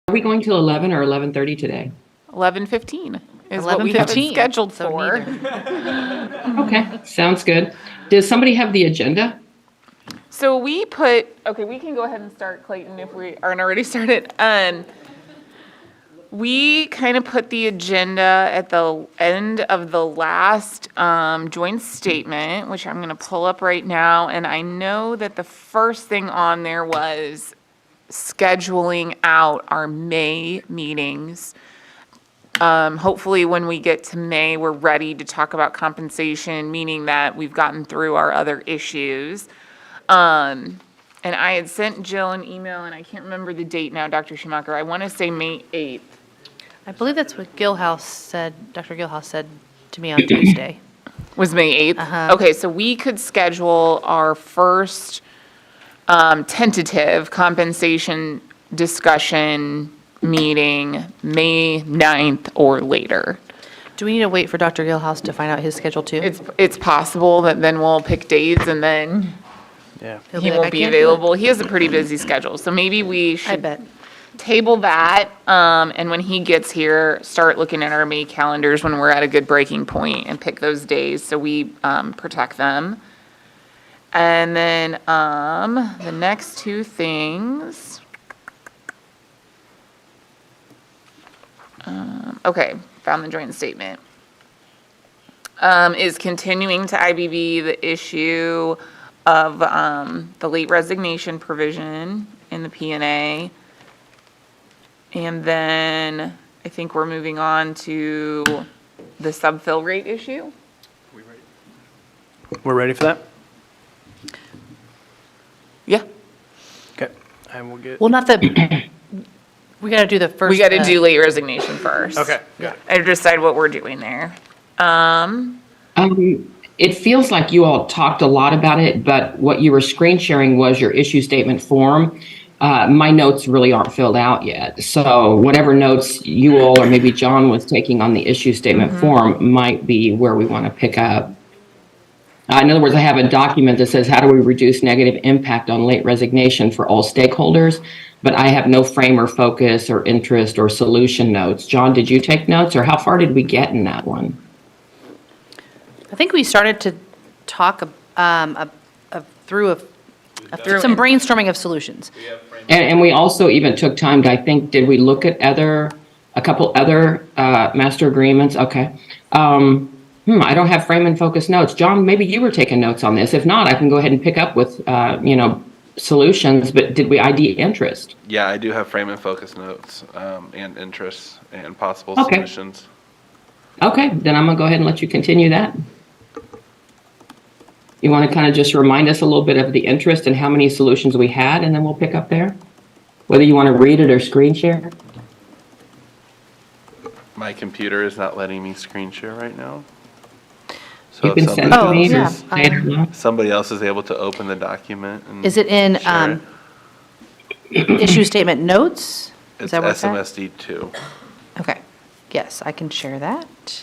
Are we going till 11 or 11:30 today? 11:15 is what we have it scheduled for. Okay, sounds good. Does somebody have the agenda? So we can go ahead and start, Clayton, if we aren't already started. We kind of put the agenda at the end of the last joint statement, which I'm going to pull up right now. And I know that the first thing on there was scheduling out our May meetings. Hopefully when we get to May, we're ready to talk about compensation, meaning that we've gotten through our other issues. And I had sent Jill an email, and I can't remember the date now, Dr. Schumacher. I want to say May 8th. I believe that's what Gilhouse said, Dr. Gilhouse said to me on Tuesday. Was May 8th? Uh-huh. Okay, so we could schedule our first tentative compensation discussion meeting May 9th or later. Do we need to wait for Dr. Gilhouse to find out his schedule too? It's possible that then we'll pick days and then Yeah. He'll he like, won't "I be can't do it." available. He has a pretty busy schedule, so maybe we I should bet. table that, and when he gets here, start looking at our May calendars when we're at a good breaking point and pick those days so we protect them. And then the next two things. Okay, found the joint statement. Is continuing to IBB the issue of the late resignation provision in the P&A. And then I think we're moving on to the subfill rate issue. We're ready for that? Yeah, Okay. And we'll get. Well, not the, we got to do the first. we got to do late resignation first. Okay, got it. I decide what we're doing there. It feels like you all talked a lot about it, but what you were screen sharing was your issue statement form. My notes really aren't filled out yet. So whatever notes you all or maybe John was taking on the issue statement form might be where we want to pick up. In other words, I have a document that says, how do we reduce negative impact on late resignation for all stakeholders? But I have no frame or focus or interest or solution notes. John, did you take notes, or how far did we get in that one? I think we started to talk through some brainstorming of solutions. And we also even took time to, I think, did we look at a couple other master agreements? Okay. I don't have frame and focus notes. John, maybe you were taking notes on this. If not, I can go ahead and pick up with, solutions, but did we ID interest? Yeah, I do have frame and focus notes, and interests and possible Okay. submissions. Okay, then I'm gonna go ahead and let you continue that. You want to kind of just remind us a little bit of the interest and how many solutions we had, and then we'll pick up there? Whether you want to read it or screen share? My computer is not letting me screen share right now. You So can if send it to me yeah. or say it or not. somebody else is able to open the document and. Is it in share it. issue statement notes? Is It's that where it's at? SMSD 2. Okay. Yes, I can share that.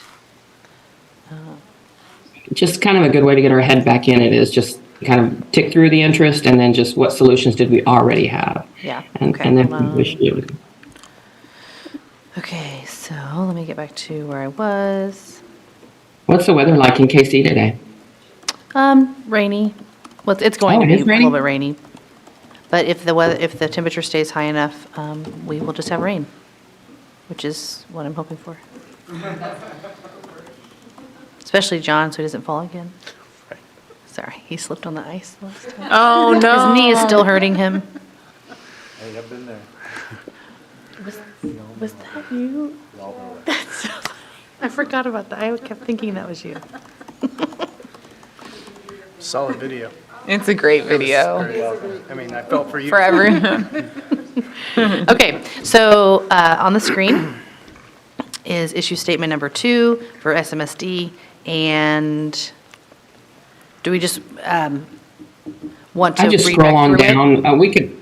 Just kind of a good way to get our head back in it is just kind of tick through the interest and then just what solutions did we already have? Yeah, And, okay, and then hold on. we should. Okay, so let me get back to where I was. What's the weather like in KC today? Rainy. Well, it's going Oh, to it be is a raining? little bit rainy. But if the temperature stays high enough, we will just have rain, which is what I'm hoping for. Especially John, so he doesn't fall again. Right. Sorry, he slipped on the ice last time. Oh, no. His knee is still hurting him. Hey, I've been there. Was that you? That's so funny. I forgot about that. I kept thinking that was you. Solid video. It's a great video I mean, I felt for you. for everyone. Okay, so on the screen is issue statement number 2 for SMSD, and do we just want to I just read scroll back on through it? down.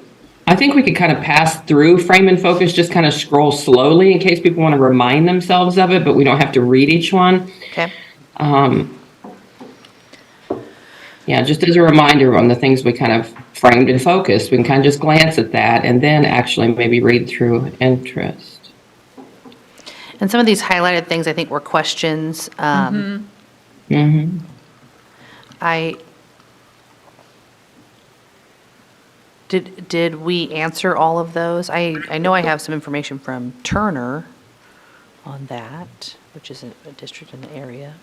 I think we could kind of pass through frame and focus, just kind of scroll slowly in case people want to remind themselves of it, but we don't have to read each one. Okay, Yeah, just as a reminder on the things we kind of framed and focused, we can kind of just glance at that and then actually maybe read through interest. And some of these highlighted things, I think, were questions. Did we answer all of those? I know I have some information from Turner on that, which is a district in the area.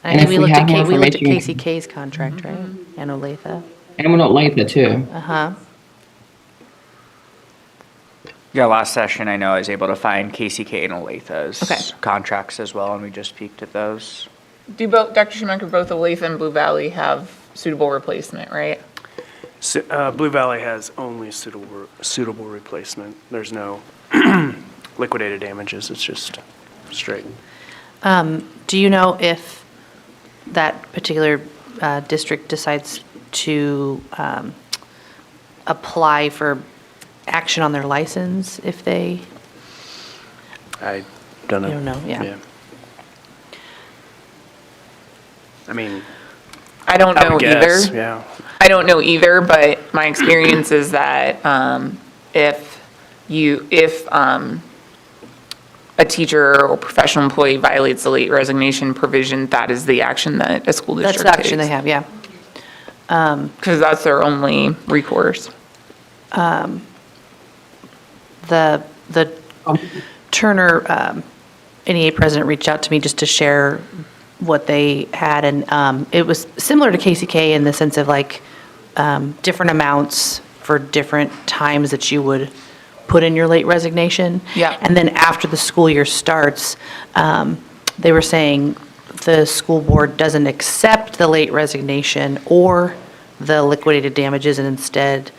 I And think if we have more we looked at information- KCK's contract, right? And Olathe. And we'll note Latha too. Uh-huh. Yeah, last session, I know I was able to find KCK and Olathe's Okay. contracts as well, and we just peeked at those. Do both, Dr. Schumacher, both Olathe and Blue Valley have suitable replacement, right? Blue Valley has only suitable replacement. There's no liquidated damages. It's just straight. Do you know if that particular district decides to apply for action on their license if they, I don't know. You don't know, yeah. I mean, I don't I know would either. guess, yeah. I don't know either, but my experience is that if a teacher or professional employee violates the late resignation provision, that is the action that a school that's district the action they have, yeah. Because that's their only recourse. The Turner NEA president reached out to me just to share what they had, and it was similar to KCK in the sense of like different amounts for different times that you would put in your late resignation. Yeah. And then after the school year starts, they were saying the school board doesn't accept the late resignation or the liquidated damages and instead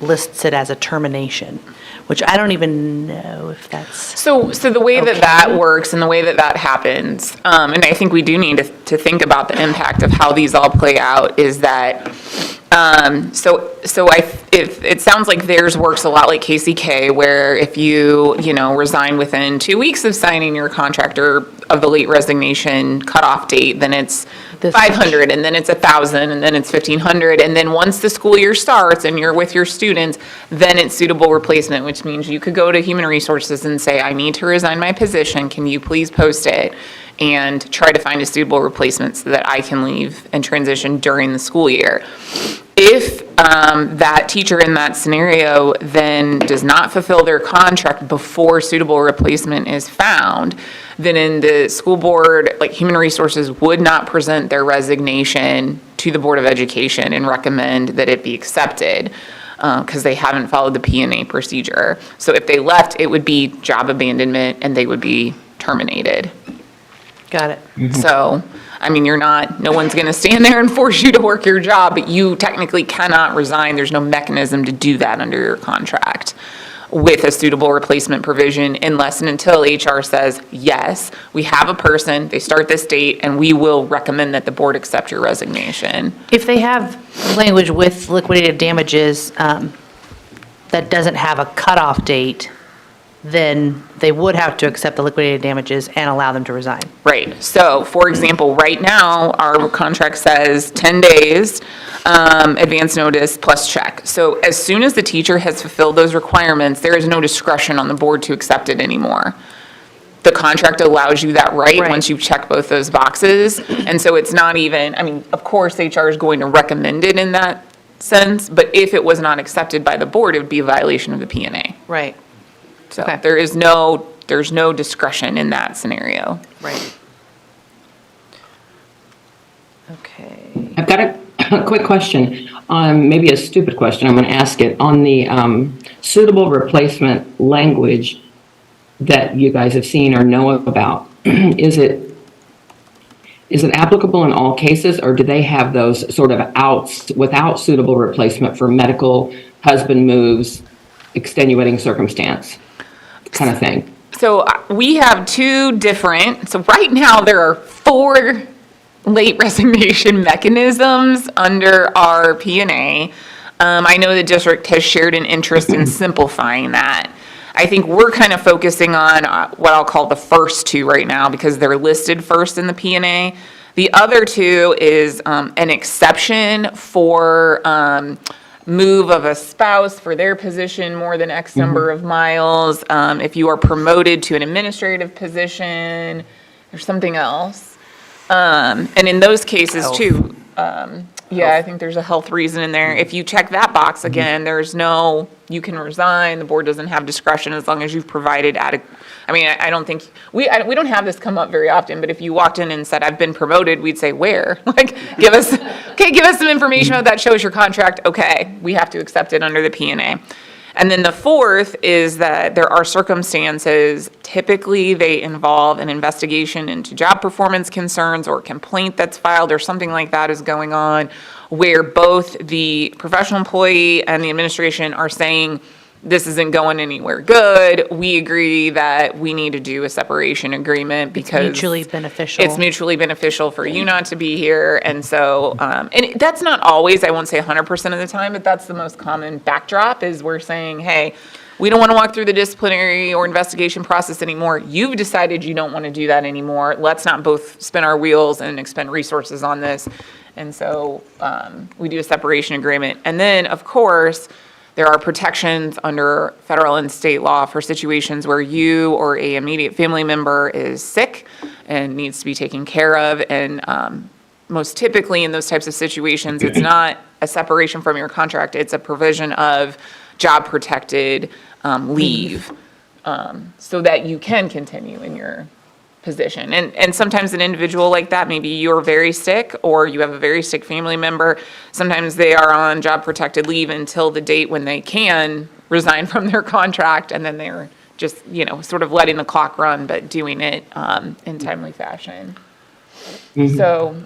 lists it as a termination, which I don't even know if that's. So the way that that works and the way that that happens, and I think we do need to think about the impact of how these all play out, is that, if it sounds like theirs works a lot like KCK, where if you resign within 2 weeks of signing your contract or of the late resignation cutoff date, then it's This 500, and then it's 1,000, and then it's 1,500, and then once the school year starts and you're with your students, then it's suitable replacement, which means you could go to Human Resources and say, I need to resign my position, can you please post it? And try to find a suitable replacement so that I can leave and transition during the school year. If that teacher in that scenario then does not fulfill their contract before suitable replacement is found, then in the school board, like Human Resources would not present their resignation to the Board of Education and recommend that it be accepted because they haven't followed the P&A procedure. So if they left, it would be job abandonment and they would be terminated. Got it. So, I mean, no one's going to stand there and force you to work your job, but you technically cannot resign. There's no mechanism to do that under your contract with a suitable replacement provision unless and until HR says, yes, we have a person, they start this date, and we will recommend that the board accept your resignation. If they have language with liquidated damages that doesn't have a cutoff date, then they would have to accept the liquidated damages and allow them to resign. Right. So, for example, right now, our contract says 10 days advance notice plus check. So as soon as the teacher has fulfilled those requirements, there is no discretion on the board to accept it anymore. The contract allows you that right Right. once you check both those boxes. And so it's not even, I mean, of course, HR is going to recommend it in that sense, but if it was not accepted by the board, it would be a violation of the P&A. Right. So Okay. there's no discretion in that scenario. Right. Okay. I've got a quick question, maybe a stupid question, I'm going to ask it. On the suitable replacement language that you guys have seen or know about, is it applicable in all cases, or do they have those sort of outs without suitable replacement for medical, husband moves, extenuating circumstance kind of thing? So we have two different, so right now there are 4 late resignation mechanisms under our P&A. I know the district has shared an interest in simplifying that. I think we're kind of focusing on what I'll call the first 2 right now because they're listed first in the P&A. The other two is an exception for move of a spouse for their position more than X number of miles. If you are promoted to an administrative position, there's something else. And in those cases Health. too, I think there's a health reason in there. If you check that box again, there's no, you can resign, the board doesn't have discretion as long as you've provided adequate. I mean, I don't think, we don't have this come up very often, but if you walked in and said, I've been promoted, we'd say, where? Like, give us some information about that shows your contract, okay, we have to accept it under the P&A. And then the fourth is that there are circumstances, typically they involve an investigation into job performance concerns or a complaint that's filed or something like that is going on, where both the professional employee and the administration are saying, this isn't going anywhere good. We agree that we need to do a separation agreement because Mutually beneficial. it's mutually beneficial for you not to be here. And so, and that's not always, I won't say 100% of the time, but that's the most common backdrop is we're saying, hey, we don't want to walk through the disciplinary or investigation process anymore. You've decided you don't want to do that anymore. Let's not both spin our wheels and expend resources on this. And so we do a separation agreement. And then, of course, there are protections under federal and state law for situations where you or a immediate family member is sick and needs to be taken care of. And most typically in those types of situations, it's not a separation from your contract. It's a provision of job protected leave so that you can continue in your position. And sometimes an individual like that, maybe you're very sick or you have a very sick family member. Sometimes they are on job protected leave until the date when they can resign from their contract. And then they're just, sort of letting the clock run, but doing it in timely fashion. So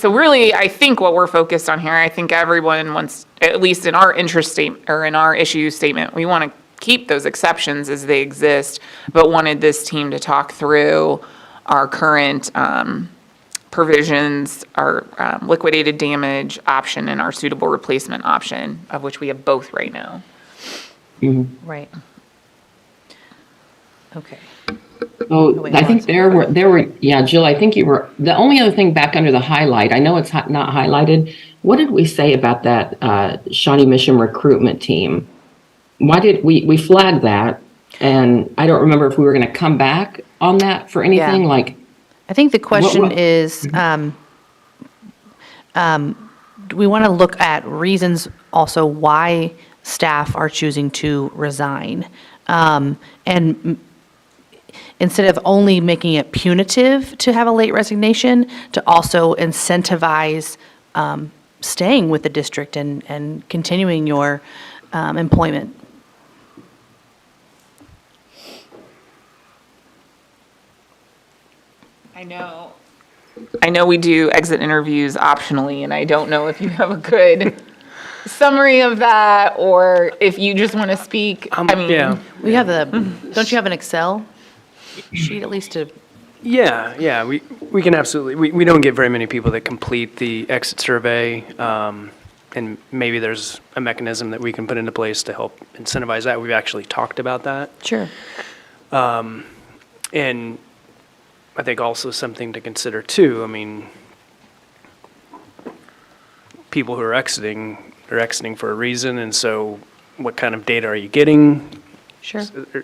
really, I think what we're focused on here, I think everyone wants, at least in our interest statement or in our issue statement, we want to keep those exceptions as they exist, but wanted this team to talk through our current provisions, our liquidated damage option and our suitable replacement option, of which we have both right now. Right. Okay. Oh, wait, I think hold on. there were, yeah, Jill, I think you were, the only other thing back under the highlight, I know it's not highlighted. What did we say about that Shawnee Mission recruitment team? Why did we flagged that? And I don't remember if we were going to come back on that for anything Yeah. like. I think the question What- is, do we want to look at reasons also why staff are choosing to resign? And instead of only making it punitive to have a late resignation, to also incentivize staying with the district and continuing your employment. I know we do exit interviews optionally, and I don't know if you have a good summary of that, or if you just want to speak. I mean, Yeah. We have don't you have an Excel sheet at least to? Yeah, we can absolutely, we don't get very many people that complete the exit survey, and maybe there's a mechanism that we can put into place to help incentivize that. We've actually talked about that. Sure. And I think also something to consider too, I mean, people who are exiting for a reason, and so what kind of data are you getting? Sure.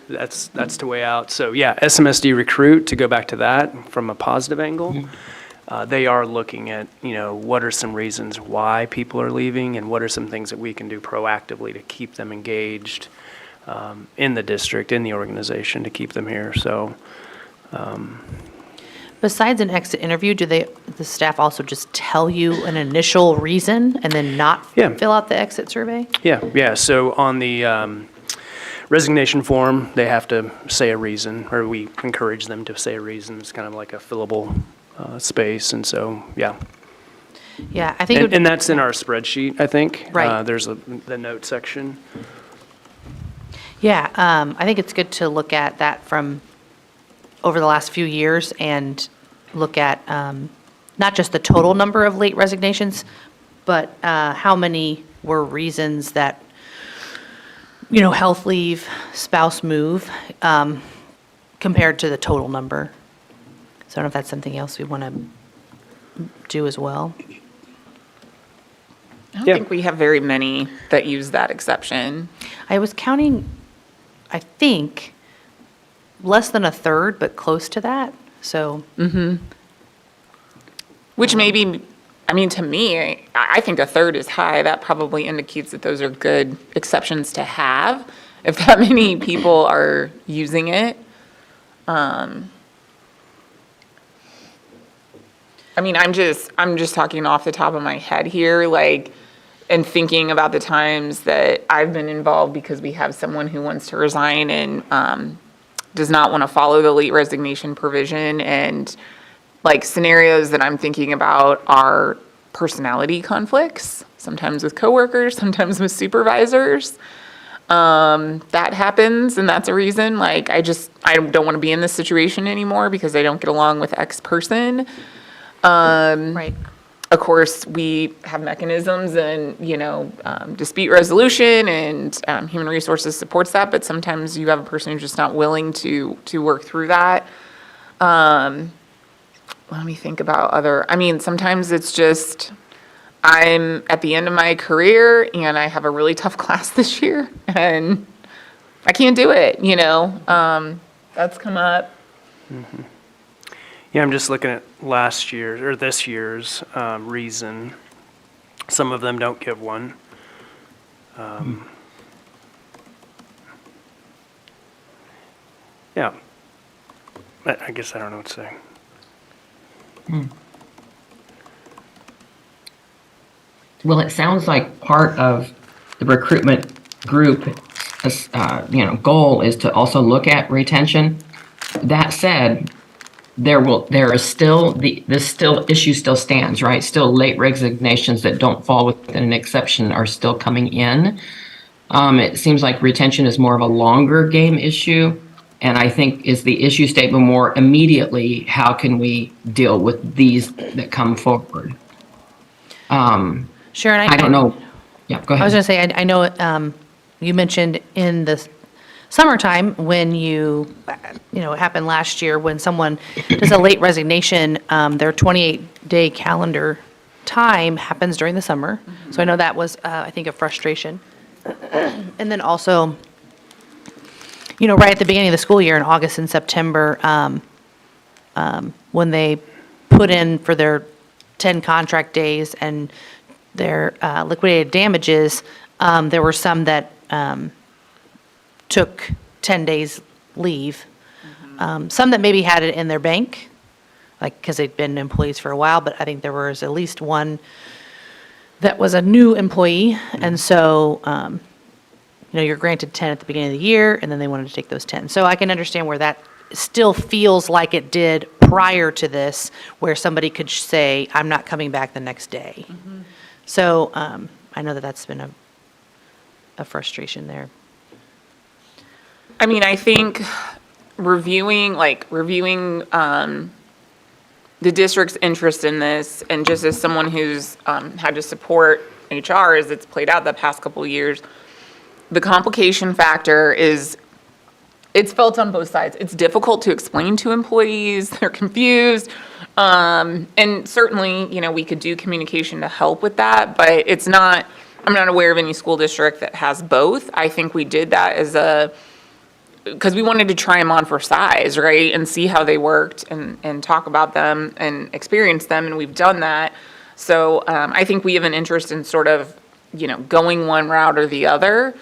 That's to weigh out. So yeah, SMSD Recruit, to go back to that from a positive angle, they are looking at, what are some reasons why people are leaving and what are some things that we can do proactively to keep them engaged in the district, in the organization, to keep them here. So Besides an exit interview, do the staff also just tell you an initial reason and then not Yeah. fill out the exit survey? yeah. So on the resignation form, they have to say a reason, or we encourage them to say a reason. It's kind of like a fillable space, and so, yeah. Yeah, I think. it would- And that's in our spreadsheet, I think. Right. There's the note section. Yeah, I think it's good to look at that from over the last few years and look at not just the total number of late resignations, but how many were reasons that, health leave, spouse move, compared to the total number. So I don't know if that's something else we want to do as well? I don't Yeah. think we have very many that use that exception. I was counting, I think, less than a third, but close to that, so. Which maybe, I mean, to me, I think a third is high. That probably indicates that those are good exceptions to have, if that many people are using it. I mean, I'm just talking off the top of my head here, like, and thinking about the times that I've been involved because we have someone who wants to resign and does not want to follow the late resignation provision. And like scenarios that I'm thinking about are personality conflicts, sometimes with coworkers, sometimes with supervisors. That happens, and that's a reason. Like, I don't want to be in this situation anymore because I don't get along with X person. Right. Of course, we have mechanisms and, dispute resolution and human resources supports that, but sometimes you have a person who's just not willing to work through that. Let me think about sometimes it's just, I'm at the end of my career and I have a really tough class this year and I can't do it, that's come up. Yeah, I'm just looking at last year, or this year's reason. Some of them don't give one. Yeah. I guess I don't know what to say. Well, it sounds like part of the recruitment group, goal is to also look at retention. That said, this issue still stands, right? Still late resignations that don't fall within an exception are still coming in. It seems like retention is more of a longer game issue. And I think is the issue statement more immediately, how can we deal with these that come forward? Sure, and I don't know. Yeah, go I was ahead. going to say, I know you mentioned in the summertime when it happened last year, when someone does a late resignation, their 28-day calendar time happens during the summer. So I know that was, I think, a frustration. And then also, right at the beginning of the school year in August and September, when they put in for their 10 contract days and their liquidated damages, there were some that took 10 days leave. Some that maybe had it in their bank, like because they'd been employees for a while, but I think there was at least one that was a new employee. And so, you're granted 10 at the beginning of the year, and then they wanted to take those 10. So I can understand where that still feels like it did prior to this, where somebody could say, I'm not coming back the next day. So I know that that's been a frustration there. I mean, I think reviewing the district's interest in this, and just as someone who's had to support HR as it's played out the past couple of years, the complication factor it's felt on both sides. It's difficult to explain to employees, they're confused. And certainly, we could do communication to help with that, but I'm not aware of any school district that has both. I think we did that because we wanted to try them on for size, right? And see how they worked and talk about them and experience them, and we've done that. So I think we have an interest in sort of, going one route or the other.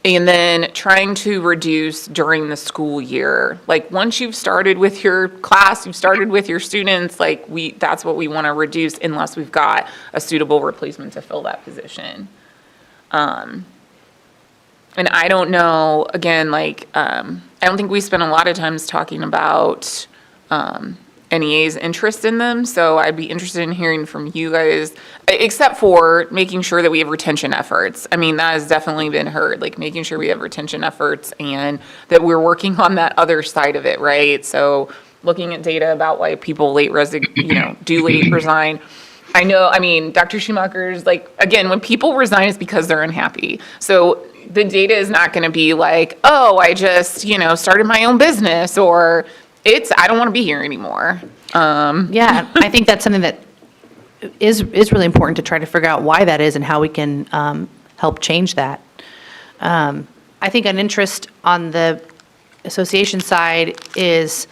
And then trying to reduce during the school year. Like, once you've started with your class, you've started with your students, that's what we want to reduce unless we've got a suitable replacement to fill that position. And I don't know, again, I don't think we spent a lot of times talking about NEA's interest in them, so I'd be interested in hearing from you guys, except for making sure that we have retention efforts. I mean, that has definitely been heard, making sure we have retention efforts and that we're working on that other side of it, right? So looking at data about why people do late resign. Dr. Schumacher's again, when people resign, it's because they're unhappy. So the data is not going to be I just, started my own business, or I don't want to be here anymore. Yeah, I think that's something that is really important to try to figure out why that is and how we can help change that. I think an interest on the association side is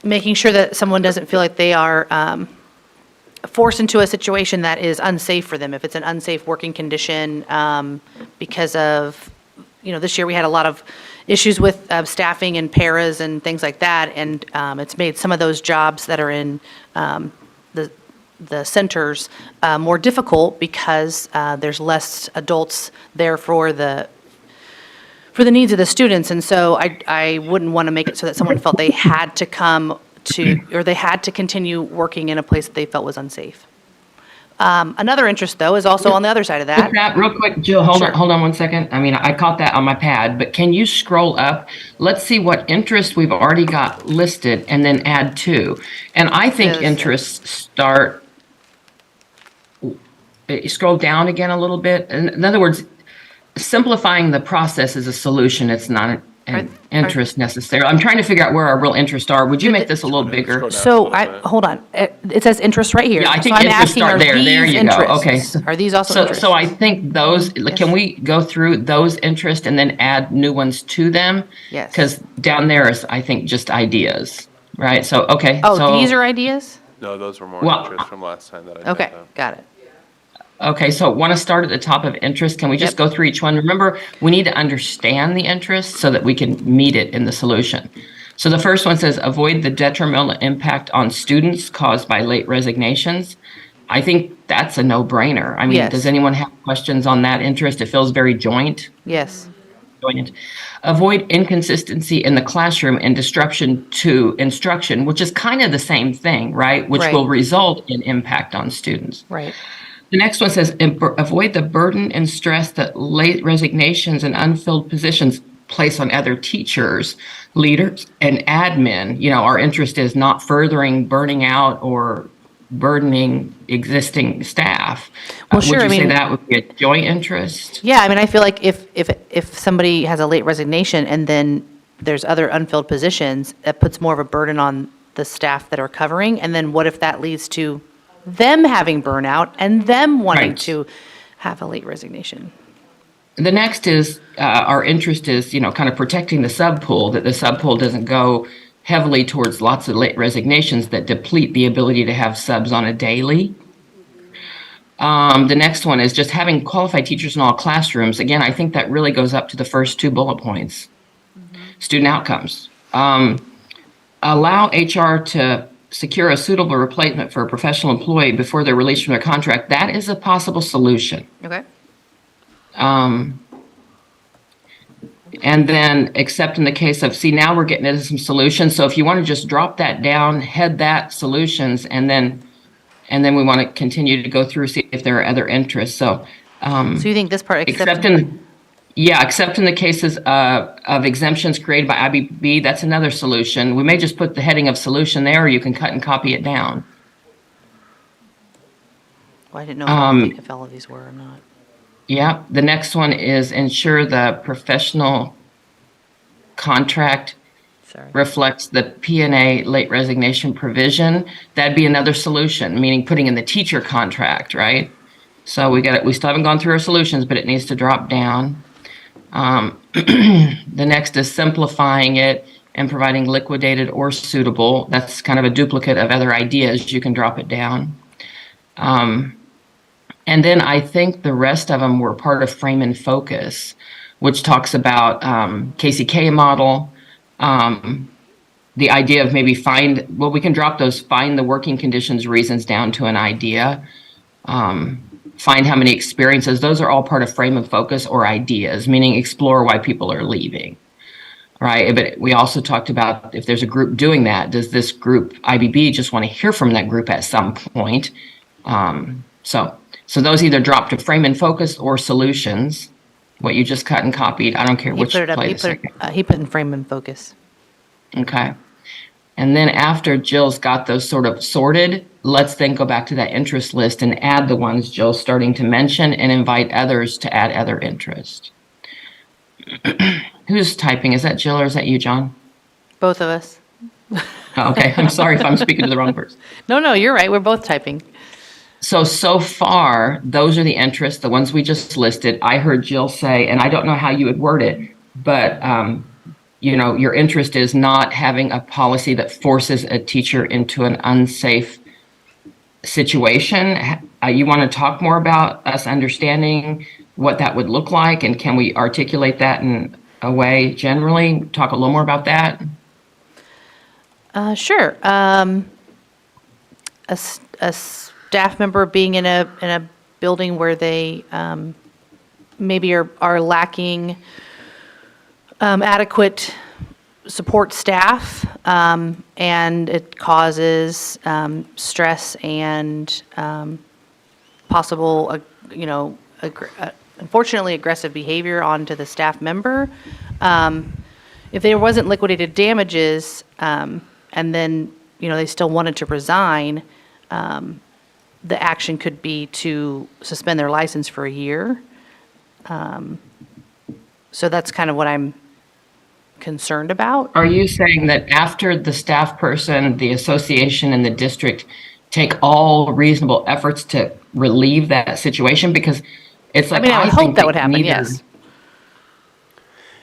making sure that someone doesn't feel like they are forced into a situation that is unsafe for them. If it's an unsafe working condition because of, this year we had a lot of issues with staffing and paras and things like that, and it's made some of those jobs that are in the centers more difficult because there's less adults there for the needs of the students. And so I wouldn't want to make it so that someone felt they had to come to, or they had to continue working in a place that they felt was unsafe. Another interest, though, is also on the other side of that. Real quick, Jill, hold Sure. on 1 second. I mean, I caught that on my pad, but can you scroll up? Let's see what interest we've already got listed and then add to. And I think Yes. interests start, scroll down again a little bit. In other words, simplifying the process is a solution. It's not an interest necessarily. I'm trying to figure out where our real interests are. Would you make this a little bigger? So, hold on. It says interest right here. Yeah, I think So I'm interests asking, start are there. There these you go. interests? Okay. Are these also So, interests? so I think those, can we go through those interests and then add new ones to them? Yes. Because down there is, I think, just ideas, right? So, okay. Oh, so, these are ideas? No, those were more Well, interest from last time that I Okay, did that. got it. Okay, so want to start at the top of interest. Can we just Yep. go through each one? Remember, we need to understand the interest so that we can meet it in the solution. So the first one says, avoid the detrimental impact on students caused by late resignations. I think that's a no-brainer. I mean, Yes. does anyone have questions on that interest? It feels very joint. Yes. Joint. Avoid inconsistency in the classroom and disruption to instruction, which is kind of the same thing, right? Which Right. will result in impact on students. Right. The next one says, avoid the burden and stress that late resignations and unfilled positions place on other teachers, leaders, and admin. Our interest is not furthering burning out or burdening existing staff. Well, sure, Would I you say mean- that would be a joint interest? Yeah, I mean, I feel like if somebody has a late resignation and then there's other unfilled positions, that puts more of a burden on the staff that are covering. And then what if that leads to them having burnout and them wanting Right. to have a late resignation? The next is, our interest is, kind of protecting the subpool, that the subpool doesn't go heavily towards lots of late resignations that deplete the ability to have subs on a daily. The next one is just having qualified teachers in all classrooms. Again, I think that really goes up to the first two bullet points. Student outcomes. Allow HR to secure a suitable replacement for a professional employee before they're released from their contract. That is a possible solution. Okay. And then, except in the case of, see, now we're getting into some solutions. So if you want to just drop that down, head that solutions, and then we want to continue to go through, see if there are other interests. So, So you think this part, except in the cases of exemptions created by IBB, that's another solution. We may just put the heading of solution there, or you can cut and copy it down. Well, I didn't know if all of these were or not. Yeah, the next one is ensure the professional contract Sorry. reflects the P&A late resignation provision. That'd be another solution, meaning putting in the teacher contract, right? So we still haven't gone through our solutions, but it needs to drop down. The next is simplifying it and providing liquidated or suitable. That's kind of a duplicate of other ideas. You can drop it down. And then I think the rest of them were part of frame and focus, which talks about KCK model, the idea of maybe we can drop those find the working conditions reasons down to an idea, find how many experiences. Those are all part of frame and focus or ideas, meaning explore why people are leaving, right? But we also talked about if there's a group doing that, does this group, IBB, just want to hear from that group at some point? So those either drop to frame and focus or solutions, what you just cut and copied. I don't care He which put it up, place. he put in frame and focus. Okay. And then after Jill's got those sort of sorted, let's then go back to that interest list and add the ones Jill's starting to mention and invite others to add other interest. Who's typing? Is that Jill or is that you, John? Both of us. Oh, okay, I'm sorry if I'm speaking to the wrong person. No, you're right. We're both typing. So far, those are the interests, the ones we just listed. I heard Jill say, and I don't know how you would word it, but, your interest is not having a policy that forces a teacher into an unsafe situation. You want to talk more about us understanding what that would look like, and can we articulate that in a way generally? Talk a little more about that? Sure. A staff member being in a building where they maybe are lacking adequate support staff, and it causes stress and possible, unfortunately, aggressive behavior onto the staff member. If there wasn't liquidated damages, and then, they still wanted to resign, the action could be to suspend their license for a year. So that's kind of what I'm concerned about. Are you saying that after the staff person, the association, and the district take all reasonable efforts to relieve that situation? Because it's like, I would think hope that would happen, neither- yes.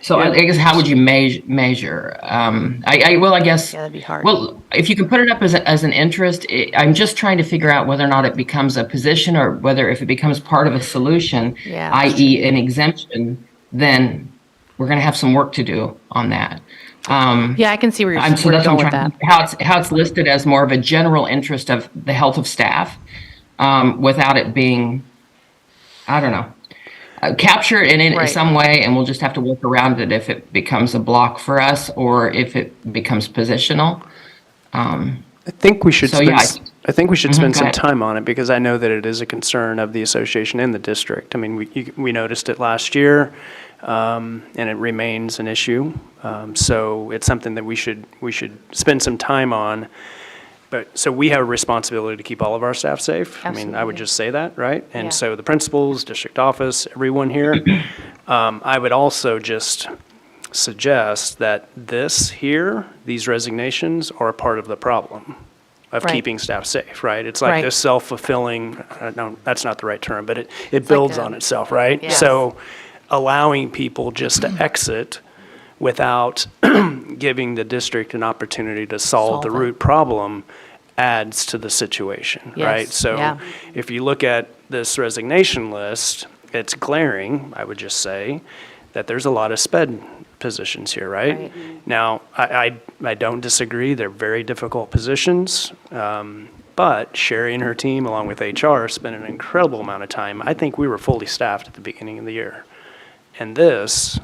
So I guess how would you measure? I guess. Yeah, that'd be hard. Well, if you can put it up as an interest, I'm just trying to figure out whether or not it becomes a position, or whether if it becomes part of a solution, Yeah. i.e. an exemption, then we're going to have some work to do on that. Yeah, I can see where you're So that's going what with I'm that. trying, how it's listed as more of a general interest of the health of staff, without it being, I don't know, capture it in Right. some way, and we'll just have to work around it if it becomes a block for us, or if it becomes positional. I think we should So, spend, yeah, I think we should spend go some ahead. time on it, because I know that it is a concern of the association and the district. I mean, we noticed it last year, and it remains an issue. So it's something that we should spend some time on. But, so we have a responsibility to keep all of our staff safe. I mean, I would Absolutely. just say that, right? Yeah. And so the principals, district office, everyone here. I would also just suggest that these resignations are a part of the problem of Right. keeping staff safe, right? It's like Right. this self-fulfilling, no, that's not the right term, but it builds like a- on itself, right? Yes. So allowing people just to exit without giving the district an opportunity to solve the Solve it. root problem adds to the situation, right? Yes, So yeah. if you look at this resignation list, it's glaring, I would just say, that there's a lot of sped positions here, right? Right. Now, I don't disagree, they're very difficult positions, but Sherry and her team, along with HR, spent an incredible amount of time. I think we were fully staffed at the beginning of the year. And this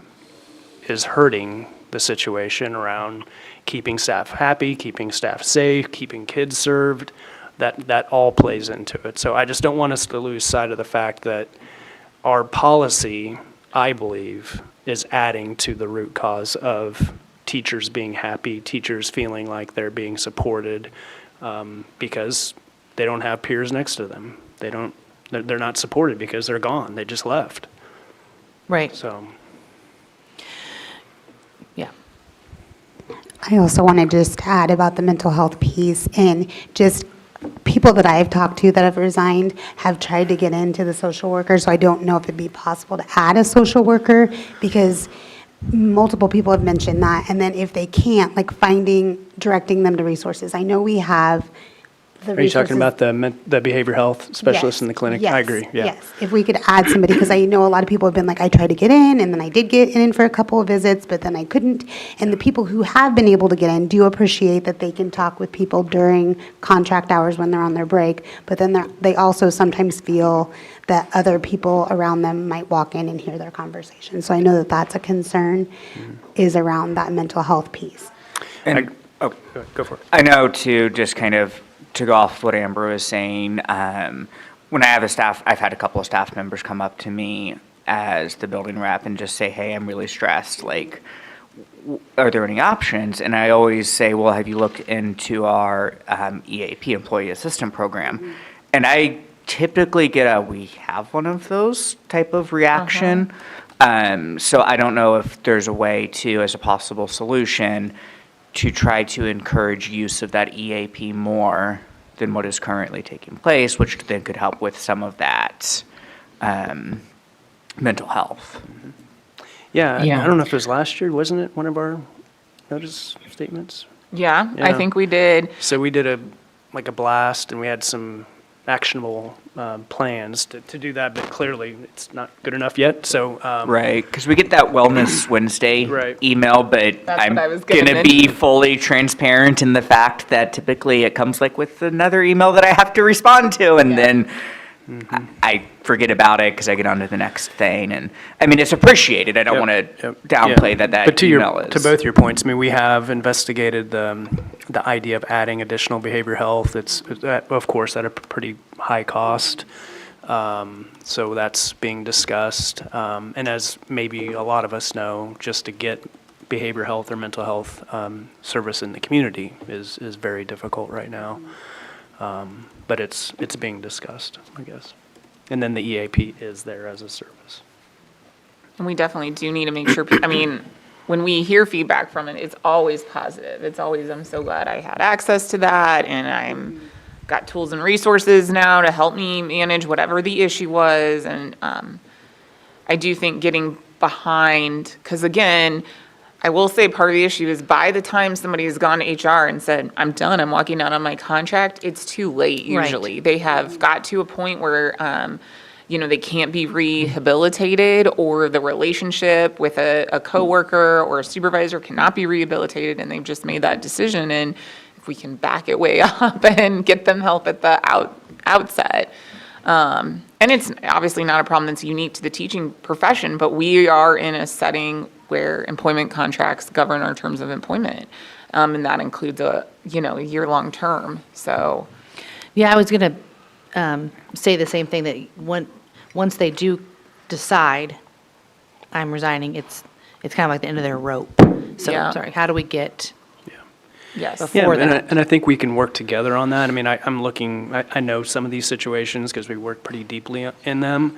is hurting the situation around keeping staff happy, keeping staff safe, keeping kids served. That all plays into it. So I just don't want us to lose sight of the fact that our policy, I believe, is adding to the root cause of teachers being happy, teachers feeling like they're being supported, because they don't have peers next to them. They're not supported because they're gone. They just left. Right, So. yeah. I also want to just add about the mental health piece, and just people that I've talked to that have resigned have tried to get into the social worker, so I don't know if it'd be possible to add a social worker, because multiple people have mentioned that. And then if they can't, like directing them to resources. I know we have the Are you talking resources- about the behavioral health specialist Yes, in the clinic? yes, I agree, yeah. Yes, if we could add somebody, because I know a lot of people have been like, I tried to get in, and then I did get in for a couple of visits, but then I couldn't. And the people who have been able to get in do appreciate that they can talk with people during contract hours when they're on their break, but then they also sometimes feel that other people around them might walk in and hear their conversation. So I know that that's a concern, is around that mental health piece. And, Go for it. I know too, just kind of to go off what Amber was saying, when I have I've had a couple of staff members come up to me as the building rep and just say, hey, I'm really stressed, like, are there any options? And I always say, well, have you looked into our EAP, Employee Assistance Program? And I typically get we have one of those type of reaction. So I don't know if there's a way to, as a possible solution, to try to encourage use of that EAP more than what is currently taking place, which then could help with some of that mental health. Yeah, Yeah. I don't know if it was last year, wasn't it, one of our notice statements? Yeah, I Yeah. think we did. So we did a blast, and we had some actionable plans to do that, but clearly it's not good enough yet, so. Right, because we get that Wellness Wednesday Right. email, but That's I'm what I was gonna gonna be mention. fully transparent in the fact that typically it comes like with another email that I have to respond to, and Yeah. then I forget about it because I get on to the next thing, and, I mean, it's appreciated, I don't Yep, want to yep, downplay yeah. that But to email is. to both your points, I mean, we have investigated the idea of adding additional behavioral health. It's, of course, at a pretty high cost. So that's being discussed. And as maybe a lot of us know, just to get behavioral health or mental health service in the community is very difficult right now. But it's being discussed, I guess. And then the EAP is there as a service. And we definitely do need to make sure, I mean, when we hear feedback from it, it's always positive. It's always, I'm so glad I had access to that, and I'm got tools and resources now to help me manage whatever the issue was. And I do think getting behind, because again, I will say part of the issue is by the time somebody has gone to HR and said, I'm done, I'm walking out on my contract, it's too late Right. usually. They have got to a point where, they can't be rehabilitated, or the relationship with a coworker or a supervisor cannot be rehabilitated, and they've just made that decision. And if we can back it way up and get them help at the outset. And it's obviously not a problem that's unique to the teaching profession, but we are in a setting where employment contracts govern our terms of employment. And that includes a year-long term, so. Yeah, I was going to say the same thing, that once they do decide, I'm resigning, it's kind of like the end of their rope. So, Yeah. sorry, how do we get Yes. before Yeah, that? and I think we can work together on that. I mean, I'm looking, I know some of these situations because we work pretty deeply in them.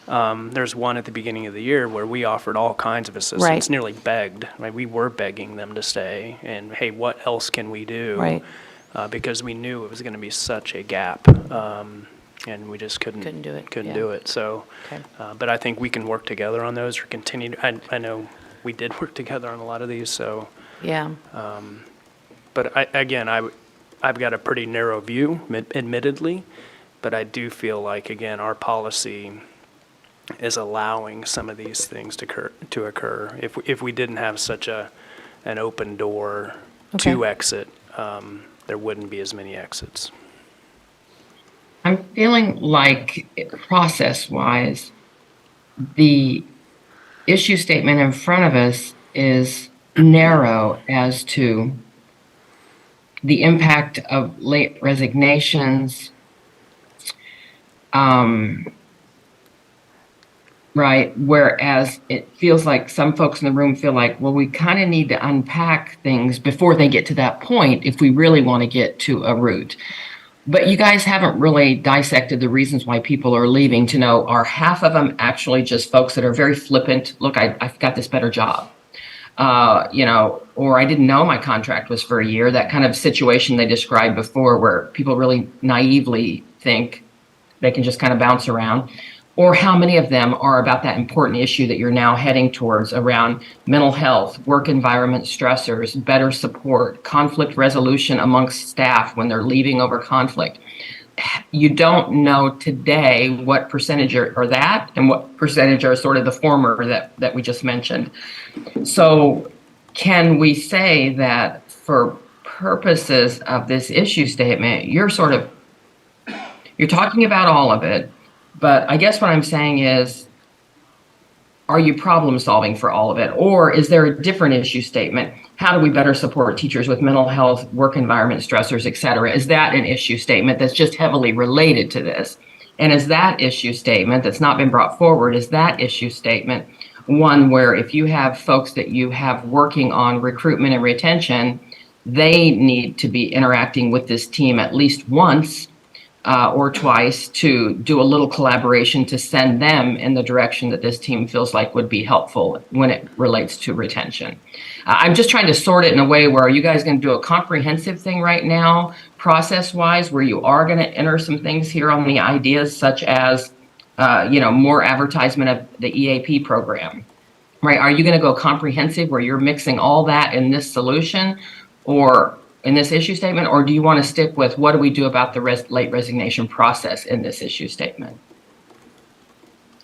There's one at the beginning of the year where we offered all kinds of assistance, Right. nearly begged. Right? We were begging them to stay, and hey, what else can we do? Right. Because we knew it was going to be such a gap, and we just couldn't do it, Couldn't yeah. do it. So, Okay. but I think we can work together on those or continue. I know we did work together on a lot of these, so. Yeah, But I've got a pretty narrow view, admittedly, but I do feel like, again, our policy is allowing some of these things to occur. If we didn't have such an open door to Okay. exit, there wouldn't be as many exits. I'm feeling like process-wise, the issue statement in front of us is narrow as to the impact of late resignations, right? Whereas it feels like some folks in the room feel like, well, we kind of need to unpack things before they get to that point if we really want to get to a root. But you guys haven't really dissected the reasons why people are leaving to know, are half of them actually just folks that are very flippant? Look, I've got this better job. Or I didn't know my contract was for a year, that kind of situation they described before where people really naively think they can just kind of bounce around. Or how many of them are about that important issue that you're now heading towards around mental health, work environment stressors, better support, conflict resolution amongst staff when they're leaving over conflict. You don't know today what percentage are that and what percentage are sort of the former that we just mentioned. So can we say that for purposes of this issue statement, you're talking about all of it, but I guess what I'm saying is, are you problem solving for all of it? Or is there a different issue statement? How do we better support teachers with mental health, work environment stressors, et cetera? Is that an issue statement that's just heavily related to this? And is that issue statement that's not been brought forward, is that issue statement one where if you have folks that you have working on recruitment and retention, they need to be interacting with this team at least once or twice to do a little collaboration to send them in the direction that this team feels like would be helpful when it relates to retention. I'm just trying to sort it in a way where, are you guys going to do a comprehensive thing right now, process-wise, where you are going to enter some things here on the ideas such as, more advertisement of the EAP program, right? Are you going to go comprehensive where you're mixing all that in this solution or in this issue statement, or do you want to stick with what do we do about the late resignation process in this issue statement?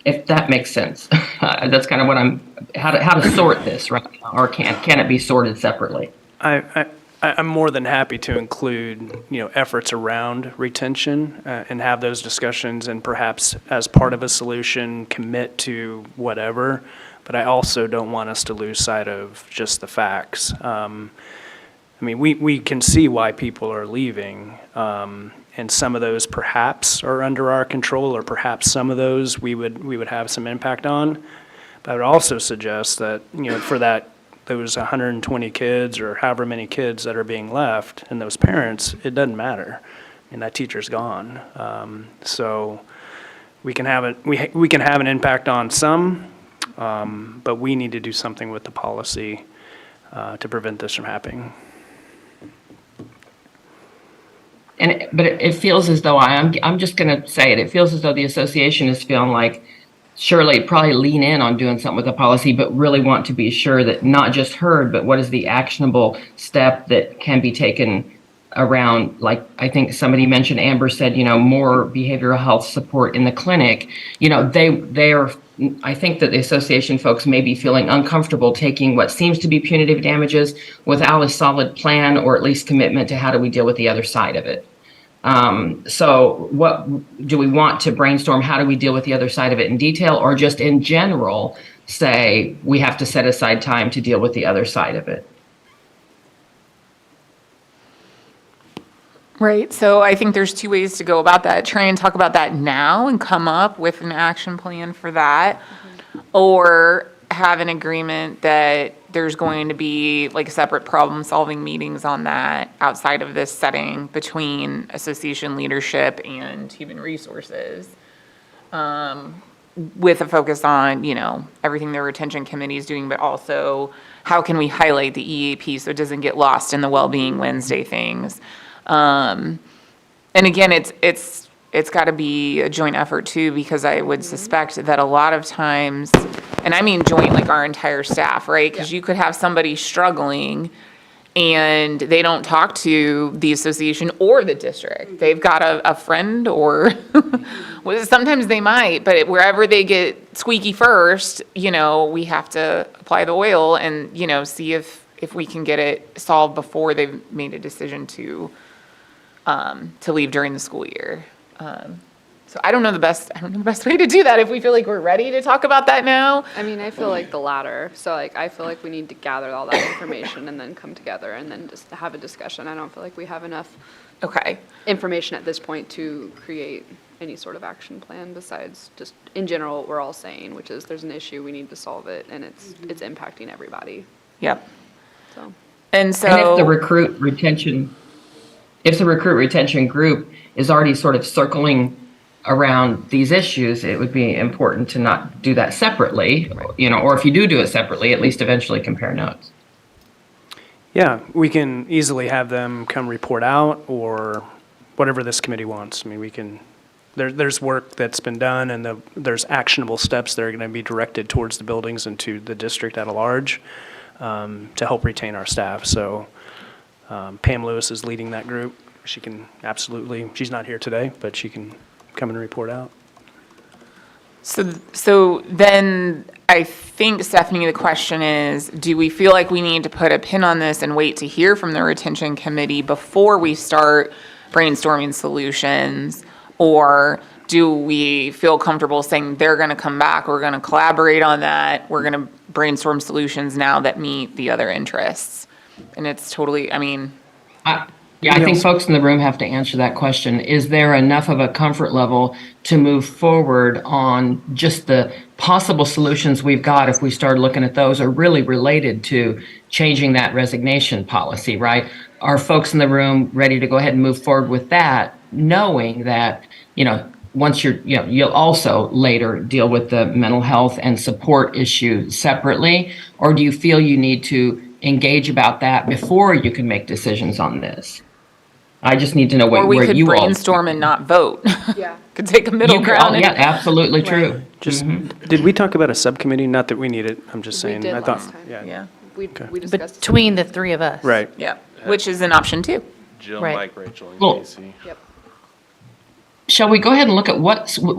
If that makes sense. That's kind of what how to sort this, right? Or can it be sorted separately? I'm more than happy to include, efforts around retention and have those discussions and perhaps as part of a solution commit to whatever. But I also don't want us to lose sight of just the facts. We can see why people are leaving, and some of those perhaps are under our control, or perhaps some of those we would have some impact on. But I would also suggest that, for those 120 kids or however many kids that are being left and those parents, it doesn't matter. And that teacher's gone. So we can have an impact on some, but we need to do something with the policy to prevent this from happening. But it feels as though I'm just going to say it. It feels as though the association is feeling like, surely probably lean in on doing something with the policy, but really want to be sure that not just heard, but what is the actionable step that can be taken around, like I think somebody mentioned, Amber said, more behavioral health support in the clinic. They are, I think that the association folks may be feeling uncomfortable taking what seems to be punitive damages without a solid plan or at least commitment to how do we deal with the other side of it. So what do we want to brainstorm? How do we deal with the other side of it in detail, or just in general say we have to set aside time to deal with the other side of it? Right. So I think there's two ways to go about that. Try and talk about that now and come up with an action plan for that, or have an agreement that there's going to be like separate problem-solving meetings on that outside of this setting between association leadership and human resources, with a focus on, everything the retention committee is doing, but also how can we highlight the EAP so it doesn't get lost in the Wellbeing Wednesday things. And again, it's got to be a joint effort too, because I would suspect that a lot of times, and I mean joint, like our entire staff, right? Because you could have somebody struggling and they don't talk to the association or the district. They've got a friend or well, sometimes they might, but wherever they get squeaky first, we have to apply the oil and, see if we can get it solved before they've made a decision to leave during the school year. So I don't know the best way to do that if we feel like we're ready to talk about that now. I feel like the latter. So I feel like we need to gather all that information and then come together and then just have a discussion. I don't feel like we have enough information at this point to create any sort of action plan besides just in general what we're all saying, which is there's an issue, we need to solve it, and it's impacting everybody. Yep. So. And if the recruit retention group is already sort of circling around these issues, it would be important to not do that separately, or if you do it separately, at least eventually compare notes. Yeah, we can easily have them come report out or whatever this committee wants. There's work that's been done and there's actionable steps that are going to be directed towards the buildings and to the district at large to help retain our staff. So Pam Lewis is leading that group. She can absolutely, she's not here today, but she can come and report out. So then I think, Stephanie, the question is, do we feel like we need to put a pin on this and wait to hear from the retention committee before we start brainstorming solutions? Or do we feel comfortable saying they're going to come back, we're going to collaborate on that, we're going to brainstorm solutions now that meet the other interests? And it's totally, I think folks in the room have to answer that question. Is there enough of a comfort level to move forward on just the possible solutions we've got if we start looking at those are really related to changing that resignation policy, right? Are folks in the room ready to go ahead and move forward with that knowing that, once you'll also later deal with the mental health and support issue separately? Or do you feel you need to engage about that before you can make decisions on this? I just need to know Or we where could you all. brainstorm and not vote. Yeah. Could take a middle You could- ground. oh, yeah, absolutely true. Just, did we talk about a subcommittee? Not that we need it, I'm just We saying. did I thought, last time. Yeah, We discussed. Between the three of us. Right. yeah, which is an option too. Jill, Right. Mike, Rachel, and Well- Casey. Yep. Shall we go ahead and look at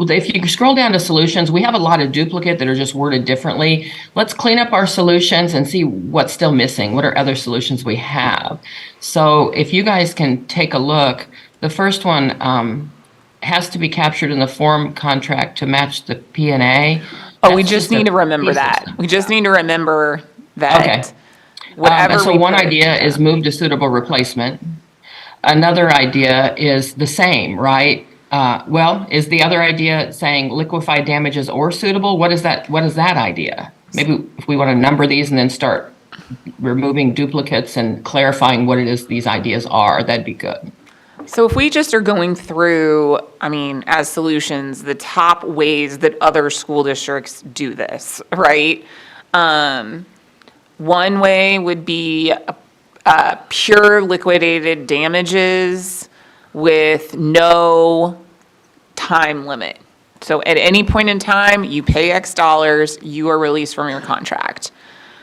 if you scroll down to solutions, we have a lot of duplicate that are just worded differently. Let's clean up our solutions and see what's still missing. What are other solutions we have? So if you guys can take a look, the first one has to be captured in the form contract to match the P&A. Oh, we That's just a need to remember piece of that. stuff. We just need to remember Okay. that whatever And so we one put- idea is move to suitable replacement. Another idea is the same, right? Is the other idea saying liquefied damages or suitable? What is that idea? Maybe if we want to number these and then start removing duplicates and clarifying what it is these ideas are, that'd be good. So if we just are going through, as solutions, the top ways that other school districts do this, right? One way would be pure liquidated damages with no time limit. So at any point in time, you pay X dollars, you are released from your contract.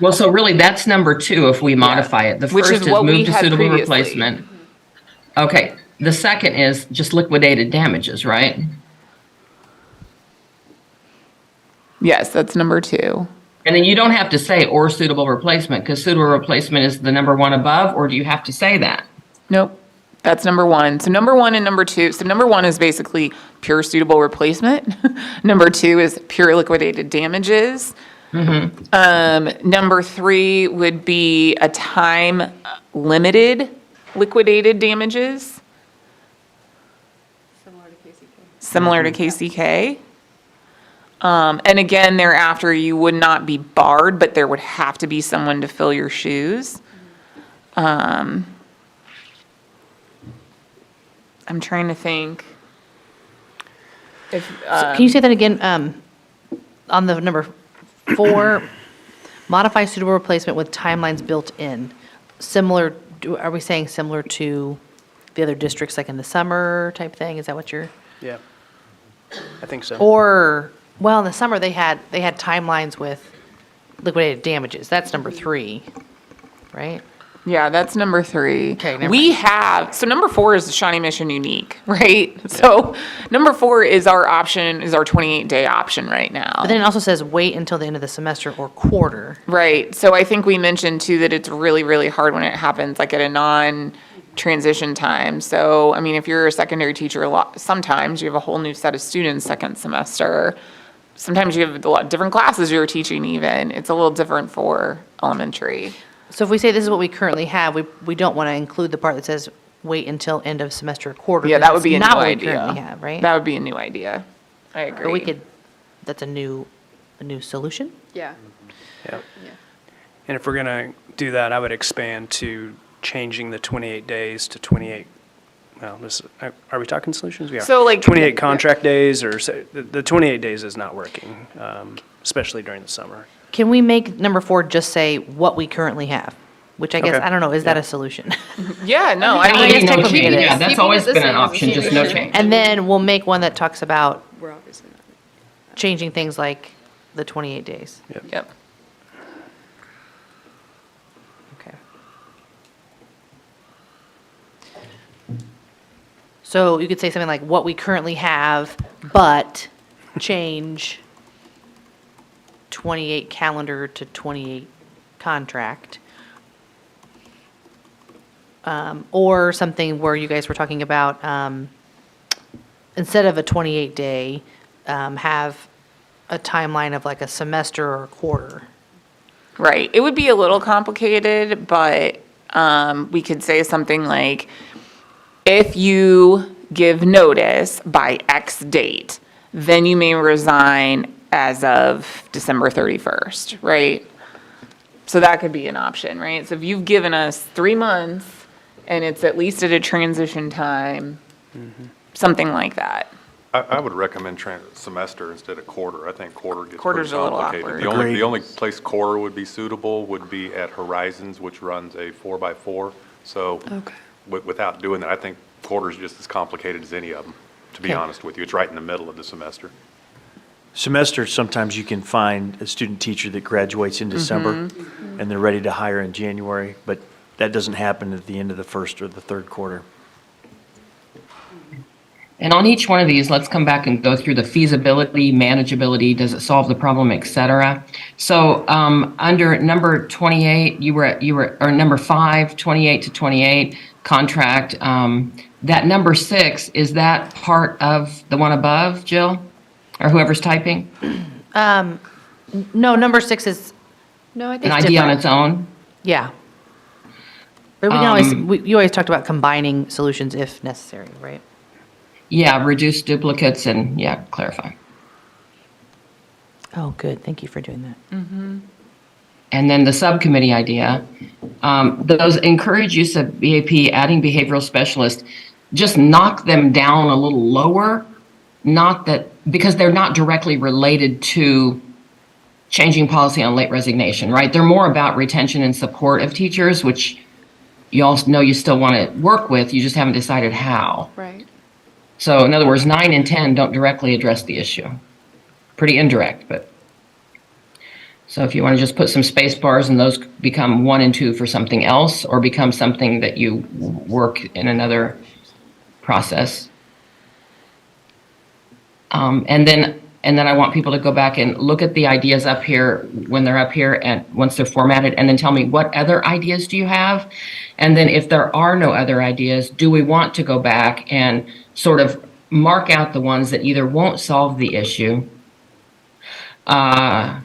Well, so really that's number 2 if we modify it. The Which first is is what we move to had suitable previously. replacement. Okay, the second is just liquidated damages, right? Yes, that's number 2. And then you don't have to say or suitable replacement because suitable replacement is the number 1 above, or do you have to say that? Nope, that's number 1. So number 1 and number 2, so number 1 is basically pure suitable replacement. Number 2 is pure liquidated damages. Number 3 would be a time limited liquidated damages, similar to KCK. And again, thereafter, you would not be barred, but there would have to be someone to fill your shoes. I'm trying to think. If, Can you say that again? On the number 4, modify suitable replacement with timelines built in. Are we saying similar to the other districts, like in the summer type thing? Is that what you're? Yeah. I think so. Or, well, in the summer, they had timelines with liquidated damages. That's number 3, right? Yeah, that's number 3. Okay, never We have, so number 4 is the Shawnee Mission Unique, right? So number 4 is our option, is our 28-day option right now. But then it also says wait until the end of the semester or quarter. Right, so I think we mentioned too that it's really, really hard when it happens like at a non-transition time. So, if you're a secondary teacher, sometimes you have a whole new set of students second semester. Sometimes you have a lot of different classes you're teaching even. It's a little different for elementary. So if we say this is what we currently have, we don't want to include the part that says wait until end of semester or quarter. Yeah, that would be a new Not what we idea. currently have, right? That would be a new idea. I agree. Or we could, that's a new solution? Yeah. Yeah. Yeah. And if we're going to do that, I would expand to changing the 28 days to 28, are we talking solutions? We are. So, like- 28 contract days, or the 28 days is not working, especially during the summer. Can we make number 4 just say what we currently have? Which I guess, Okay. I don't know, is that Yeah. a solution? Yeah, no, I I guess mean, technically it is. Yeah, that's Keeping always it the been an same as option, the just no same. change. And then we'll make one that talks about We're obviously not. changing things like the 28 days. yep. Okay. So you could say something like what we currently have, but change 28 calendar to 28 contract. Or something where you guys were talking about, instead of a 28-day, have a timeline of like a semester or a quarter. Right. It would be a little complicated, but we could say something like, if you give notice by X date, then you may resign as of December 31st, right? So that could be an option, right? So if you've given us 3 months and it's at least at a transition time, something like that. I would recommend semester instead of quarter. I think quarter gets pretty Quarter's a little complicated. awkward. The only place quarter would be suitable would be at Horizons, which runs a 4x4. So without doing that, I think quarter's just as complicated as any of them, to be Okay. honest with you. It's right in the middle of the semester. Semester, sometimes you can find a student teacher that graduates in December and they're ready to hire in January, but that doesn't happen at the end of the first or the third quarter. And on each one of these, let's come back and go through the feasibility, manageability, does it solve the problem, et cetera. So under number 28, or number 5, 28 to 28, contract, that number 6, is that part of the one above, Jill? Or whoever's typing? No, number 6 is, No, I An think, idea on different. its own? yeah. But we can always, you always talked about combining solutions if necessary, right? Yeah, reduce duplicates and, yeah, clarify. Oh, good, thank you for doing that. And then the subcommittee idea, those encourage use of BAP, adding behavioral specialists, just knock them down a little lower, not that, because they're not directly related to changing policy on late resignation, right? They're more about retention and support of teachers, which you all know you still want to work with, you just haven't decided how. right. So in other words, 9 and 10 don't directly address the issue. Pretty indirect, but. So if you want to just put some space bars and those become 1 and 2 for something else, or become something that you work in another process. And then I want people to go back and look at the ideas up here when they're up here and once they're formatted, and then tell me what other ideas do you have? And then if there are no other ideas, do we want to go back and sort of mark out the ones that either won't solve the issue, they're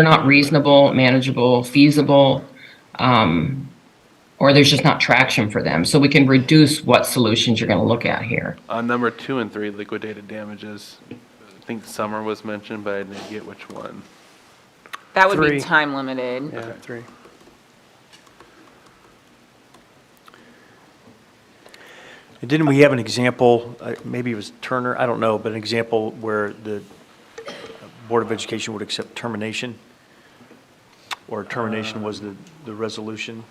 not reasonable, manageable, feasible, or there's just not traction for them. So we can reduce what solutions you're going to look at here. On number 2 and 3, liquidated damages, I think summer was mentioned, but I didn't get which one. That would 3. be time limited. Yeah, 3. And didn't we have an example, maybe it was Turner, I don't know, but an example where the Board of Education would accept termination? Or termination was the resolution?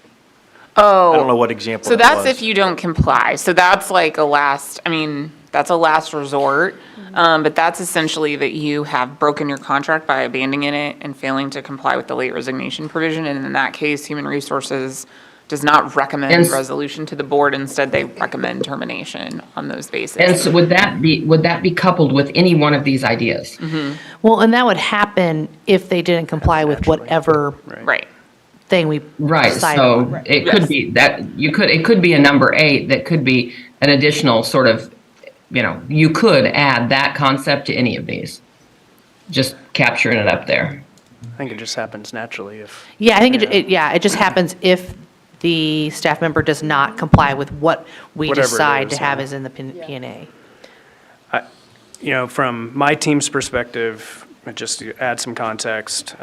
Oh. I don't know what example So it that's was. if you don't comply. So that's like that's a last resort. But that's essentially that you have broken your contract by abandoning it and failing to comply with the late resignation provision. And in that case, Human Resources does not recommend And- resolution to the board. Instead, they recommend termination on those bases. And so would that be coupled with any one of these ideas? Well, and that would happen if they didn't comply with whatever Right. thing we Right, decided. so it could be that, it could be a number 8 that could be an additional sort of, you could add that concept to any of these. Just capturing it up there. I think it just happens naturally if. Yeah, I think it just happens if the staff member does not comply with what we Whatever it decide to is, have yeah. as in the P&A. From my team's perspective, just to add some context,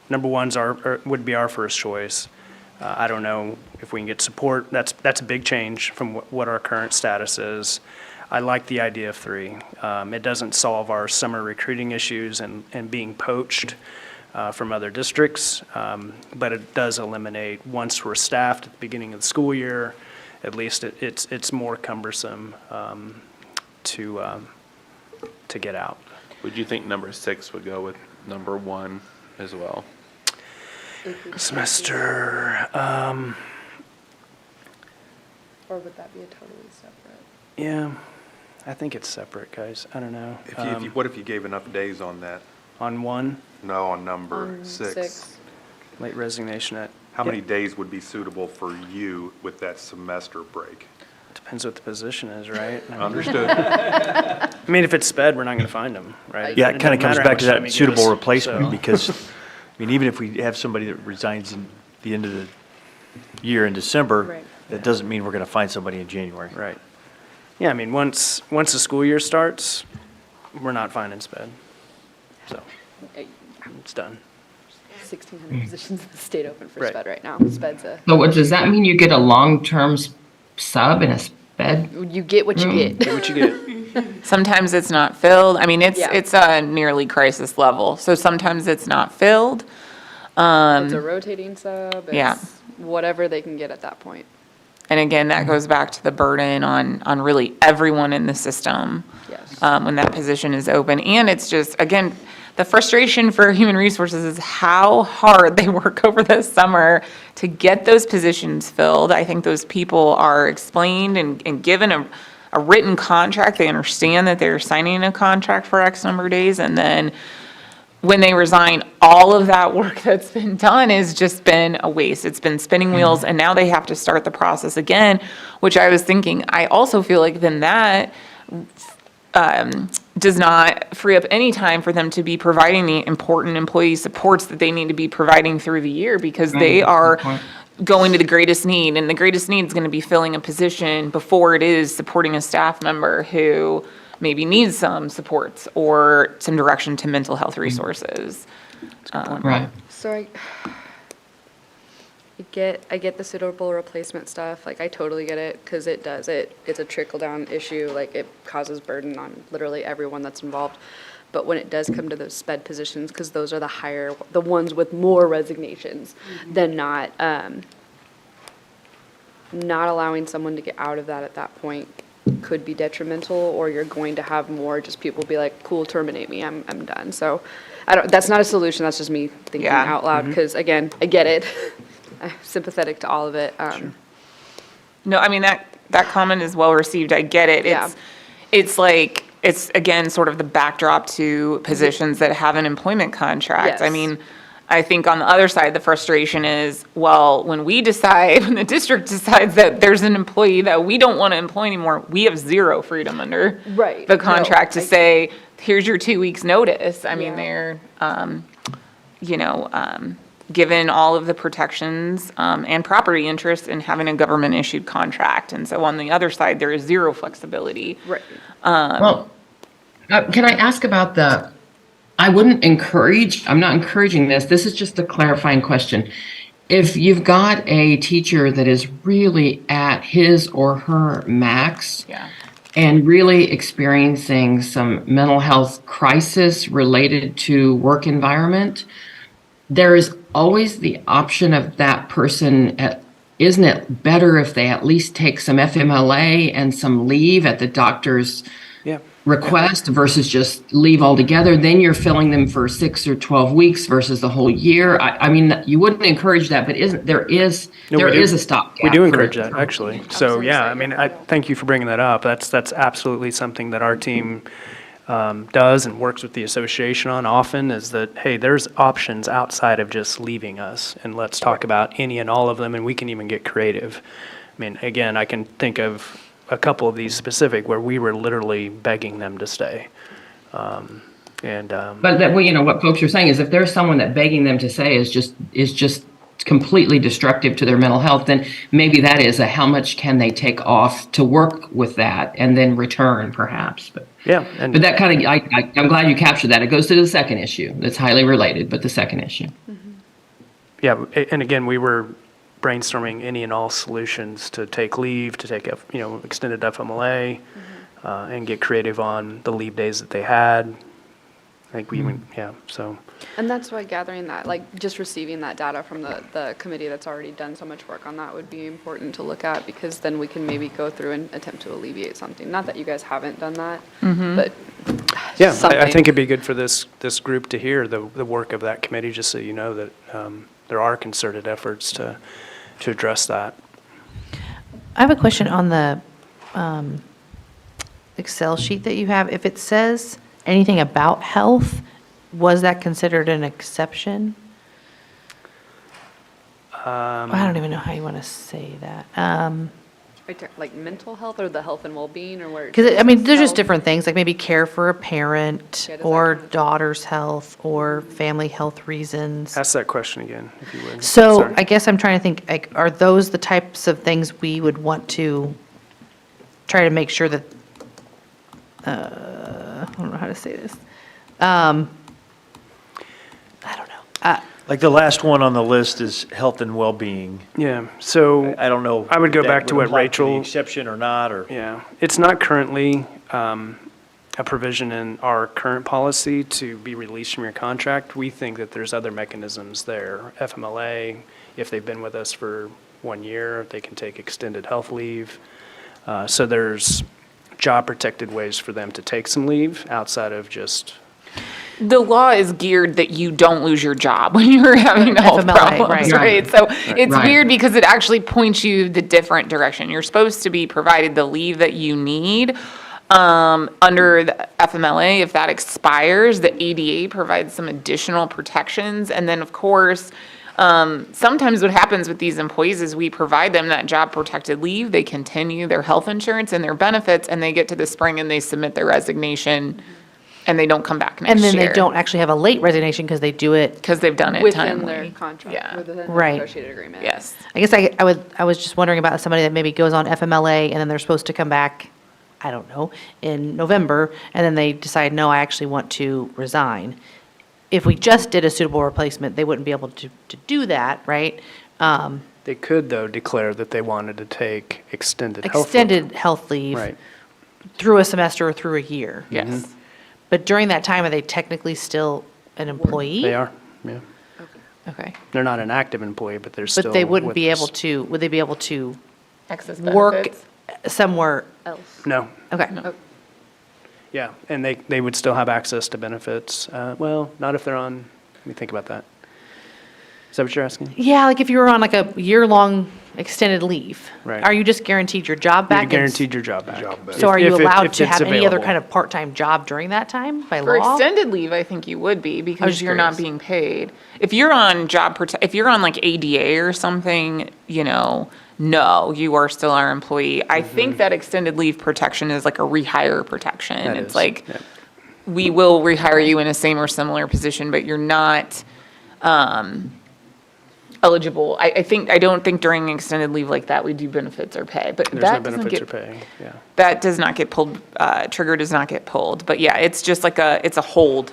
number one's would be our first choice. I don't know if we can get support. That's a big change from what our current status is. I like the idea of 3. It doesn't solve our summer recruiting issues and being poached from other districts, but it does eliminate, once we're staffed at the beginning of the school year, at least it's more cumbersome to get out. Would you think number 6 would go with number 1 as well? Semester, Or would that be a totally separate? yeah, I think it's separate, guys. I don't know. What if you gave enough days on that? On 1, No, on number On 6. late resignation at. How many days would be suitable for you with that semester break? Depends what the position is, right? Understood. I mean, if it's sped, we're not going to find them, right? Yeah, it kind of comes doesn't matter back to how much time that you give suitable us, replacement, so. because, even if we have somebody that resigns in the end of the year in December, Right. that doesn't mean we're going to find somebody in January. Right. Yeah, I mean, once the school year starts, we're not finding sped. So, it's done. 1,600 positions in the state open for Right. sped right now. Sped's a, So does that mean you get a long-term sub and bed? You get what you get. Get what you get. Sometimes it's not filled. I mean, Yeah. it's a nearly crisis level. So sometimes it's not filled. It's a rotating sub. yeah. It's whatever they can get at that point. And again, that goes back to the burden on really everyone in the system. Yes. When that position is open. And it's just, again, the frustration for human resources is how hard they work over the summer to get those positions filled. I think those people are explained and given a written contract. They understand that they're signing a contract for X number of days. And then when they resign, all of that work that's been done has just been a waste. It's been spinning wheels, and now they have to start the process again, which I was thinking, I also feel like then that does not free up any time for them to be providing the important employee supports that they need to be providing through the year, because they are going to the greatest need, and the greatest need is going to be filling a position before it is supporting a staff member who maybe needs some supports or some direction to mental health resources. Right. So I get the suitable replacement stuff. Like, I totally get it, because it's a trickle down issue. Like, it causes burden on literally everyone that's involved. But when it does come to those sped positions, because those are the ones with more resignations than not allowing someone to get out of that at that point could be detrimental, or you're going to have more just people be like, cool, terminate me, I'm done. So that's not a solution, that's just me thinking out loud, because again, I get it. I'm sympathetic to all of it. No, I mean, that comment is well received. I get it. Yeah. It's like, it's again, sort of the backdrop to positions that have an employment contract. I Yes. mean, I think on the other side, the frustration is, well, when the district decides that there's an employee that we don't want to employ anymore, we have zero freedom under Right. the No, contract to say, here's your 2 weeks notice. I mean, Yeah. they're, given all of the protections and property interest in having a government-issued contract. And so on the other side, there is zero flexibility. Right. Well, can I ask about I'm not encouraging this. This is just a clarifying question. If you've got a teacher that is really at his or her max Yeah. and really experiencing some mental health crisis related to work environment, there is always the option of that person. Isn't it better if they at least take some FMLA and some leave at the doctor's Yeah. request versus just leave altogether? Then you're filling them for 6 or 12 weeks versus the whole year. I mean, you wouldn't encourage that, but there is a stopgap. We do encourage that, actually. So, yeah, I mean, I thank you for bringing that up. That's absolutely something that our team does and works with the association on often, is that, hey, there's options outside of just leaving us, and let's talk about any and all of them, and we can even get creative. I mean, again, I can think of a couple of these specific where we were literally begging them to stay. But that, well, what folks are saying is, if there's someone that begging them to say is just completely destructive to their mental health, then maybe that is how much can they take off to work with that and then return, perhaps. But Yeah. but that kind of, I'm glad you captured that. It goes to the second issue that's highly related, but the second issue. Yeah, and again, we were brainstorming any and all solutions to take leave, to take extended FMLA, and get creative on the leave days that they had. I think we even, so. And that's why gathering that, like, just receiving that data from the committee that's already done so much work on that would be important to look at, because then we can maybe go through and attempt to alleviate something. Not that you guys haven't done that, but Yeah, I something. think it'd be good for this group to hear the work of that committee, just so you know that there are concerted efforts to address that. I have a question on the Excel sheet that you have. If it says anything about health, was that considered an exception? I don't even know how you want to say that. Like mental health or the health and well-being, or where? Because, I mean, there's just health? different things, like maybe care for a parent, Yeah, does that or count? daughter's health, or family health reasons. Ask that question again, if you would. So Sorry. I guess I'm trying to think, like, are those the types of things we would want to try to make sure that, I don't know how to say this. I don't know. Like the last one on the list is health and well-being. Yeah, so. I don't know. I would go if that back to what apply the Rachel. exception or not, or. Yeah, it's not currently a provision in our current policy to be released from your contract. We think that there's other mechanisms there. FMLA, if they've been with us for 1 year, they can take extended health leave. So there's job-protected ways for them to take some leave outside of just, The law is geared that you don't lose your job when you're having health FMLA, problems, right. right? So it's Right. weird because it actually points you the different direction. You're supposed to be provided the leave that you need. Under the FMLA, if that expires, the ADA provides some additional protections. And then, of course, sometimes what happens with these employees is we provide them that job protected leave. They continue their health insurance and their benefits, and they get to the spring and they submit their resignation, and they don't come back next And year. then they don't actually have a late resignation because they do it. Because they've done it Within timely. their contract, Yeah. within their Right. negotiated agreement. Yes. I guess I was just wondering about somebody that maybe goes on FMLA and then they're supposed to come back, I don't know, in November, and then they decide, no, I actually want to resign. If we just did a suitable replacement, they wouldn't be able to do that, right? they could, though, declare that they wanted to take extended health leave. Extended health leave Right. through a semester or through a year. Yes. But during that time, are they technically still an employee? They are, yeah. Okay. They're not an active employee, but they're still. But they wouldn't with be us. able to, would they be able to Excess work benefits. somewhere? Else. No, Okay. yeah, and they would still have access to benefits. Well, not if they're on, let me think about that. Is that what you're asking? Yeah, like if you were on like a year-long extended leave. Right. Are you just guaranteed your job back? You're guaranteed your job back. So are you If allowed if to have it's any other available. kind of part-time job during that time by For law? extended leave, I think you would be because just you're not curious. being paid. If you're on if you're on like ADA or something, no, you are still our employee. I think that extended leave protection is like a rehire protection. That It's is, like, yeah. we will rehire you in a same or similar position, but you're not, eligible. I don't think during extended leave like that, we do benefits or pay, but There's no that doesn't benefits or get, pay, yeah. that does not get pulled, trigger does not get pulled. But yeah, it's just like it's a hold.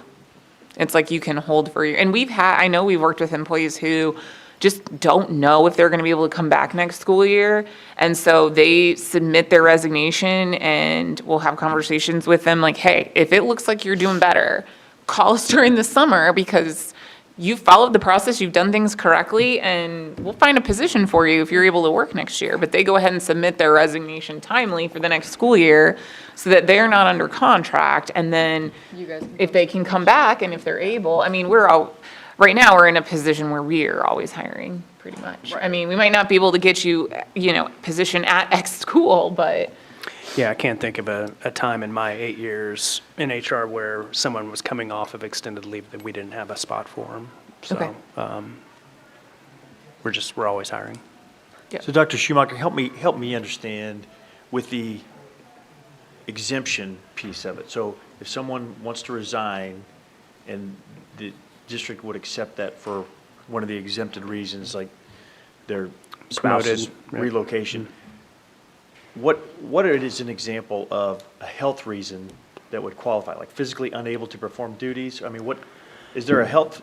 It's like you can hold for you. And I know we've worked with employees who just don't know if they're going to be able to come back next school year. And so they submit their resignation and we'll have conversations with them like, hey, if it looks like you're doing better, call us during the summer because you followed the process, you've done things correctly, and we'll find a position for you if you're able to work next year. But they go ahead and submit their resignation timely for the next school year so that they're not under contract. And then You guys can if they can come back and if they're able, I mean, right now, we're in a position where we are always hiring, pretty much. I mean, we might not be able to get you, position at X school, but Yeah, I can't think of a time in my 8 years in HR where someone was coming off of extended leave that we didn't have a spot for them. Okay. So, we're always hiring. So Dr. Schumacher, help me understand with the exemption piece of it. So if someone wants to resign and the district would accept that for one of the exempted reasons, like their spouse's Promoted, right. relocation, what is an example of a health reason that would qualify, like physically unable to perform duties? I mean, is there a health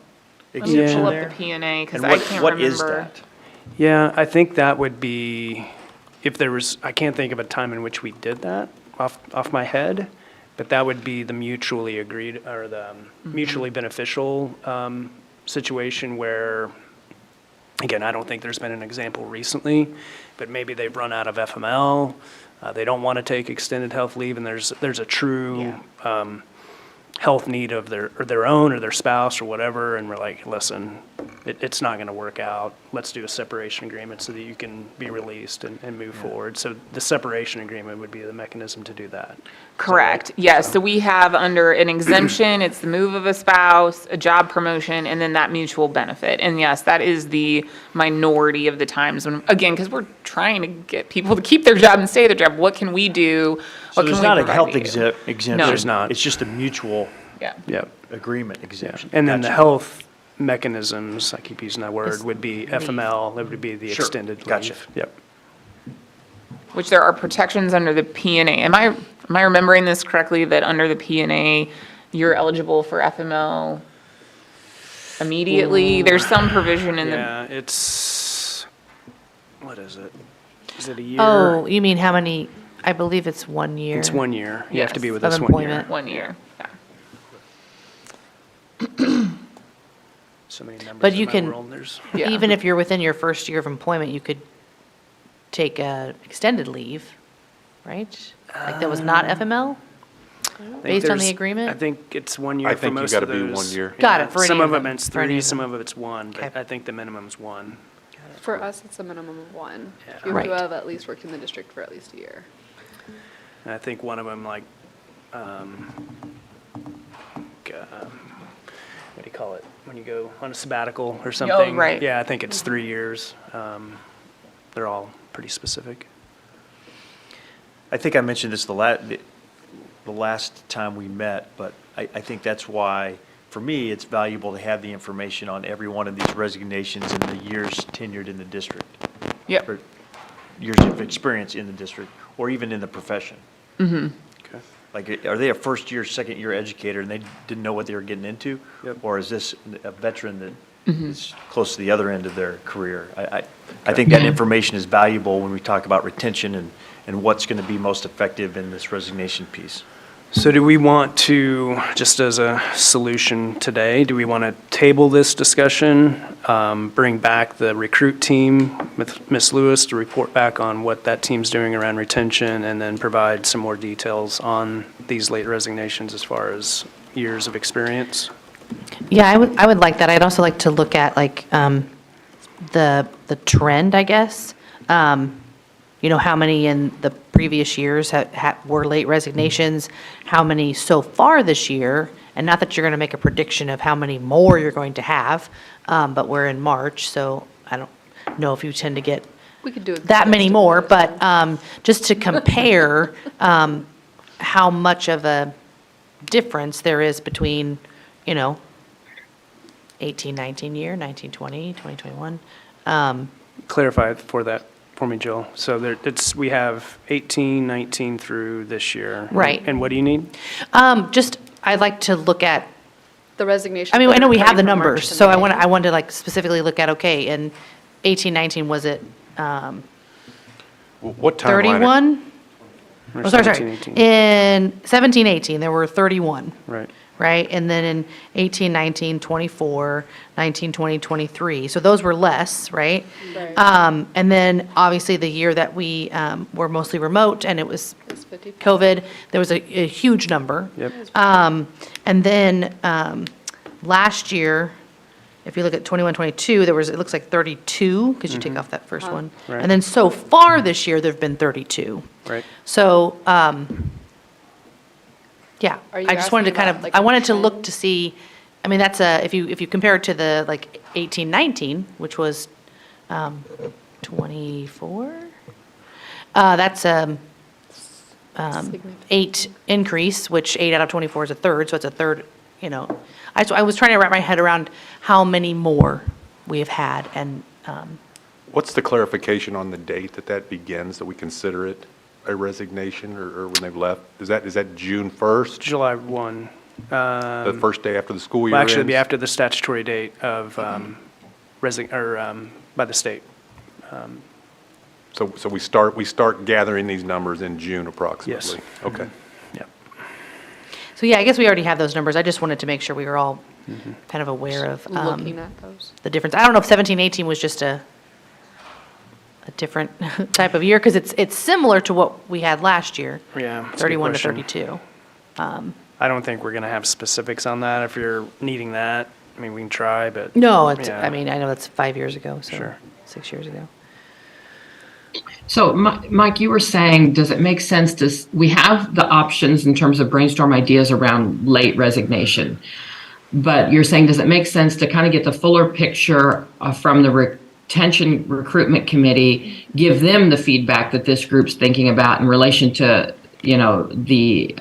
let me exemption pull up there? the P&A because And I can't what is remember. that? Yeah, I think that would be, I can't think of a time in which we did that off my head, but that would be the mutually agreed, or the mutually beneficial situation where, again, I don't think there's been an example recently, but maybe they've run out of FML, they don't want to take extended health leave, and there's a true health need of their own or their spouse or whatever, and we're like, listen, it's not going to work out. Let's do a separation agreement so that you can be released and move forward. So the separation agreement would be the mechanism to do that. Correct. Yes. So we have under an exemption, it's the move of a spouse, a job promotion, and then that mutual benefit. And yes, that is the minority of the times when, again, because we're trying to get people to keep their job and stay at their job. What can we do? So What there's can we not a provide health to you? exemption? No. There's not. It's just a mutual Yeah. Yep. agreement Yeah. exemption. And then the Gotcha. health mechanisms, I keep using that word, would be FML, that would be the Sure. extended leave. Gotcha. Yep. Which there are protections under the P&A. Am I remembering this correctly, that under the P&A, you're eligible for FML? immediately? There's some provision in Yeah, it's, what is it? Is it a year? Oh, you mean how many, I believe it's 1 year. It's 1 year. You have to be Yes, with of us 1 year. employment. 1 year. So many numbers But in you my can, world, there's. Yeah. even if you're within your first year of employment, you could take extended leave, right? Like that was not FML? I think Based on the there's- agreement? I think it's 1 year I for think you most gotta of be those. 1 year. Got Yeah, it, for any Some of of them them, it's for any 3, of some them. of it's 1, but Okay. I think the minimum's 1. For us, it's a minimum of 1. Yeah. You have Right. to have at least worked in the district for at least a year. And I think one of them, like, what do you call it? When you go on a sabbatical or something? right. Yeah, I think it's 3 years. They're all pretty specific. I think I mentioned this the last time we met, but I think that's why, for me, it's valuable to have the information on every one of these resignations and the years tenured in the district. Yep. Or years of experience in the district, or even in the profession. Okay. Like, are they a first-year, second-year educator and they didn't know what they were getting into? Yep. Or is this a veteran that is close to the other end of their career? I think that information is valuable when we talk about retention and what's going to be most effective in this resignation piece. So do we want to, just as a solution today, do we want to table this discussion, bring back the recruit team with Ms. Lewis to report back on what that team's doing around retention, and then provide some more details on these late resignations as far as years of experience? Yeah, I would like that. I'd also like to look at like the trend, I guess. How many in the previous years were late resignations, how many so far this year, and not that you're going to make a prediction of how many more you're going to have, but we're in March, so I don't know if you tend to get We could do it. that many more, but just to compare how much of a difference there is between, 18, 19 year, 19, 20, 2021. Clarify for me, Jill. So we have 18, 19 through this year. Right. And what do you need? I'd like to look at, The resignation. I mean, I know we have the from March numbers, to so I May. want to like specifically look at, okay, in 18, 19, was it What timeline? 31? Or Oh, sorry. 17, 18? In 17, 18, there were 31, Right. right? And then in 18, 19, 24, 19, 20, 23. So those were less, right? Right. And then obviously the year that we were mostly remote and it was It's 50. COVID, there was a huge number. Yep. And then last year, if you look at 21, 22, it looks like 32, because you take off that first one. Right. And then so far this year, there've been 32. Right. So, yeah, Are you I just wanted to asking kind about, of, like, I a wanted to look trend? to see, I mean, that's if you compare it to the, like, 18, 19, which was 24, that's Significant. 8 increase, which 8 out of 24 is a third, so it's a third, I was trying to wrap my head around how many more we have had, and, What's the clarification on the date that begins, that we consider it a resignation or when they've left? Is that June 1st, July 1. the first day after the school year Well, ends? actually, it'd be after the statutory date of by the state. So we start gathering these numbers in June approximately? Yes. Okay. Yep. so yeah, I guess we already have those numbers. I just wanted to make sure we were all kind of aware of Looking at those. the difference. I don't know if 17, 18 was just a different type of year, because it's similar to what we had last year, Yeah. that's a good 31 to question. 32. I don't think we're going to have specifics on that. If you're needing that, I mean, we can try, but. No, Yeah. I mean, I know that's 5 years ago, so Sure. 6 years ago. So, Mike, you were saying, does it make sense we have the options in terms of brainstorm ideas around late resignation, but you're saying, does it make sense to kind of get the fuller picture from the retention recruitment committee, give them the feedback that this group's thinking about in relation to, the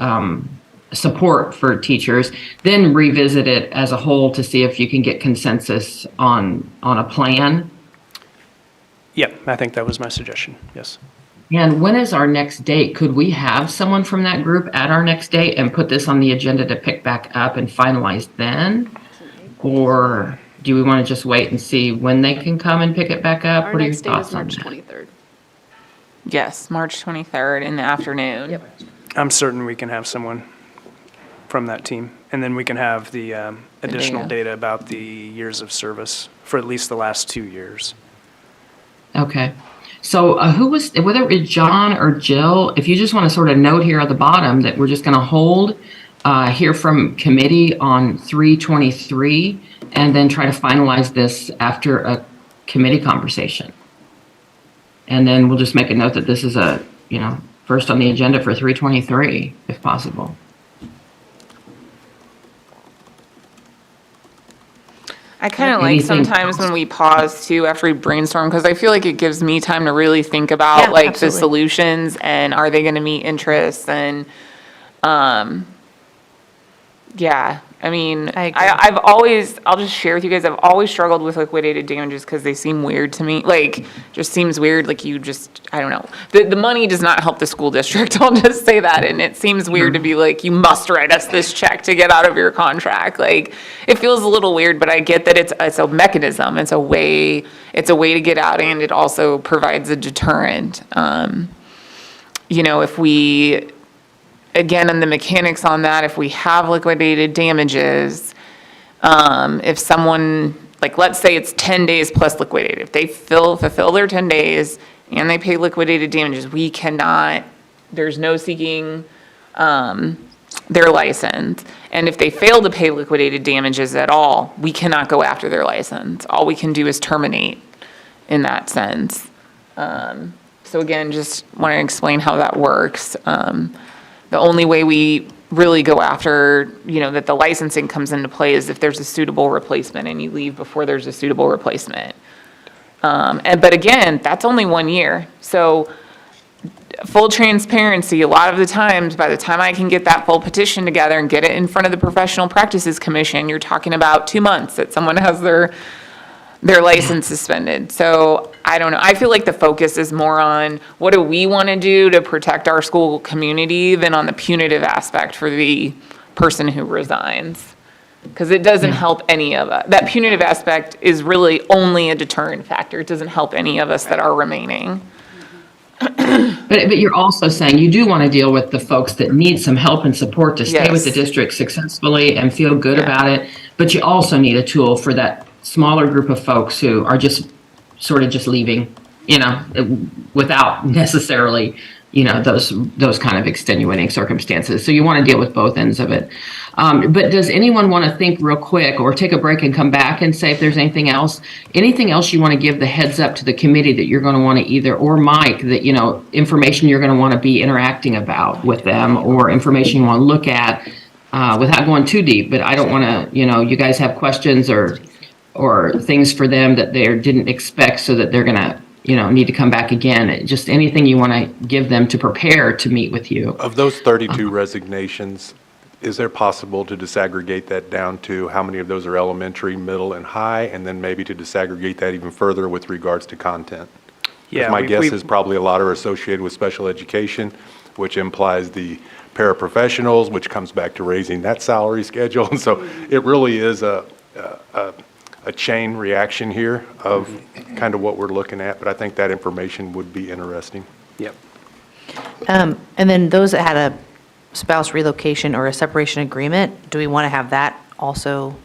support for teachers, then revisit it as a whole to see if you can get consensus on a plan? Yeah, I think that was my suggestion, yes. And when is our next date? Could we have someone from that group at our next date and put this on the agenda to pick back up and finalize then? Or, do we want to just wait and see when they can come and pick it back up? Our What are your next date thoughts is on March that? 23rd. Yes, March 23rd in the afternoon. Yep. I'm certain we can have someone from that team. And then we can have the additional data about the years of service for at least the last 2 years. Okay. So who was, whether it was John or Jill, if you just want to sort of note here at the bottom that we're just going to hold, hear from committee on 323, and then try to finalize this after a committee conversation. And then we'll just make a note that this is a, first on the agenda for 323, if possible. I kind of like Anything sometimes else? when we pause too after we brainstorm, because I feel like it gives me time to really think about Yeah, like the absolutely. solutions and are they going to meet interests and, yeah, I mean, I agree. I've always, I'll just share with you guys, I've always struggled with liquidated damages because they seem weird to me. Like, just seems weird, like you just, I don't know. The money does not help the school district, I'll just say that. And it seems weird to be like, you must write us this check to get out of your contract. Like, it feels a little weird, but I get that it's a mechanism. It's a way to get out, and it also provides a deterrent. If we, again, and the mechanics on that, if we have liquidated damages, if someone, like, let's say it's 10 days plus liquidated, if they fulfill their 10 days and they pay liquidated damages, we cannot, there's no seeking their license. And if they fail to pay liquidated damages at all, we cannot go after their license. All we can do is terminate in that sense. So again, just want to explain how that works. The only way we really go after, that the licensing comes into play is if there's a suitable replacement and you leave before there's a suitable replacement. But again, that's only 1 year. So full transparency, a lot of the times, by the time I can get that full petition together and get it in front of the Professional Practices Commission, you're talking about 2 months that someone has their license suspended. So I don't know. I feel like the focus is more on what do we want to do to protect our school community than on the punitive aspect for the person who resigns. Because it doesn't help any of us. That punitive aspect is really only a deterrent factor. It doesn't help any of us that are remaining. But you're also saying you do want to deal with the folks that need some help and support to stay with the Yes. district successfully and feel good Yeah. about it. But you also need a tool for that smaller group of folks who are just sort of just leaving, without necessarily, those kind of extenuating circumstances. So you want to deal with both ends of it. But does anyone want to think real quick or take a break and come back and say if there's anything else you want to give the heads up to the committee that you're going to want to either, or Mike, that, information you're going to want to be interacting about with them, or information you want to look at without going too deep. But I don't want to, you guys have questions or things for them that they didn't expect, so that they're going to, need to come back again. Just anything you want to give them to prepare to meet with you. Of those 32 resignations, is there possible to disaggregate that down to how many of those are elementary, middle, and high, and then maybe to disaggregate that even further with regards to content? 'Cause Yeah, my guess is probably a lot are associated with special education, which implies the paraprofessionals, which comes back to raising that salary schedule. And so it really is a chain reaction here of kind of what we're looking at, but I think that information would be interesting. Yep. And then those that had a spouse relocation or a separation agreement, do we want to have that also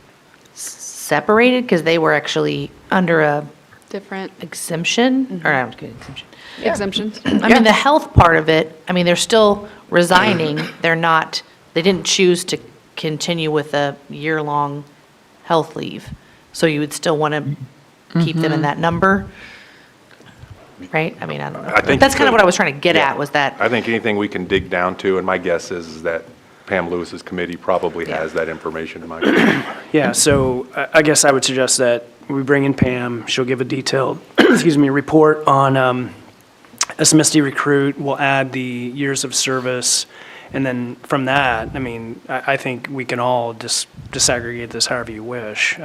separated? Because they were actually under a Different exemption, or not exemption. exemptions. I mean, the health part of it, I mean, they're still resigning. They didn't choose to continue with a year-long health leave. So you would still want to keep them in that number, right? I mean, I don't know. I think That's you kind of could. what I was trying to get Yeah. at, was that, I think anything we can dig down to, and my guess is that Pam Lewis's committee probably has that information in mind. Yeah, so I guess I would suggest that we bring in Pam. She'll give a detailed, report on SMSD recruit. We'll add the years of service. And then from that, I mean, I think we can all just disaggregate this however you wish.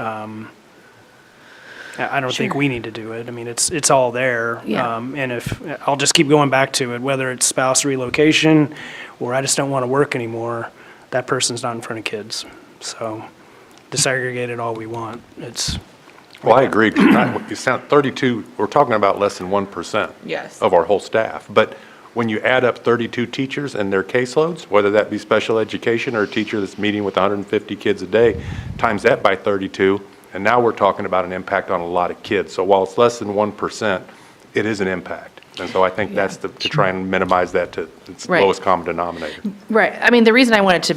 I don't think we need to do it. I mean, it's all there. Yeah. And if, I'll just keep going back to it, whether it's spouse relocation or I just don't want to work anymore, that person's not in front of kids. So disaggregate it all we want. Well, I agree. 'Cause you sound 32, we're talking about less than 1% Yes. of our whole staff. But when you add up 32 teachers and their caseloads, whether that be special education or a teacher that's meeting with 150 kids a day, times that by 32, and now we're talking about an impact on a lot of kids. So while it's less than 1%, it is an impact. And so I think that's to try and minimize that to its Right. lowest common denominator. Right. I mean, the reason I wanted to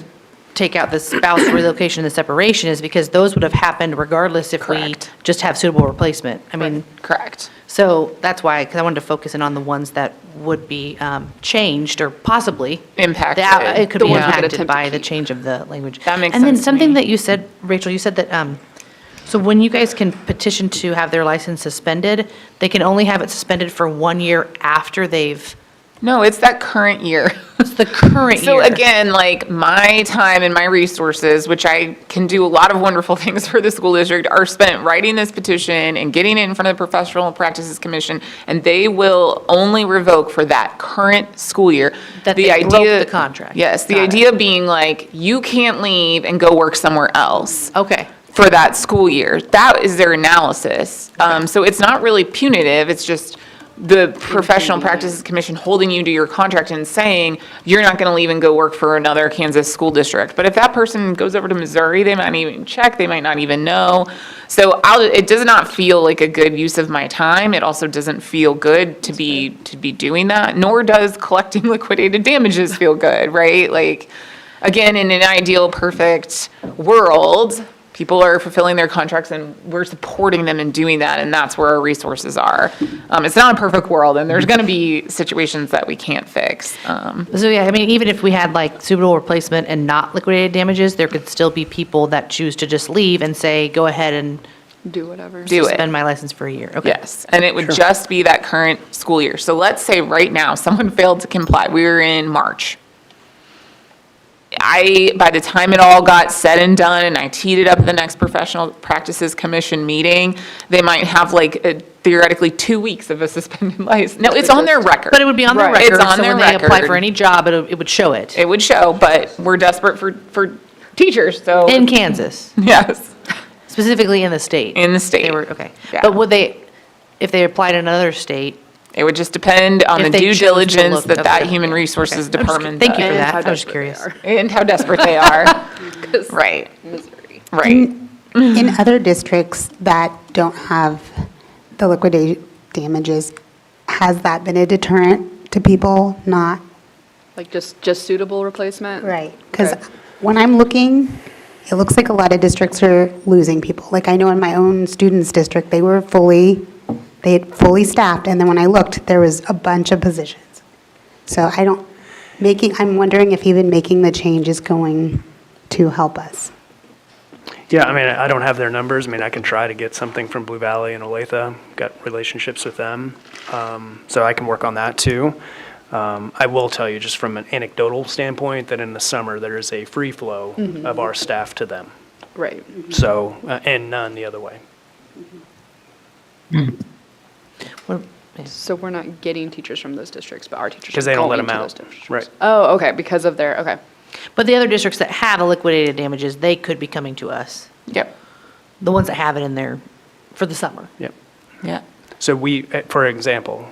take out the spouse relocation and the separation is because those would have happened regardless if we Correct. just have suitable replacement. I mean, Correct. so that's why, because I wanted to focus in on the ones that would be changed or possibly. Impacted. That it could The be ones we could impacted attempt to by the keep. change of the language. That makes And then sense to something me. that you said, Rachel, you said that, so when you guys can petition to have their license suspended, they can only have it suspended for 1 year after they've, No, it's that current year. it's the current year. So again, like my time and my resources, which I can do a lot of wonderful things for the school district, are spent writing this petition and getting it in front of the Professional Practices Commission, and they will only revoke for that current school year. That The they broke idea- the contract. Yes, the Got it. idea being like, you can't leave and go work somewhere else Okay. for that school year. That is their analysis. So it's not really punitive, it's just the Professional Practices Commission holding you to your contract and saying, you're not gonna leave and go work for another Kansas school district. But if that person goes over to Missouri, they might not even check, they might not even know. So it does not feel like a good use of my time. It also doesn't feel good to be doing that, nor does collecting liquidated damages feel good, right? Like, again, in an ideal, perfect world, people are fulfilling their contracts and we're supporting them in doing that, and that's where our resources are. It's not a perfect world, and there's gonna be situations that we can't fix. So, yeah, I mean, even if we had like suitable replacement and not liquidated damages, there could still be people that choose to just leave and say, go ahead and Do whatever. Do it. suspend my license for a year. Okay. Yes, and it would just be that current school year. So let's say right now, someone failed to comply. We were in March. By the time it all got said and done, and I teed it up at the next Professional Practices Commission meeting, they might have like theoretically 2 weeks of a suspended license. No, it's on their record. But it would be on their Right. record, It's on so their when they apply record. for any job, it would show it. It would show, but we're desperate for teachers, so. In Kansas, Yes, specifically in the state. in the state. They were, okay. Yeah. But would they, if they applied in another state? It would just depend on the If they due chose to diligence look- that that okay. Human Resources Okay. I'm just- Department Thank you for does. that. how I was just desperate curious. they are. And how desperate they are. 'Cause Right, Missouri. right. In other districts that don't have the liquidated damages, has that been a deterrent to people not? Like just suitable replacement? Right. Because Okay. when I'm looking, it looks like a lot of districts are losing people. Like I know in my own students' district, they had fully staffed, and then when I looked, there was a bunch of positions. So I'm wondering if even making the change is going to help us. Yeah, I mean, I don't have their numbers. I mean, I can try to get something from Blue Valley and Olathe. Got relationships with them. So I can work on that too. I will tell you just from an anecdotal standpoint that in the summer, there is a free flow of our staff to them. Right. So, and none the other way. What- So we're not getting teachers from those districts, but our teachers are Because they don't let going them to out. those districts. Right. Oh, okay, because of their, okay. But the other districts that have the liquidated damages, they could be coming to us. Yep, The ones that have it in there for the summer. Yep. yeah. So we, for example,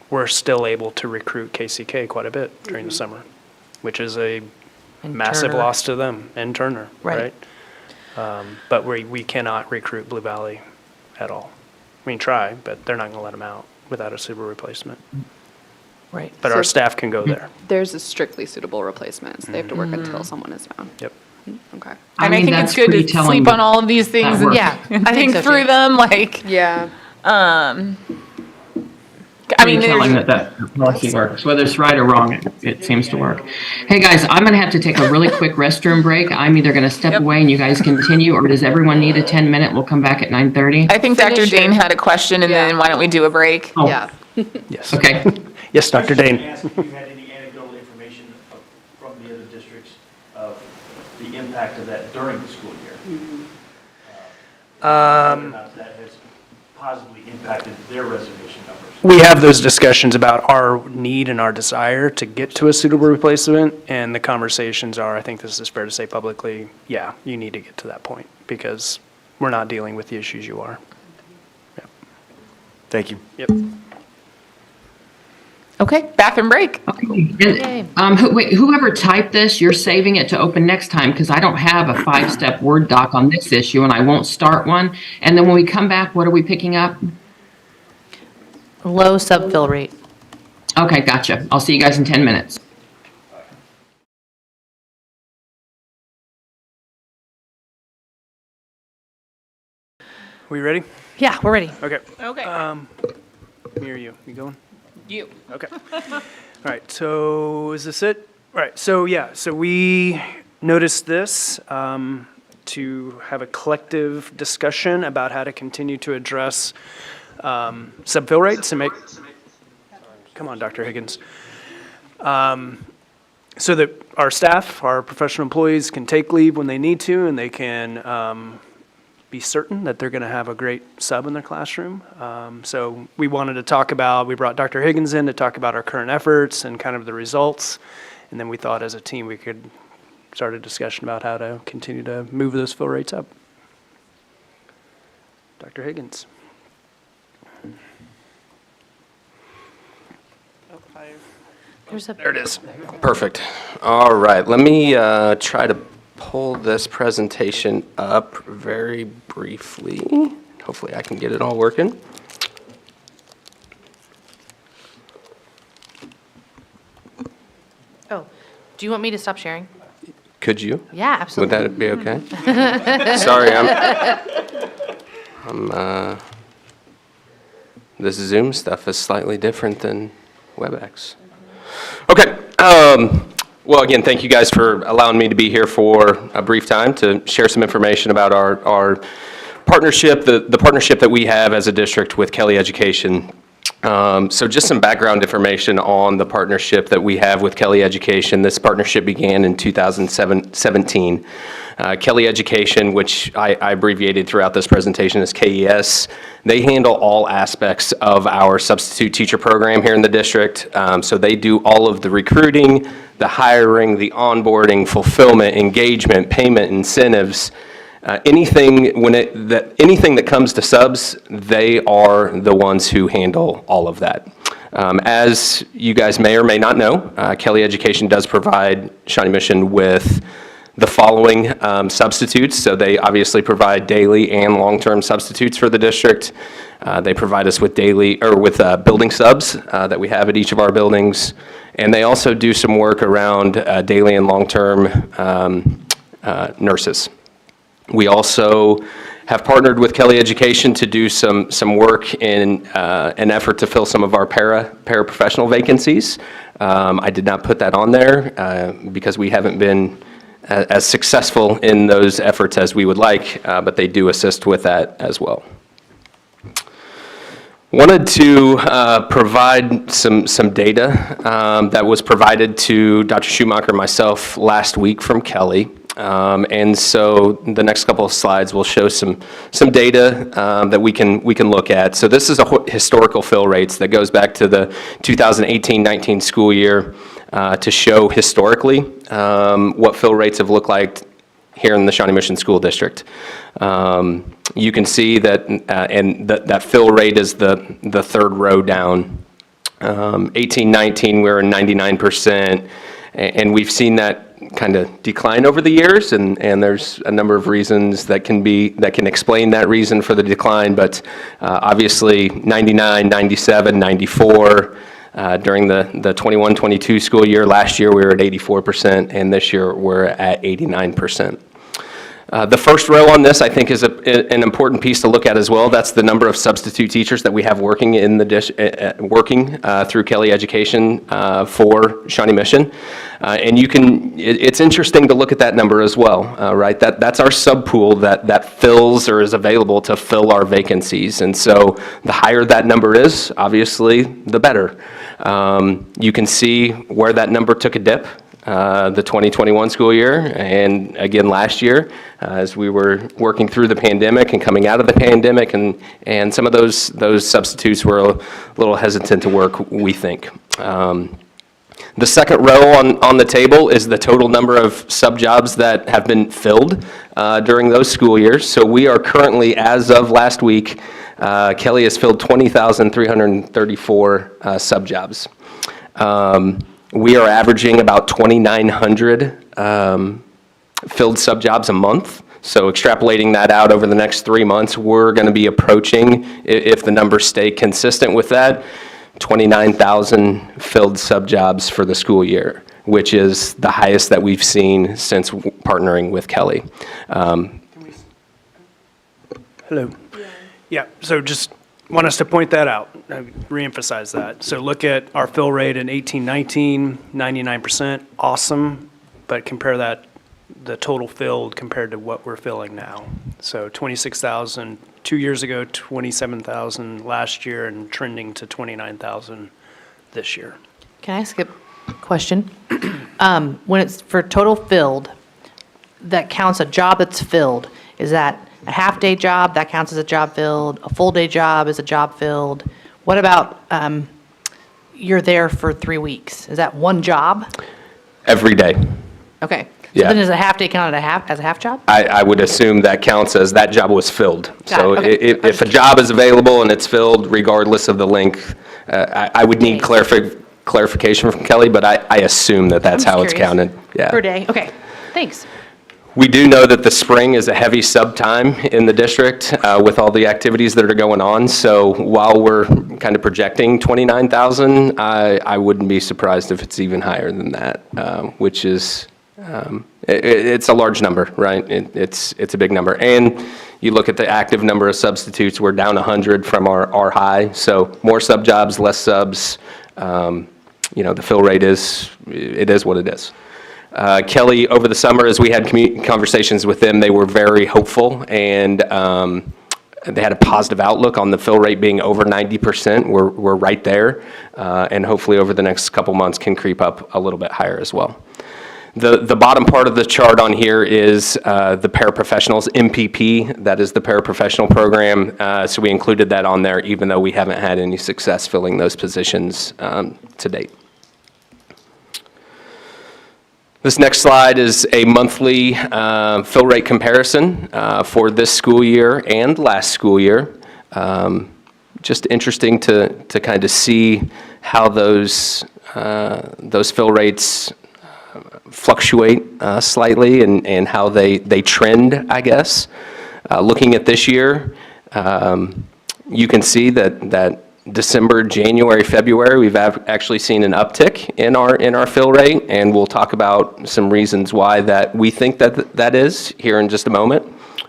we're still able to recruit KCK quite a bit during the summer, which is a And massive Turner. loss to them, and Turner, Right. right? But we cannot recruit Blue Valley at all. We can try, but they're not going to let them out without a super replacement. Right. But So- our staff can go there. There's a strictly suitable replacement, so they have to work until someone is found. Yep. Okay. I And I mean, think that's it's good pretty to telling sleep on all of these things that and works. Yeah, and I think think so, through too. them, like, Yeah. I mean, Pretty telling there's, that policy works, whether it's right or wrong, it seems to work. Hey, guys, I'm gonna have to take a really quick restroom break. I'm either gonna step Yep. away and you guys continue, or does everyone need a 10-minute? We'll come back at 9:30. I think Dr. Finish Dane your- had a question, and Yeah. then why don't we do a break? Oh, Yeah. Yes. Okay. Yes, Dr. Dane. Ask if you had any anecdotal information from the other districts of the impact of that during the school year. Whether or not that has positively impacted their reservation numbers. We have those discussions about our need and our desire to get to a suitable replacement, and the conversations are, I think this is fair to say publicly, yeah, you need to get to that point, because we're not dealing with the issues you are. Thank you. Yep. Okay, bathroom break. Okay. Whoever typed this, you're saving it to open next time because I don't have a 5-step Word doc on this issue and I won't start one. And then when we come back, what are we picking up? Low subfill rate. Okay, gotcha. I'll see you guys in 10 minutes. We ready? Yeah, we're ready. Okay. Okay. Me or you? You going? You. Okay. All right, so is this it? All right, so yeah, so we noticed this to have a collective discussion about how to continue to address subfill rates and make, come on, Dr. Higgins. So that our staff, our professional employees can take leave when they need to and they can be certain that they're going to have a great sub in their classroom. So we wanted to talk about, we brought Dr. Higgins in to talk about our current efforts and kind of the results. And then we thought as a team we could start a discussion about how to continue to move those fill rates up. Dr. Higgins. There it is. Perfect. All right, let me try to pull this presentation up very briefly. Hopefully I can get it all working. Oh, do you want me to stop sharing? Could you? Yeah, absolutely. Would that be okay? Sorry, this Zoom stuff is slightly different than WebEx. Okay. Well, again, thank you guys for allowing me to be here for a brief time to share some information about our partnership, the partnership that we have as a district with Kelly Education. So just some background information on the partnership that we have with Kelly Education. This partnership began in 2017. Kelly Education, which I abbreviated throughout this presentation as KES, they handle all aspects of our substitute teacher program here in the district. So they do all of the recruiting, the hiring, the onboarding, fulfillment, engagement, payment, incentives, anything that comes to subs, they are the ones who handle all of that. As you guys may or may not know, Kelly Education does provide Shawnee Mission with the following substitutes. So they obviously provide daily and long-term substitutes for the district. They provide us with building subs that we have at each of our buildings. And they also do some work around daily and long-term nurses. We also have partnered with Kelly Education to do some work in an effort to fill some of our paraprofessional vacancies. I did not put that on there because we haven't been as successful in those efforts as we would like, but they do assist with that as well. Wanted to provide some data that was provided to Dr. Schumacher and myself last week from Kelly. And so the next couple of slides will show some data that we can look at. So this is a historical fill rates that goes back to the 2018-19 school year to show historically what fill rates have looked like here in the Shawnee Mission School District. You can see that, and that fill rate is the third row down. 18-19, we're at 99%, and we've seen that kind of decline over the years, and there's a number of reasons that can explain that reason for the decline, but obviously 99, 97, 94, during the 21-22 school year. Last year we were at 84%, and this year we're at 89%. The first row on this, I think, is an important piece to look at as well. That's the number of substitute teachers that we have working in the working through Kelly Education for Shawnee Mission, and it's interesting to look at that number as well, right? That's our sub pool that fills or is available to fill our vacancies, and so the higher that number is, obviously, the better. You can see where that number took a dip. The 2021 school year, and again last year, as we were working through the pandemic and coming out of the pandemic, and some of those substitutes were a little hesitant to work, we think. The second row on the table is the total number of sub-jobs that have been filled during those school years. So we are currently, as of last week, Kelly has filled 20,334 sub-jobs. We are averaging about 2,900 filled sub-jobs a month. So extrapolating that out over the next 3 months, we're going to be approaching, if the numbers stay consistent with that, 29,000 filled sub-jobs for the school year, which is the highest that we've seen since partnering with Kelly. Hello. Yeah, so just want us to point that out, reemphasize that. So look at our fill rate in 18-19, 99%, awesome, but compare that, the total filled compared to what we're filling now. So 26,000 2 years ago, 27,000 last year, and trending to 29,000 this year. Can I ask a question? When it's for total filled, that counts a job that's filled. Is that a half-day job? That counts as a job filled? A full-day job is a job filled? What about you're there for 3 weeks? Is that one job? Every day. Okay. Yeah. So then is a half-day counted as a half job? I would assume that counts as that job was filled. So it, okay. if a job is available and it's filled, regardless of the length, I would need clarification from Kelly, but I assume that that's I'm just how it's curious. counted. Yeah. Per day? Okay, thanks. We do know that the spring is a heavy sub time in the district with all the activities that are going on. So while we're kind of projecting 29,000, I wouldn't be surprised if it's even higher than that, which is, it's a large number, right? It's a big number. And you look at the active number of substitutes, we're down 100 from our high. So more sub jobs, less subs. The fill rate is what it is. Kelly, over the summer, as we had conversations with them, they were very hopeful, and they had a positive outlook on the fill rate being over 90%. We're right there, and hopefully over the next couple months can creep up a little bit higher as well. The bottom part of the chart on here is the paraprofessionals, MPP, that is the paraprofessional program. So we included that on there, even though we haven't had any success filling those positions to date. This next slide is a monthly fill rate comparison for this school year and last school year. Just interesting to kind of see how those fill rates fluctuate slightly and how they trend, I guess. Looking at this year, you can see that December, January, February, we've actually seen an uptick in our fill rate, and we'll talk about some reasons why that we think that is here in just a moment.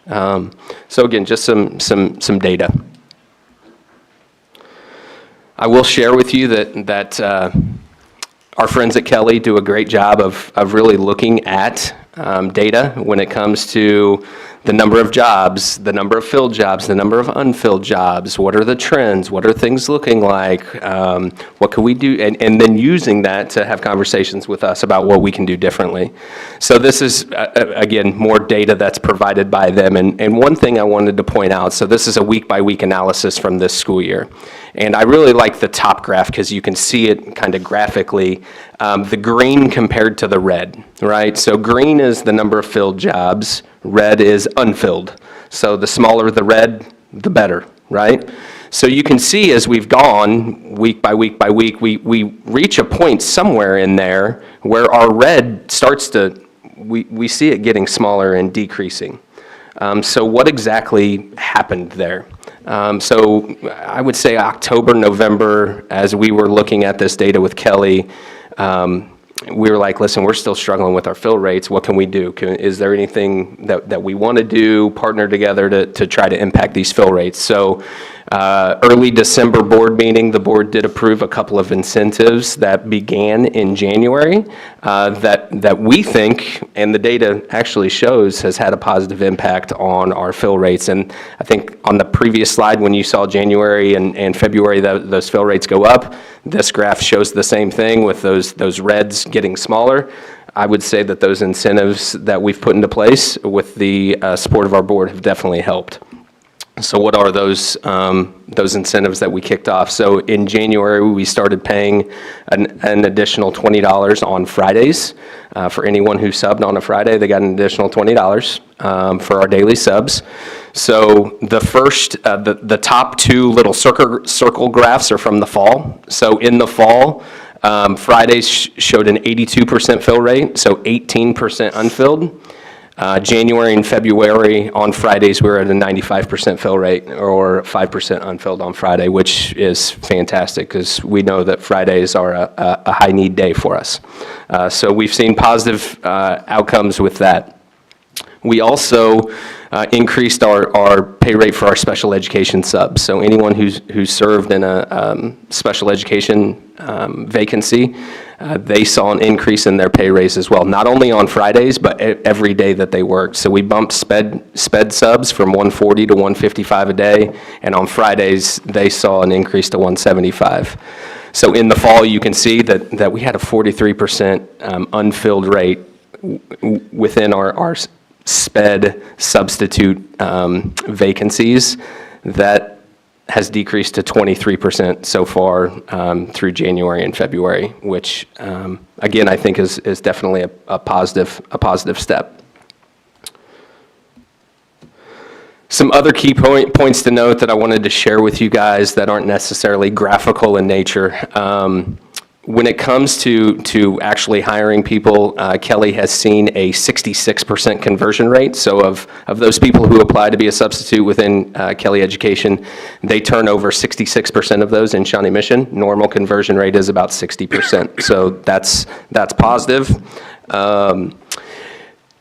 So again, just some data. I will share with you that our friends at Kelly do a great job of really looking at data when it comes to the number of jobs, the number of filled jobs, the number of unfilled jobs, what are the trends, what are things looking like, what can we do, and then using that to have conversations with us about what we can do differently. So this is, again, more data that's provided by them, and one thing I wanted to point out, so this is a week-by-week analysis from this school year, and I really like the top graph because you can see it kind of graphically, the green compared to the red, right? So green is the number of filled jobs, red is unfilled. So the smaller the red, the better, right? So you can see as we've gone week by week by week, we reach a point somewhere in there where our red starts to, we see it getting smaller and decreasing. So what exactly happened there? So I would say October, November, as we were looking at this data with Kelly, we were like, listen, we're still struggling with our fill rates. What can we do? Is there anything that we want to do, partner together to try to impact these fill rates? So early December board meeting, the board did approve a couple of incentives that began in January that we think, and the data actually shows, has had a positive impact on our fill rates. And I think on the previous slide, when you saw January and February, those fill rates go up. This graph shows the same thing with those reds getting smaller. I would say that those incentives that we've put into place with the support of our board have definitely helped. So what are those incentives that we kicked off? So in January, we started paying an additional $20 on Fridays. For anyone who subbed on a Friday, they got an additional $20 for our daily subs. So the first, the top two little circle graphs are from the fall. So in the fall, Fridays showed an 82% fill rate, so 18% unfilled. January and February on Fridays, we're at a 95% fill rate or 5% unfilled on Friday, which is fantastic because we know that Fridays are a high need day for us. So we've seen positive outcomes with that. We also increased our pay rate for our special education subs. So anyone who's served in a special education vacancy, they saw an increase in their pay raise as well, not only on Fridays, but every day that they worked. So we bumped sped subs from 140 to 155 a day, and on Fridays, they saw an increase to 175. So in the fall, you can see that we had a 43% unfilled rate within our SPED substitute vacancies. That has decreased to 23% so far through January and February, which again, I think is definitely a positive step. Some other key points to note that I wanted to share with you guys that aren't necessarily graphical in nature. When it comes to actually hiring people, Kelly has seen a 66% conversion rate. So of those people who apply to be a substitute within Kelly Education, they turn over 66% of those in Shawnee Mission. Normal conversion rate is about 60%. So that's positive.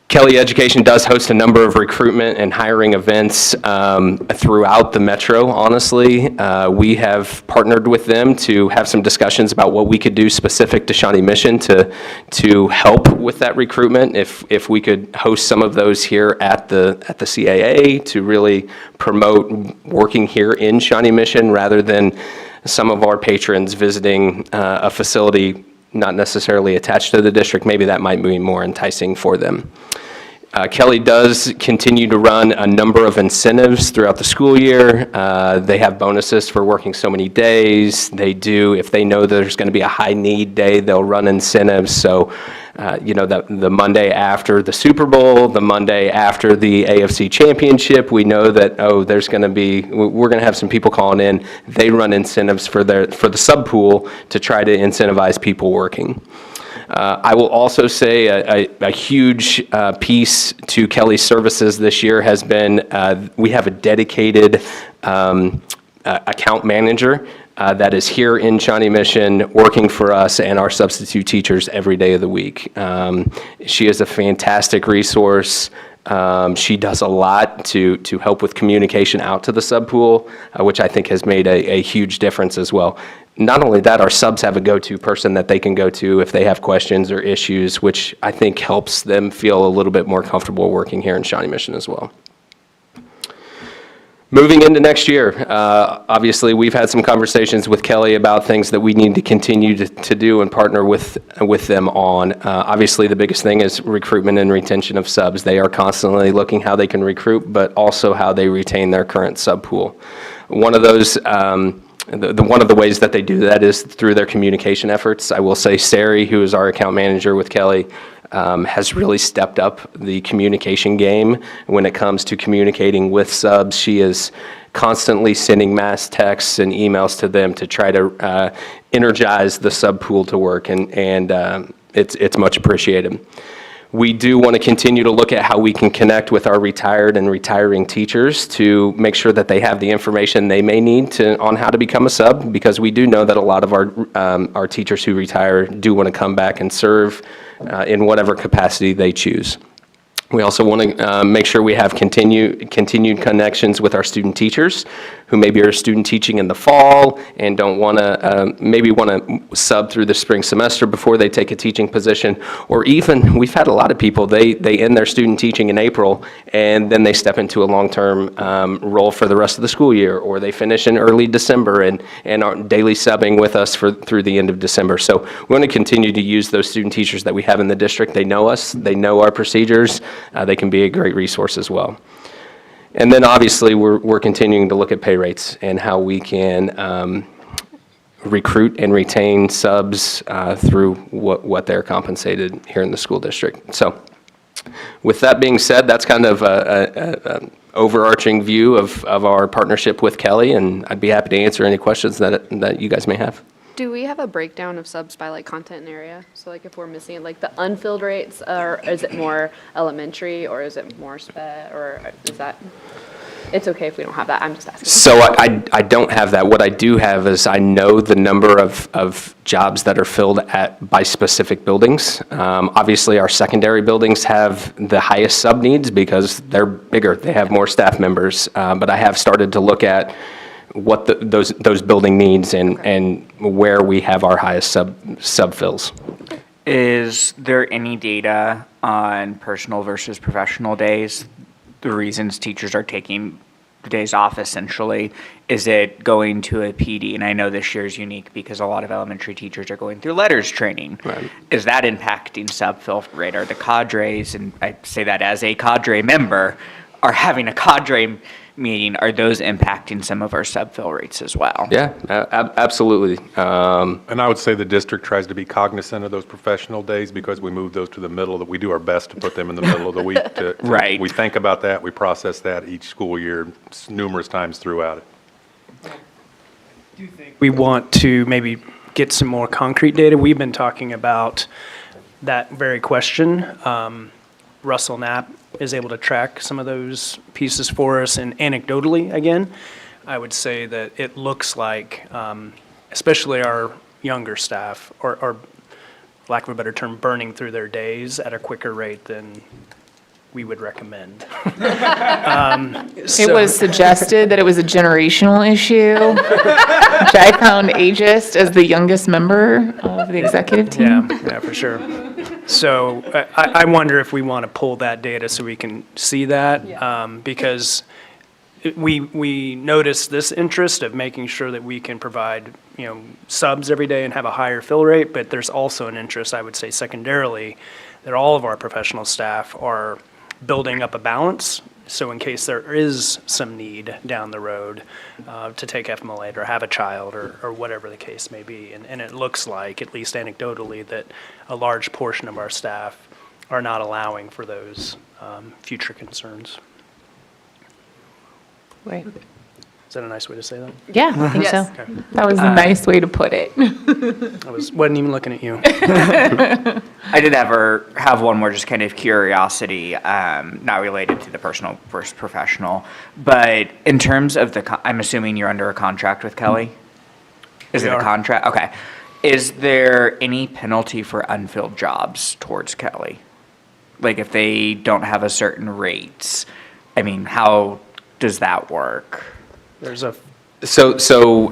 Kelly Education does host a number of recruitment and hiring events throughout the metro, honestly. We have partnered with them to have some discussions about what we could do specific to Shawnee Mission to help with that recruitment. If we could host some of those here at the CAA to really promote working here in Shawnee Mission rather than some of our patrons visiting a facility not necessarily attached to the district, maybe that might be more enticing for them. Kelly does continue to run a number of incentives throughout the school year. They have bonuses for working so many days. They do, if they know there's going to be a high need day, they'll run incentives. So, the Monday after the Super Bowl, the Monday after the AFC Championship, we know that, we're going to have some people calling in. They run incentives for the sub pool to try to incentivize people working. I will also say a huge piece to Kelly's services this year has been we have a dedicated account manager that is here in Shawnee Mission working for us and our substitute teachers every day of the week. She is a fantastic resource. She does a lot to help with communication out to the sub pool, which I think has made a huge difference as well. Not only that, our subs have a go-to person that they can go to if they have questions or issues, which I think helps them feel a little bit more comfortable working here in Shawnee Mission as well. Moving into next year, obviously we've had some conversations with Kelly about things that we need to continue to do and partner with them on. Obviously the biggest thing is recruitment and retention of subs. They are constantly looking how they can recruit, but also how they retain their current sub pool. One of those, one of the ways that they do that is through their communication efforts. I will say Sari, who is our account manager with Kelly, has really stepped up the communication game when it comes to communicating with subs. She is constantly sending mass texts and emails to them to try to energize the sub pool to work, and it's much appreciated. We do want to continue to look at how we can connect with our retired and retiring teachers to make sure that they have the information they may need on how to become a sub, because we do know that a lot of our teachers who retire do want to come back and serve in whatever capacity they choose. We also want to make sure we have continued connections with our student teachers who maybe are student teaching in the fall and don't want to, maybe want to sub through the spring semester before they take a teaching position. Or even, we've had a lot of people, they end their student teaching in April and then they step into a long-term role for the rest of the school year, or they finish in early December and are daily subbing with us through the end of December. So we want to continue to use those student teachers that we have in the district. They know us, they know our procedures. They can be a great resource as well. And then obviously, we're continuing to look at pay rates and how we can recruit and retain subs through what they're compensated here in the school district. So with that being said, that's kind of an overarching view of our partnership with Kelly, and I'd be happy to answer any questions that you guys may have. Do we have a breakdown of subs by like content and area? So like if we're missing like the unfilled rates, or is it more elementary, or is it more sped, or is that? It's okay if we don't have that, I'm just asking. So I don't have that. What I do have is I know the number of jobs that are filled by specific buildings. Obviously, our secondary buildings have the highest sub needs because they're bigger. They have more staff members. But I have started to look at what those building needs and where we have our highest sub fills. Is there any data on personal versus professional days? The reasons teachers are taking the days off essentially? Is it going to a PD? And I know this year is unique because a lot of elementary teachers are going through letters training. Right. Is that impacting sub-fill rate? Are the cadres, and I say that as a cadre member, are having a cadre meeting, are those impacting some of our sub-fill rates as well? Yeah, absolutely. And I would say the district tries to be cognizant of those professional days because we move those to the middle, that we do our best to put them in the middle of the week. Right. We think about that, we process that each school year numerous times throughout it. We want to maybe get some more concrete data. We've been talking about that very question. Russell Knapp is able to track some of those pieces for us, and anecdotally, again, I would say that it looks like, especially our younger staff, or lack of a better term, burning through their days at a quicker rate than we would recommend. It was suggested that it was a generational issue, which I found ageist as the youngest member of the executive team. Yeah, for sure. So I wonder if we want to pull that data so we can see that, because we notice this interest of making sure that we can provide, subs every day and have a higher fill rate, but there's also an interest, I would say secondarily, that all of our professional staff are building up a balance. So in case there is some need down the road to take FMLA or have a child or whatever the case may be. And it looks like, at least anecdotally, that a large portion of our staff are not allowing for those future concerns. Right. Is that a nice way to say that? Yeah, I think so. Okay. That was a nice way to put it. I wasn't even looking at you. I did have one more just kind of curiosity, not related to the personal versus professional, but in terms of I'm assuming you're under a contract with Kelly? Is We it a are. contract? Okay. Is there any penalty for unfilled jobs towards Kelly? Like if they don't have a certain rate? I mean, how does that work? There's a So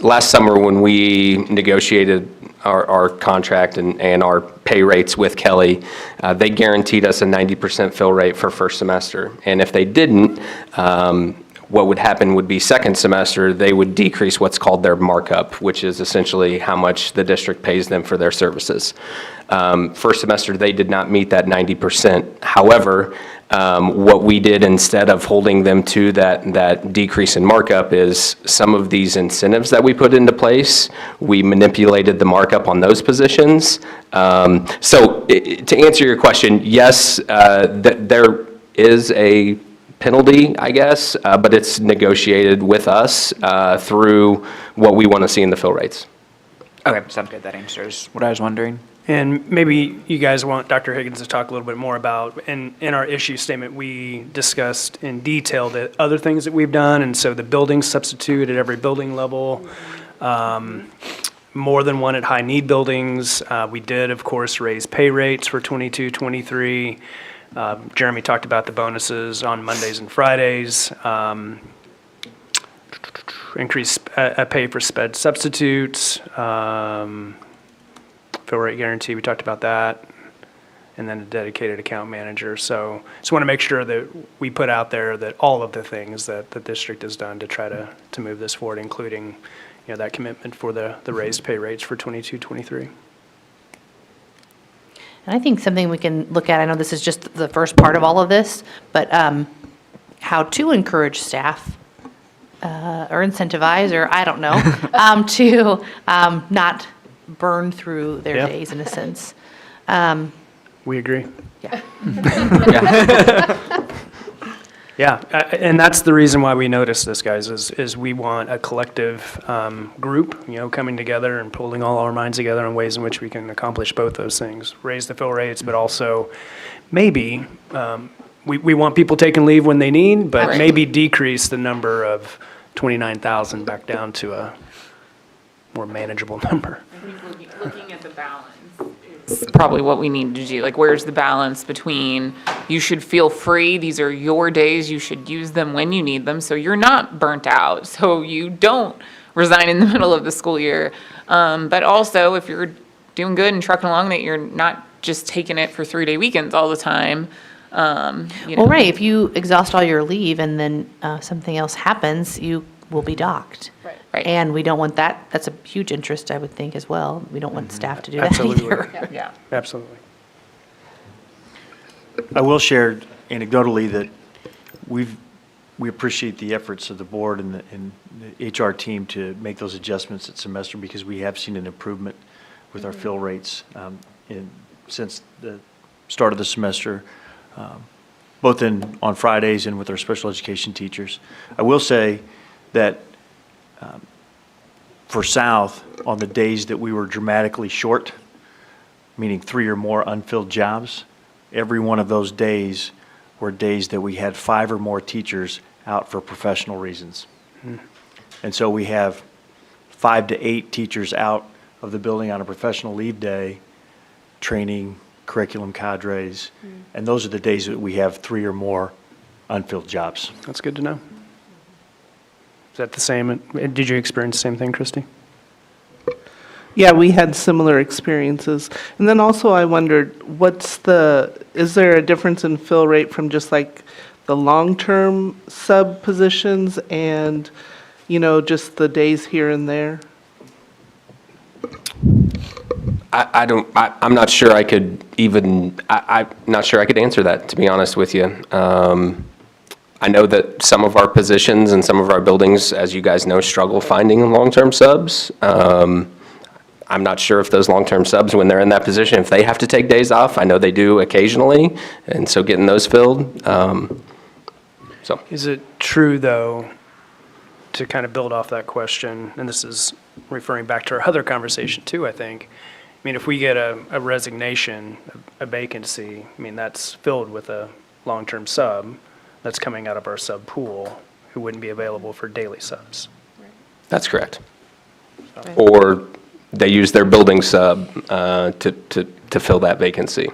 last summer when we negotiated our contract and our pay rates with Kelly, they guaranteed us a 90% fill rate for first semester. And if they didn't, what would happen would be second semester, they would decrease what's called their markup, which is essentially how much the district pays them for their services. First semester, they did not meet that 90%. However, what we did instead of holding them to that decrease in markup is some of these incentives that we put into place, we manipulated the markup on those positions. So to answer your question, yes, there is a penalty, I guess, but it's negotiated with us through what we want to see in the fill rates. Okay, sounds good. That answers what I was wondering. And maybe you guys want Dr. Higgins to talk a little bit more about, in our issue statement, we discussed in detail the other things that we've done, and so the building substitute at every building level, more than one at high need buildings. We did, of course, raise pay rates for 22, 23. Jeremy talked about the bonuses on Mondays and Fridays. Increase pay for sped substitutes. Fill rate guarantee, we talked about that, and then a dedicated account manager. So just want to make sure that we put out there that all of the things that the district has done to try to move this forward, including, that commitment for the raised pay rates for 22, 23. And I think something we can look at, I know this is just the first part of all of this, but how to encourage staff or incentivize, or I don't know, to not burn through their Yeah. days in a sense. We agree. Yeah. Yeah, and that's the reason why we noticed this, guys, is we want a collective group, coming together and pulling all our minds together in ways in which we can accomplish both those things. Raise the fill rates, but also maybe, we want people taking leave when they need, but Right. maybe decrease the number of 29,000 back down to a more manageable number. I think looking at the balance is probably what we need to do. Like, where's the balance between you should feel free, these are your days, you should use them when you need them, so you're not burnt out, so you don't resign in the middle of the school year. But also, if you're doing good and trucking along, that you're not just taking it for 3-day weekends all the time. Well, right, if you exhaust all your leave and then something else happens, you will be docked. Right. And we don't want that. That's a huge interest, I would think, as well. We don't want staff to do that Absolutely. either. Yeah. Absolutely. I will share anecdotally that we appreciate the efforts of the board and the HR team to make those adjustments at semester, because we have seen an improvement with our fill rates since the start of the semester, both on Fridays and with our special education teachers. I will say that for South, on the days that we were dramatically short, meaning 3 or more unfilled jobs, every one of those days were days that we had 5 or more teachers out for professional reasons. And so we have 5 to 8 teachers out of the building on a professional leave day, training curriculum cadres, and those are the days that we have 3 or more unfilled jobs. That's good to know. Is that the same? Did you experience the same thing, Christy? Yeah, we had similar experiences. And then also I wondered, is there a difference in fill rate from just like the long-term sub positions and, just the days here and there? I'm not sure I could I'm not sure I could answer that, to be honest with you. I know that some of our positions and some of our buildings, as you guys know, struggle finding long-term subs. I'm not sure if those long-term subs, when they're in that position, if they have to take days off. I know they do occasionally, and so getting those filled. Is it true, though, to kind of build off that question, and this is referring back to our other conversation too, I think. I mean, if we get a resignation, a vacancy, that's filled with a long-term sub that's coming out of our sub pool who wouldn't be available for daily subs. That's correct. Or they use their building sub to fill that vacancy.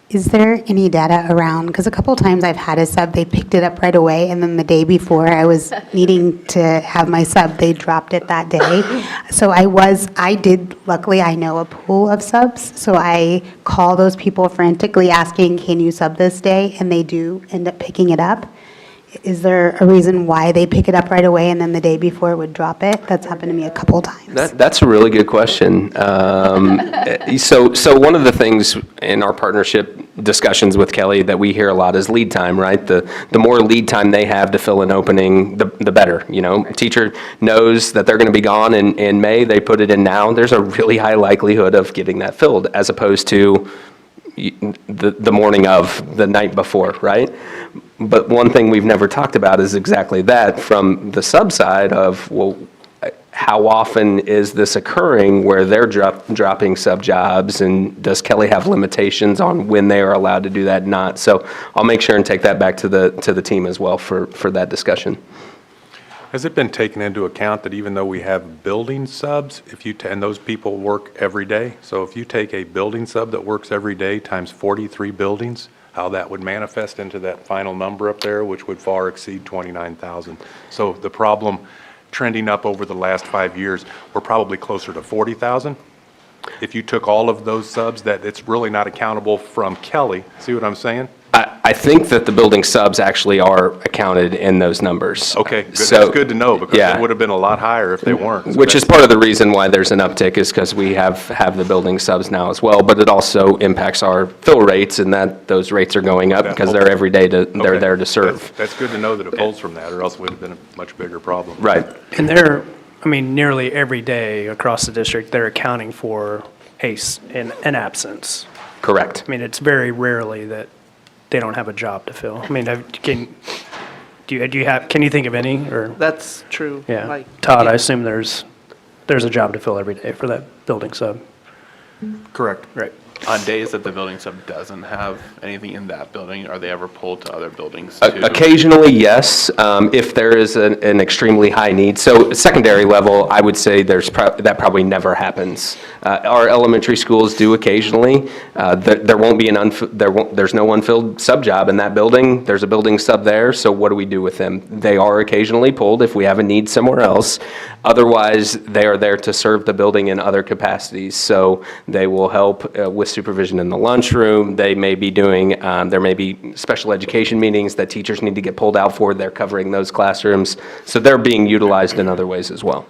Is there any data around, because a couple of times I've had a sub, they picked it up right away, and then the day before I was needing to have my sub, they dropped it that day. So luckily I know a pool of subs, so I call those people frantically asking, can you sub this day? And they do end up picking it up. Is there a reason why they pick it up right away and then the day before would drop it? That's happened to me a couple times. That's a really good question. So one of the things in our partnership discussions with Kelly that we hear a lot is lead time, right? The more lead time they have to fill an opening, the better. Teacher knows that they're going to be gone in May. They put it in now. There's a really high likelihood of getting that filled, as opposed to the morning of, the night before, right? But one thing we've never talked about is exactly that from the sub side of, well, how often is this occurring where they're dropping sub jobs, and does Kelly have limitations on when they are allowed to do that, not? So I'll make sure and take that back to the team as well for that discussion. Has it been taken into account that even though we have building subs, and those people work every day, so if you take a building sub that works every day times 43 buildings, how that would manifest into that final number up there, which would far exceed 29,000. So the problem trending up over the last 5 years, we're probably closer to 40,000. If you took all of those subs, that it's really not accountable from Kelly. See what I'm saying? I think that the building subs actually are accounted in those numbers. Okay, good. So- That's good to know, because Yeah. it would have been a lot higher if they weren't. So Which is that's- part of the reason why there's an uptick, is because we have the building subs now as well, but it also impacts our fill rates, and that those rates are going up because they're every day they're Okay. there to serve. That's good to know that it pulls from that, or else it would have been a much bigger problem. Right. And nearly every day across the district, they're accounting for an absence. Correct. I mean, it's very rarely that they don't have a job to fill. I mean, can you think of any, or? That's true. Yeah. Like, Todd, I assume there's a job to fill every day for that building sub. Correct. Right. On days that the building sub doesn't have anything in that building, are they ever pulled to other buildings too? Occasionally, yes, if there is an extremely high need. So secondary level, I would say that probably never happens. Our elementary schools do occasionally. There won't be there's no unfilled sub job in that building. There's a building sub there, so what do we do with them? They are occasionally pulled if we have a need somewhere else. Otherwise, they are there to serve the building in other capacities. So they will help with supervision in the lunchroom. They may be doing, there may be special education meetings that teachers need to get pulled out for. They're covering those classrooms. So they're being utilized in other ways as well.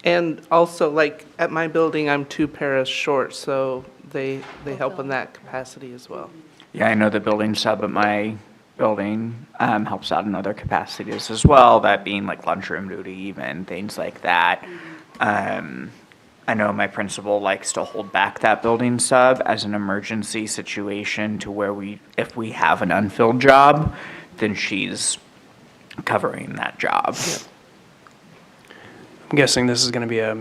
and also, like, at my building, I'm 2 paras short, so they help in that capacity as well. Yeah, I know the building sub at my building helps out in other capacities as well, that being like lunchroom duty, even things like that. I know my principal likes to hold back that building sub as an emergency situation to where if we have an unfilled job, then she's covering that job. I'm guessing this is going to be a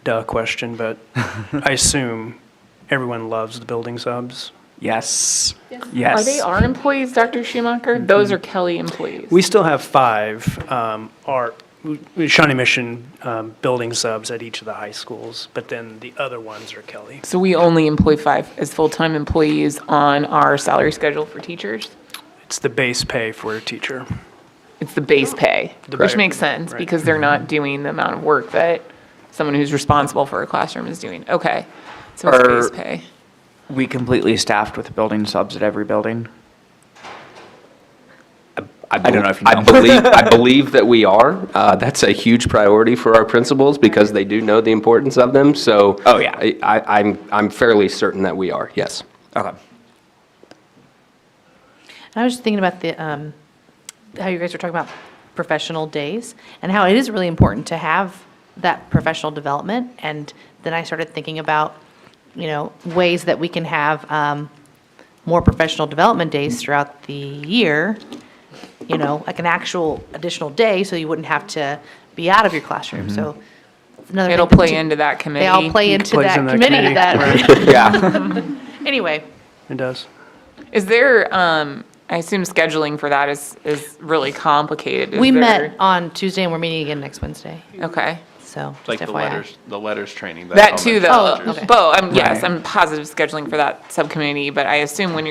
duh question, but I assume everyone loves the building subs. Yes. Are Yes. they our employees, Dr. Schumacher? Those are Kelly employees. We still have 5 Shawnee Mission building subs at each of the high schools, but then the other ones are Kelly. So we only employ 5 as full-time employees on our salary schedule for teachers? It's the base pay for a teacher. It's the base pay, which Right. makes sense Right. because they're not doing the amount of work that someone who's responsible for a classroom is doing. Okay, so it's Are- base pay. We completely staffed with building subs at every building. I don't know if you know. I believe that we are. That's a huge priority for our principals because they do know the importance of them. So. Oh, yeah. I'm fairly certain that we are, yes. Okay. I was just thinking about how you guys were talking about professional days and how it is really important to have that professional development. And then I started thinking about, ways that we can have more professional development days throughout the year, like an actual additional day, so you wouldn't have to be out of your classroom. So it's another It'll thing play to- into that committee. They all play into Plays that in that committee committee, that, Yeah. anyway. It does. Is there, I assume scheduling for that is really complicated. Is We there- met on Tuesday and we're meeting again next Wednesday, Okay. so Like just the FYI. letters training. That too, though. Oh, okay. Yes, Right. I'm positive scheduling for that subcommittee, but I assume when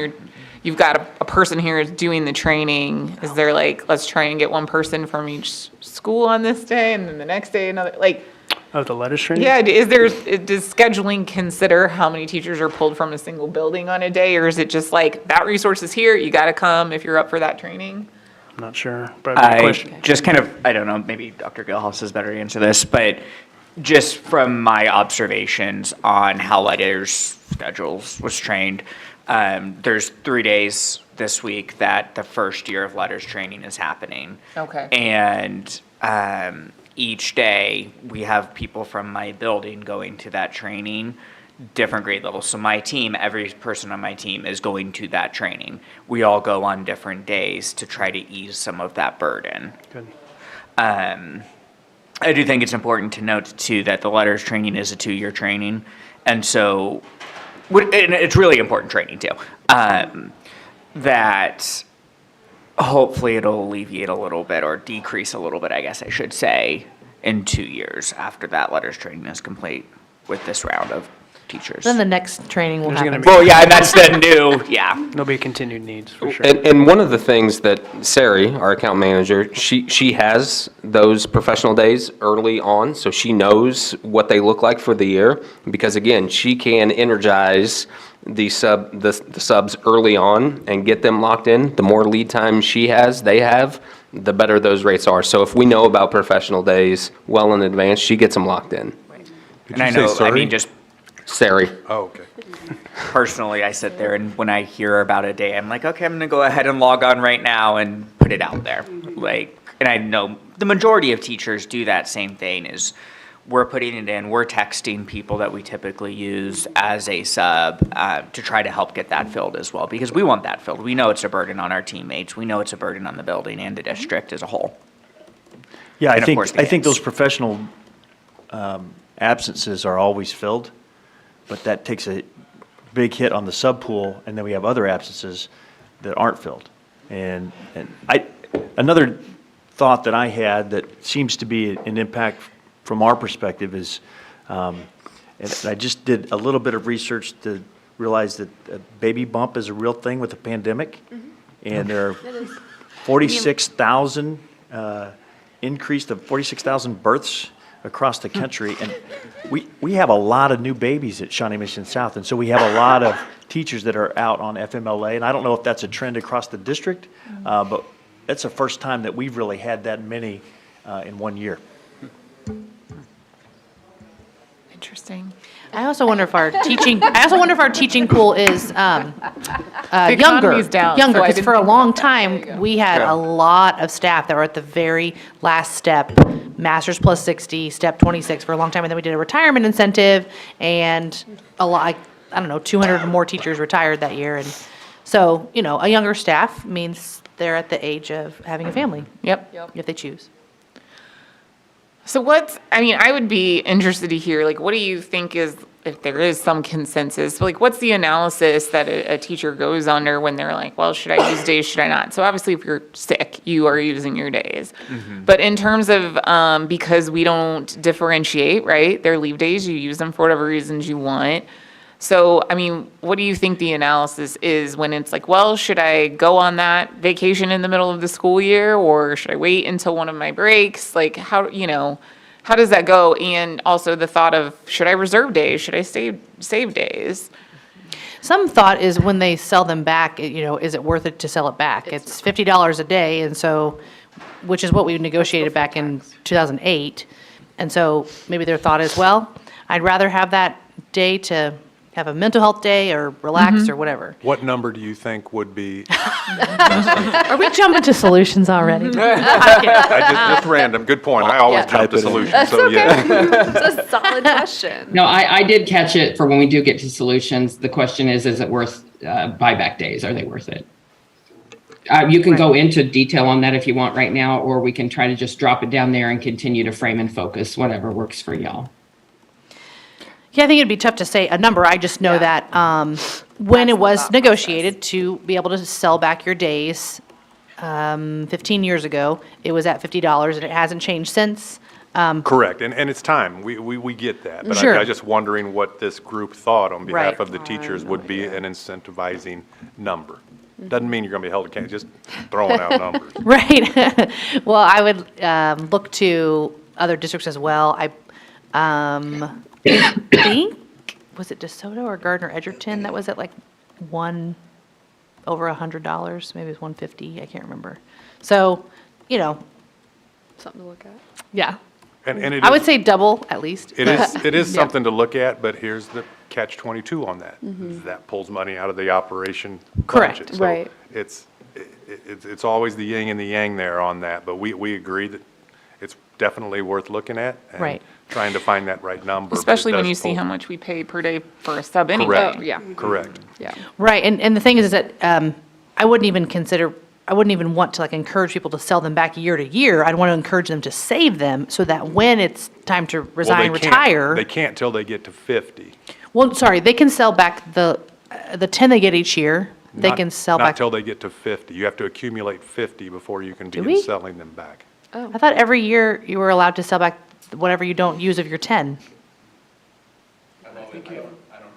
you've got a person here doing the training, is there like, let's try and get one person from each school on this day and then the next day another, like, Oh, the letters training? yeah, does scheduling consider how many teachers are pulled from a single building on a day? Or is it just like, that resource is here, you gotta come if you're up for that training? I'm not sure. But a good I question. just kind of, I don't know, maybe Dr. Gilhouse is better to answer this, but just from my observations on how letters schedules was trained, there's 3 days this week that the first year of letters training is happening. Okay. And each day, we have people from my building going to that training, different grade levels. So my team, every person on my team is going to that training. We all go on different days to try to ease some of that burden. Good. I do think it's important to note too that the letters training is a 2-year training. And so, and it's really important training too. That hopefully it'll alleviate a little bit or decrease a little bit, I guess I should say, in 2 years after that letters training is complete with this round of teachers. Then the next training will There's gonna happen. be- Well, yeah, and that's the new, yeah. There'll be continued needs, for sure. And one of the things that Sari, our account manager, she has those professional days early on, so she knows what they look like for the year. Because again, she can energize the subs early on and get them locked in. The more lead time they have, the better those rates are. So if we know about professional days well in advance, she gets them locked in. And I know, I mean, just Sari. Oh, okay. personally, I sit there and when I hear about a day, I'm like, okay, I'm gonna go ahead and log on right now and put it out there. Like, and I know the majority of teachers do that same thing is we're putting it in, we're texting people that we typically use as a sub to try to help get that filled as well, because we want that filled. We know it's a burden on our teammates. We know it's a burden on the building and the district as a whole. Yeah, And of course the I think kids. those professional absences are always filled, but that takes a big hit on the sub pool, and then we have other absences that aren't filled. And another thought that I had that seems to be an impact from our perspective is, and I just did a little bit of research to realize that a baby bump is a real thing with the pandemic. And there are 46,000, increase of 46,000 births across the country. And we have a lot of new babies at Shawnee Mission South. And so we have a lot of teachers that are out on FMLA. And I don't know if that's a trend across the district, but it's the first time that we've really had that many in 1 year. Interesting. I also wonder if our teaching pool is younger. economy's down, so I Because didn't for a think long about that. There you time, go. we had Yeah. a lot of staff that were at the very last step, Masters plus 60, step 26 for a long time. And then we did a retirement incentive and a lot, I don't know, 200 or more teachers retired that year. And so, a younger staff means they're at the age of having a family, Yep. if they choose. So I would be interested to hear, like, what do you think is, if there is some consensus, like, what's the analysis that a teacher goes under when they're like, well, should I use days, should I not? So obviously, if you're sick, you are using your days. But in terms of, because we don't differentiate, right? They're leave days, you use them for whatever reasons you want. So, what do you think the analysis is when it's like, well, should I go on that vacation in the middle of the school year, or should I wait until one of my breaks? Like, how does that go? And also the thought of, should I reserve days? Should I save days? Some thought is when they sell them back, is it worth it to sell it back? It's $50 a day, and so, which is what we negotiated back in 2008. And so maybe their thought is, well, I'd rather have that day to have a mental health day or relax or whatever. What number do you think would be, Are we jumping to solutions already? just random, good point. I always jump to solutions, so yeah. It's a solid question. No, I did catch it for when we do get to solutions. The question is it worth buyback days? Are they worth it? You can go into detail on that if you want right now, or we can try to just drop it down there and continue to frame and focus, whatever works for y'all. Yeah, I think it'd be tough to say a number. I just know that when it was negotiated to be able to sell back your days 15 years ago, it was at $50, and it hasn't changed since. Correct, and it's time, we get that. But Sure. I was just wondering what this group thought on behalf Right. of the teachers would be an incentivizing number. Doesn't mean you're gonna be held accountable, just throwing out numbers. Right. Well, I would look to other districts as well. I think, was it DeSoto or Gardner Edgerton that was at like over $100? Maybe it was 150, I can't remember. So, Something to look at. yeah. And it I would is, say double at least. it is Yeah. something to look at, but here's the catch-22 on that. That pulls money out of the operation Correct. budget. So Right. it's always the yin and the yang there on that, but we agree that it's definitely worth looking at. And Right. trying to find that right number. but it Especially when does you see pull- how much we pay per day for a sub anyway. Correct. Oh, yeah. Correct. Yeah. Right, and the thing is that I wouldn't even want to encourage people to sell them back year to year. I'd want to encourage them to save them so that when it's time to Well, resign, they can't- retire. They can't till they get to 50. Well, sorry, they can sell back the 10 they get each year. They Not- can sell Not back. till they get to 50. You have to accumulate 50 before you can Do begin we? selling them back. I thought every year you were allowed to sell back whatever you don't use of your 10. I don't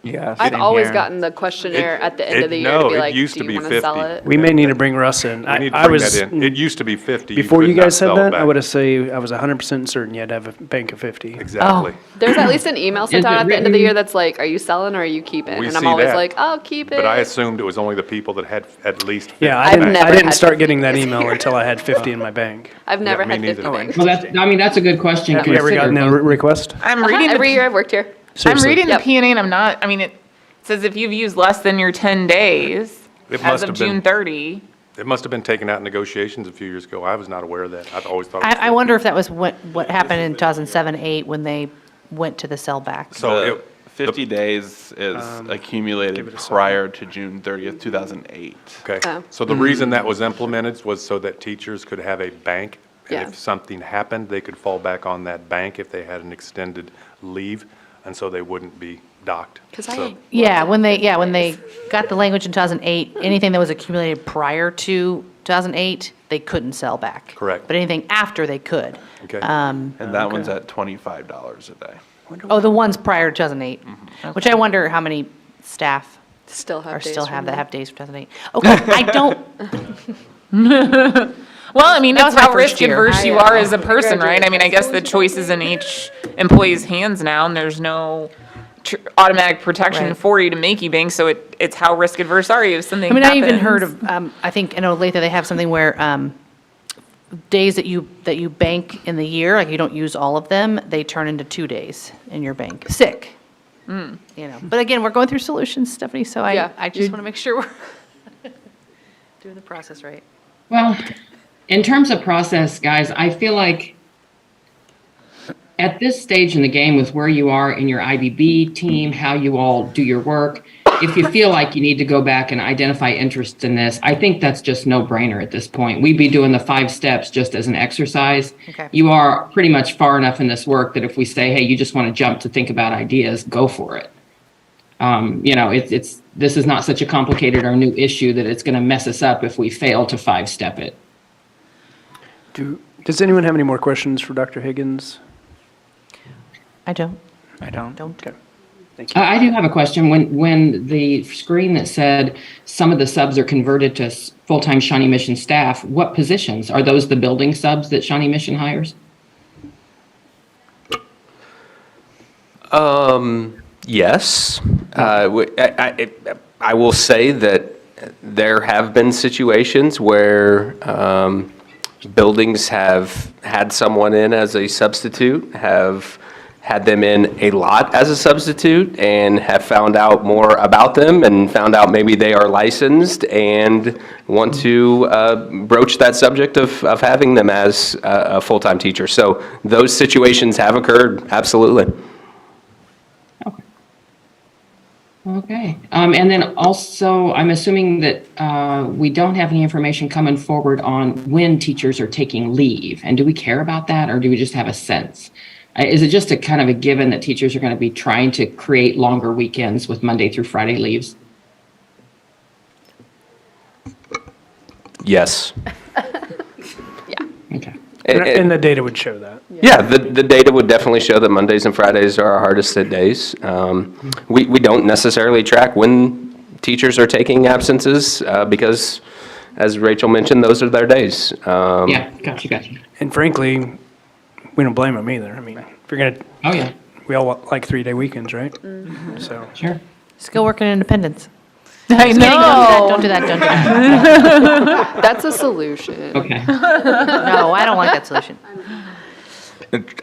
Yeah. I've same always here. gotten the questionnaire at the end it- of the year no, to be it like, used do to you be want to sell 50. it? We may need to bring Russ in. We need to I bring was, that in. It used to be 50. You before you could not guys said sell it that, I back. would have said I was 100% certain you had to have a bank of 50. Exactly. There's at least an email sent Is out it at the end of the written- year that's like, are you selling or are you keeping? We And I'm see always that. like, I'll keep it. But I assumed it was only the people that had at least 50. Yeah, I've never I didn't had start 50 getting that days. email until I had 50 in my bank. I've never me had 50 neither. banks. Well, that's a good question. Have you ever gotten a request? I'm reading Every the, year I've worked here. I'm Seriously. reading the Yep. P&A and I'm not, I mean, it says if you've used less than your 10 days It as must of have been- June 30. It must have been taken out in negotiations a few years ago. I was not aware of that. I've always thought it was I wonder if that was what happened in 2007, 8 when they went to the sellback. So The it, 50 days is accumulated prior to June 30th, 2008. okay. Oh. So the reason that was implemented was so that teachers could have a bank. And Yeah. if something happened, they could fall back on that bank if they had an extended leave. And so they wouldn't be docked. 'Cause So- I Yeah, when they got the language in 2008, anything that was accumulated prior to 2008, they couldn't sell back. Correct. But anything after, they could. Okay. And that one's at $25 a day. Oh, the ones prior to 2008, which I wonder how many staff still have days still from have that that. have days for 2008. Okay, I don't, Well, I mean, That it's was my how first risk year. adverse you I, are as a person, right? graduated I mean, I guess the choice is in each employee's hands now, and there's no automatic protection Right. for you to make you bank, so it's how risk adverse are you if something I mean, I even happens. heard of, I think, in Olathe, they have something where days that you bank in the year, like you don't use all of them, they turn into 2 days in your bank, sick. You know, but again, we're going through solutions, Stephanie, so Yeah. I just want to make sure we're doing the process right. Well, in terms of process, guys, I feel like at this stage in the game with where you are in your IBB team, how you all do your work, if you feel like you need to go back and identify interests in this, I think that's just no brainer at this point. We'd be doing the 5 steps just as an exercise. Okay. You are pretty much far enough in this work that if we say, hey, you just want to jump to think about ideas, go for it. You know, this is not such a complicated or new issue that it's going to mess us up if we fail to 5-step it. Does anyone have any more questions for Dr. Higgins? I don't. Don't. Okay, thank you. I do have a question. When the screen that said some of the subs are converted to full-time Shawnee Mission staff, what positions? Are those the building subs that Shawnee Mission hires? Yes. I will say that there have been situations where buildings have had someone in as a substitute, have had them in a lot as a substitute, and have found out more about them and found out maybe they are licensed and want to broach that subject of having them as a full-time teacher. So those situations have occurred, absolutely. Okay. And then also, I'm assuming that we don't have any information coming forward on when teachers are taking leave. And do we care about that, or do we just have a sense? Is it just a kind of a given that teachers are going to be trying to create longer weekends with Monday through Friday leaves? Yes. Okay. And the data would show that. Yeah, the data would definitely show that Mondays and Fridays are our hardest hit days. We don't necessarily track when teachers are taking absences because, as Rachel mentioned, those are their days. Yeah, gotcha. And frankly, we don't blame them either. I mean, if you're going to, Oh, yeah, we all like 3-day weekends, right? So, sure. Still working in independence. I know. Don't do that. That's a solution. Okay. No, I don't like that solution.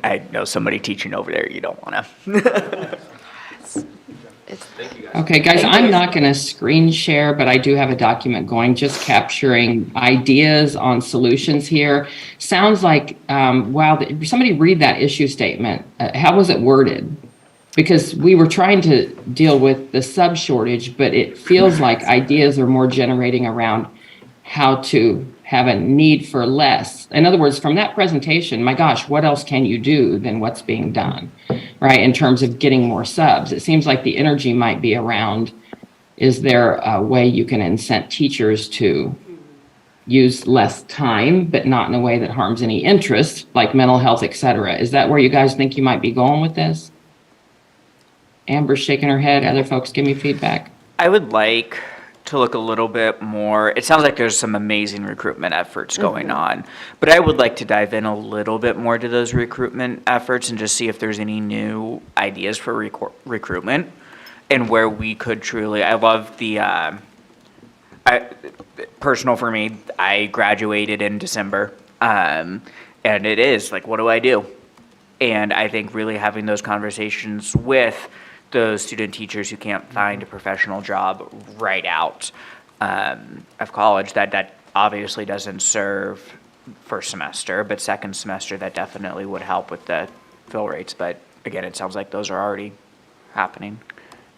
I know somebody teaching over there, you don't want to. Okay, guys, I'm not going to screen share, but I do have a document going, just capturing ideas on solutions here. Sounds like, wow, somebody read that issue statement. How was it worded? Because we were trying to deal with the sub shortage, but it feels like ideas are more generating around how to have a need for less. In other words, from that presentation, my gosh, what else can you do than what's being done, right? In terms of getting more subs, it seems like the energy might be around, is there a way you can incent teachers to use less time, but not in a way that harms any interest, like mental health, et cetera? Is that where you guys think you might be going with this? Amber's shaking her head. Other folks give me feedback. I would like to look a little bit more. It sounds like there's some amazing recruitment efforts going on, but I would like to dive in a little bit more to those recruitment efforts and just see if there's any new ideas for recruitment and where we could truly. I love the personal for me. I graduated in December, and it is like, what do I do? And I think really having those conversations with those student teachers who can't find a professional job right out of college, that obviously doesn't serve first semester, but second semester, that definitely would help with the fill rates. But again, it sounds like those are already happening.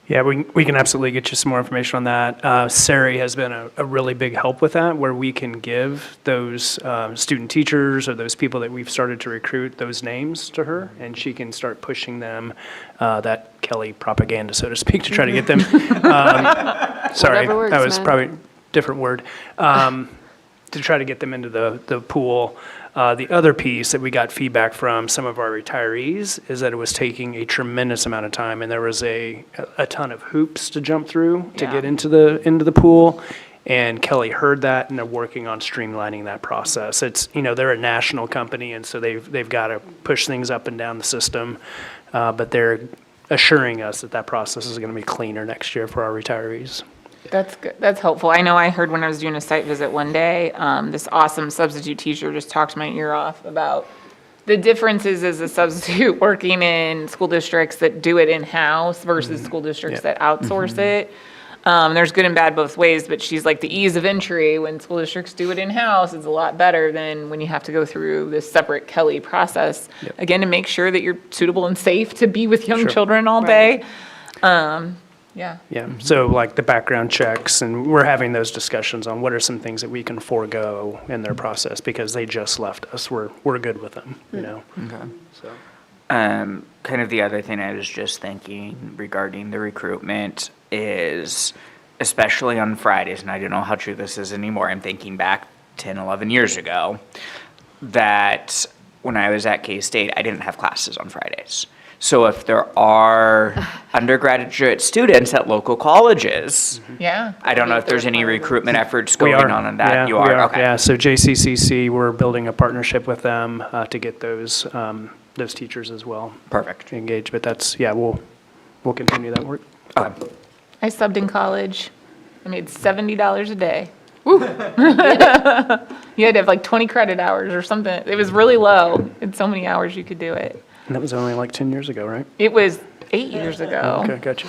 Yeah, we can absolutely get you some more information on that. Sari has been a really big help with that, where we can give those student teachers or those people that we've started to recruit those names to her, and she can start pushing them, that Kelly propaganda, so to speak, to try to get them. Sorry, Whatever works, that was man. probably a different word. To try to get them into the pool. The other piece that we got feedback from some of our retirees is that it was taking a tremendous amount of time, and there was a ton of hoops to jump through to get into the pool. And Kelly heard that, and they're working on streamlining that process. It's, they're a national company, and so they've got to push things up and down the system, but they're assuring us that process is going to be cleaner next year for our retirees. That's good. That's helpful. I know I heard when I was doing a site visit one day, this awesome substitute teacher just talked my ear off about the differences as a substitute working in school districts that do it in-house versus school districts that outsource it. There's good and bad both ways, but she's like, the ease of entry when school districts do it in-house is a lot better than when you have to go through this separate Kelly process. Again, to make sure that you're suitable and safe to be with young children all day. Yeah. So like the background checks, and we're having those discussions on what are some things that we can forego in their process because they just left us. We're good with them, Okay. So. Kind of the other thing I was just thinking regarding the recruitment is, especially on Fridays, and I don't know how true this is anymore, I'm thinking back 10, 11 years ago, that when I was at K-State, I didn't have classes on Fridays. So if there are undergraduate students at local colleges, Yeah. I don't know if there's any recruitment efforts We going are. on that. Yeah, You we are? Okay. Yeah, so JCCC, we're building a partnership with them to get those teachers as well. Perfect. Engaged, but that's, we'll continue that work. Okay. I subbed in college. I made $70 a day. Woo. You had to have like 20 credit hours or something. It was really low. It's so many hours you could do it. And that was only like 10 years ago, right? It was 8 years ago. Okay, gotcha.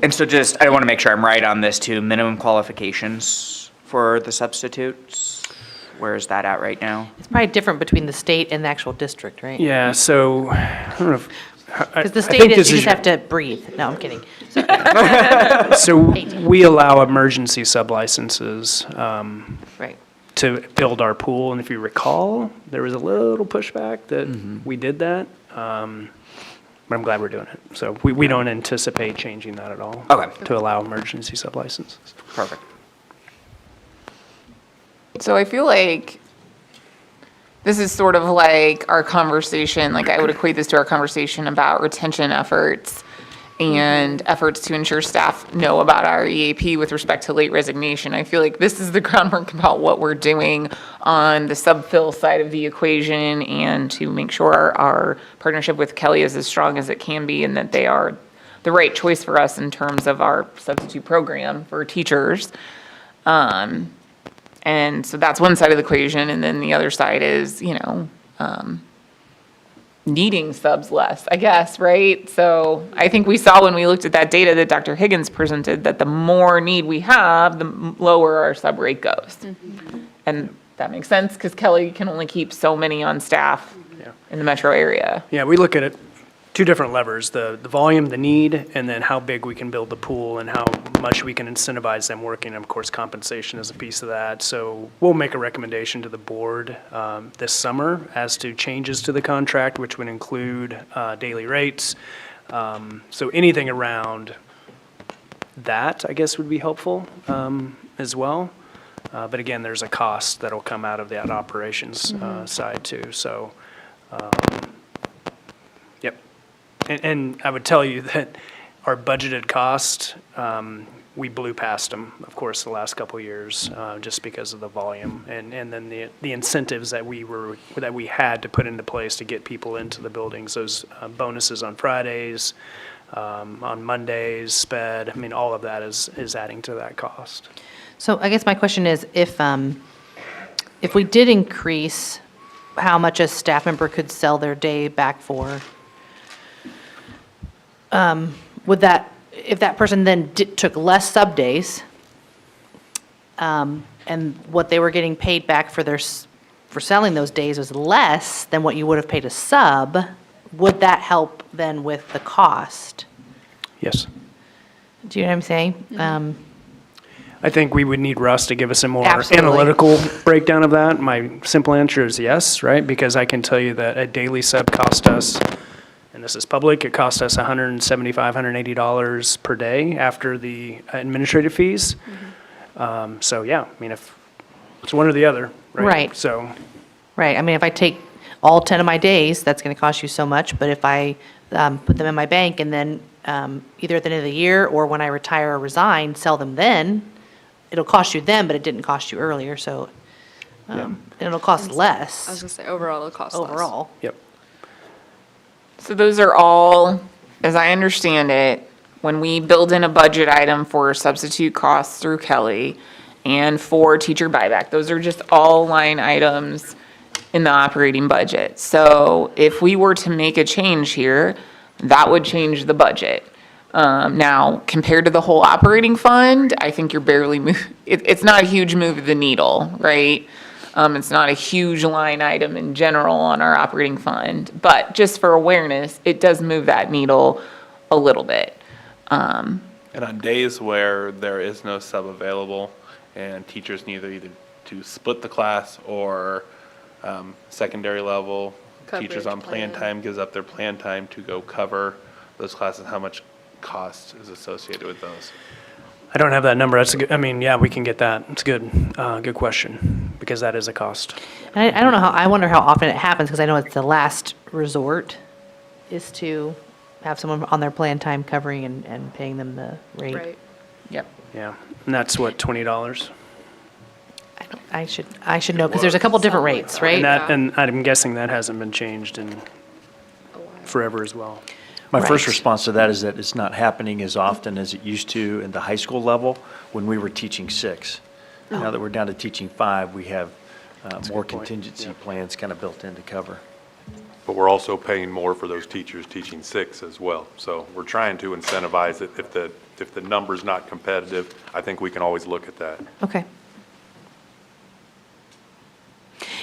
And so I want to make sure I'm right on this too. Minimum qualifications for the substitutes, where is that at right now? It's probably different between the state and the actual district, right? Yeah, so, I don't know if. Because the state is, you just have to breathe. No, I'm kidding. So we allow emergency sub-licenses Right. to build our pool, and if you recall, there was a little pushback that we did that, but I'm glad we're doing it. So we don't anticipate changing that at all. Okay. To allow emergency sub-licenses. Perfect. So I feel like this is sort of like our conversation, like I would equate this to our conversation about retention efforts and efforts to ensure staff know about our EAP with respect to late resignation. I feel like this is the groundwork about what we're doing on the sub-fill side of the equation and to make sure our partnership with Kelly is as strong as it can be and that they are the right choice for us in terms of our substitute program for teachers. And so that's one side of the equation, and then the other side is, needing subs less, I guess, right? So I think we saw when we looked at that data that Dr. Higgins presented that the more need we have, the lower our sub rate goes. And that makes sense because Kelly can only keep so many on staff in the metro area. Yeah, we look at it, two different levers, the volume, the need, and then how big we can build the pool and how much we can incentivize them working. And of course, compensation is a piece of that. So we'll make a recommendation to the board this summer as to changes to the contract, which would include daily rates. So anything around that, I guess, would be helpful as well. But again, there's a cost that'll come out of that operations side too. So, yep. And I would tell you that our budgeted cost, we blew past them, of course, the last couple of years, just because of the volume. And then the incentives that we had to put into place to get people into the buildings, those bonuses on Fridays, on Mondays, sped, I mean, all of that is adding to that cost. So I guess my question is, if we did increase how much a staff member could sell their day back for, would that, if that person then took less sub days, and what they were getting paid back for selling those days was less than what you would have paid a sub, would that help then with the cost? Yes. Do you know what I'm saying? I think we would need Russ to give us a more Absolutely. analytical breakdown of that. My simple answer is yes, right? Because I can tell you that a daily sub cost us, and this is public, it cost us $175, $180 per day after the administrative fees. So yeah, I mean, if it's one or the other, right? Right. So, Right, I mean, if I take all 10 of my days, that's going to cost you so much, but if I put them in my bank and then either at the end of the year or when I retire or resign, sell them then, it'll cost you then, but it didn't cost you earlier, so it'll cost less I was gonna say, overall, it'll cost less. overall. yep. So those are all, as I understand it, when we build in a budget item for substitute costs through Kelly and for teacher buyback, those are just all line items in the operating budget. So if we were to make a change here, that would change the budget. Now, compared to the whole operating fund, I think you're barely it's not a huge move of the needle, right? It's not a huge line item in general on our operating fund, but just for awareness, it does move that needle a little bit. And on days where there is no sub available and teachers need either to split the class or secondary level, teachers on plan time gives up their plan time to go cover those classes, how much cost is associated with those? I don't have that number. That's a good, I mean, yeah, we can get that. It's good. Good question, because that is a cost. And I don't know I wonder how often it happens, because I know it's the last resort, is to have someone on their plan time covering and paying them the rate. Right. Yep. Yeah, and that's what, $20? I should know, because there's a couple different rates, right? And I'm guessing that hasn't been changed in forever as well. My first Right. response to that is that it's not happening as often as it used to in the high school level when we were teaching 6. Now that we're down to teaching 5, we have more contingency plans kind of built in to cover. But we're also paying more for those teachers teaching 6 as well. So we're trying to incentivize it. If the number's not competitive, I think we can always look at that. Okay.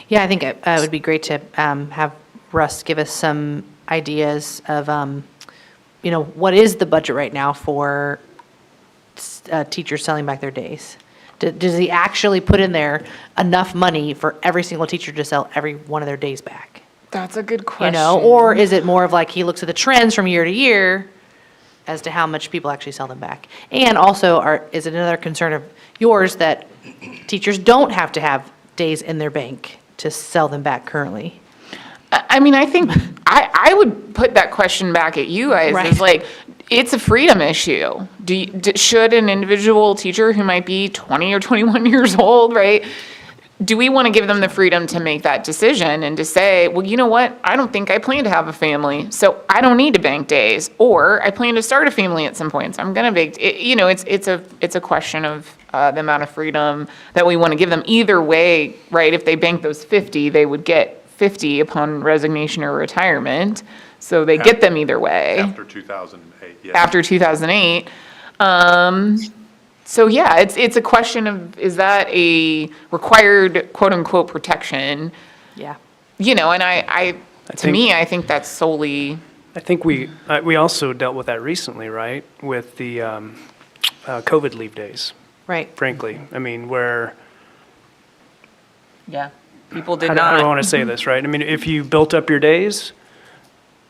Yeah, I think it would be great to have Russ give us some ideas of, what is the budget right now for teachers selling back their days? Does he actually put in there enough money for every single teacher to sell every one of their days back? That's a good question. Or is it more of like he looks at the trends from year to year as to how much people actually sell them back? And also, is it another concern of yours that teachers don't have to have days in their bank to sell them back currently? I mean, I think I would put that question back at you guys. Right. It's like, it's a freedom issue. Should an individual teacher who might be 20 or 21 years old, right? Do we want to give them the freedom to make that decision and to say, well, you know what? I don't think I plan to have a family, so I don't need to bank days. Or I plan to start a family at some point, so I'm going to bank. It's a question of the amount of freedom that we want to give them. Either way, right? If they bank those 50, they would get 50 upon resignation or retirement. So they get them either way. After 2008, yes. After 2008. So yeah, it's a question of, is that a required quote unquote protection? Yeah. And I think that's solely, I think we also dealt with that recently, right? With the COVID leave days, Right. frankly. I mean, where, yeah, people did I don't not. want to say this, right? I mean, if you built up your days,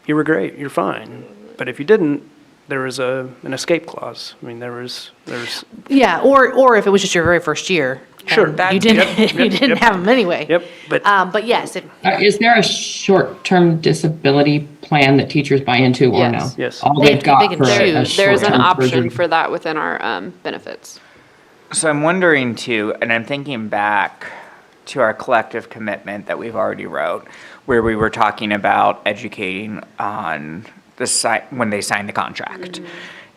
you were great, you're fine. But if you didn't, there was an escape clause. I mean, there's. Yeah, or if it was just your very first year, Sure. And you Yep, didn't, yep, you didn't yep. have them anyway. Yep, but But yes, if, Is there a short-term disability plan that teachers buy into or no? Yes. Yes. All They they've can- they got can for a choose. There's an short-term option version. for that within our benefits. So I'm wondering too, and I'm thinking back to our collective commitment that we've already wrote, where we were talking about educating on the when they signed the contract.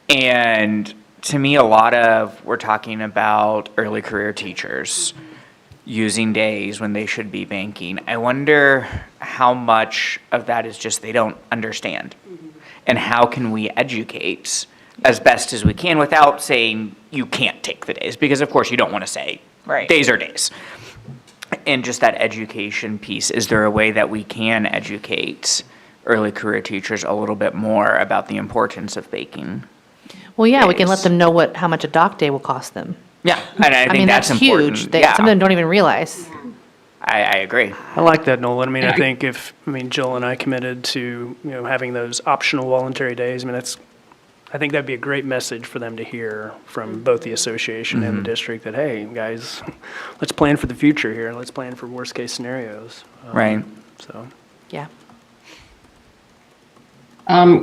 And to me, a lot of, we're talking about early career teachers using days when they should be banking. I wonder how much of that is just they don't understand. And how can we educate as best as we can without saying you can't take the days? Because of course you don't want to say Right. days are days. And just that education piece, is there a way that we can educate early career teachers a little bit more about the importance of baking? well, yeah, we can let days? them know how much a doc day will cost them. Yeah, and I I think mean, that's important. huge. They, Yeah, some of them don't even realize. I agree. I like that, Nolan. I mean, I think Jill and I committed to, having those optional voluntary days. I mean, I think that'd be a great message for them to hear from both the association and the district that, hey, guys, let's plan for the future here. Let's plan for worst case scenarios. Right. So, Yeah.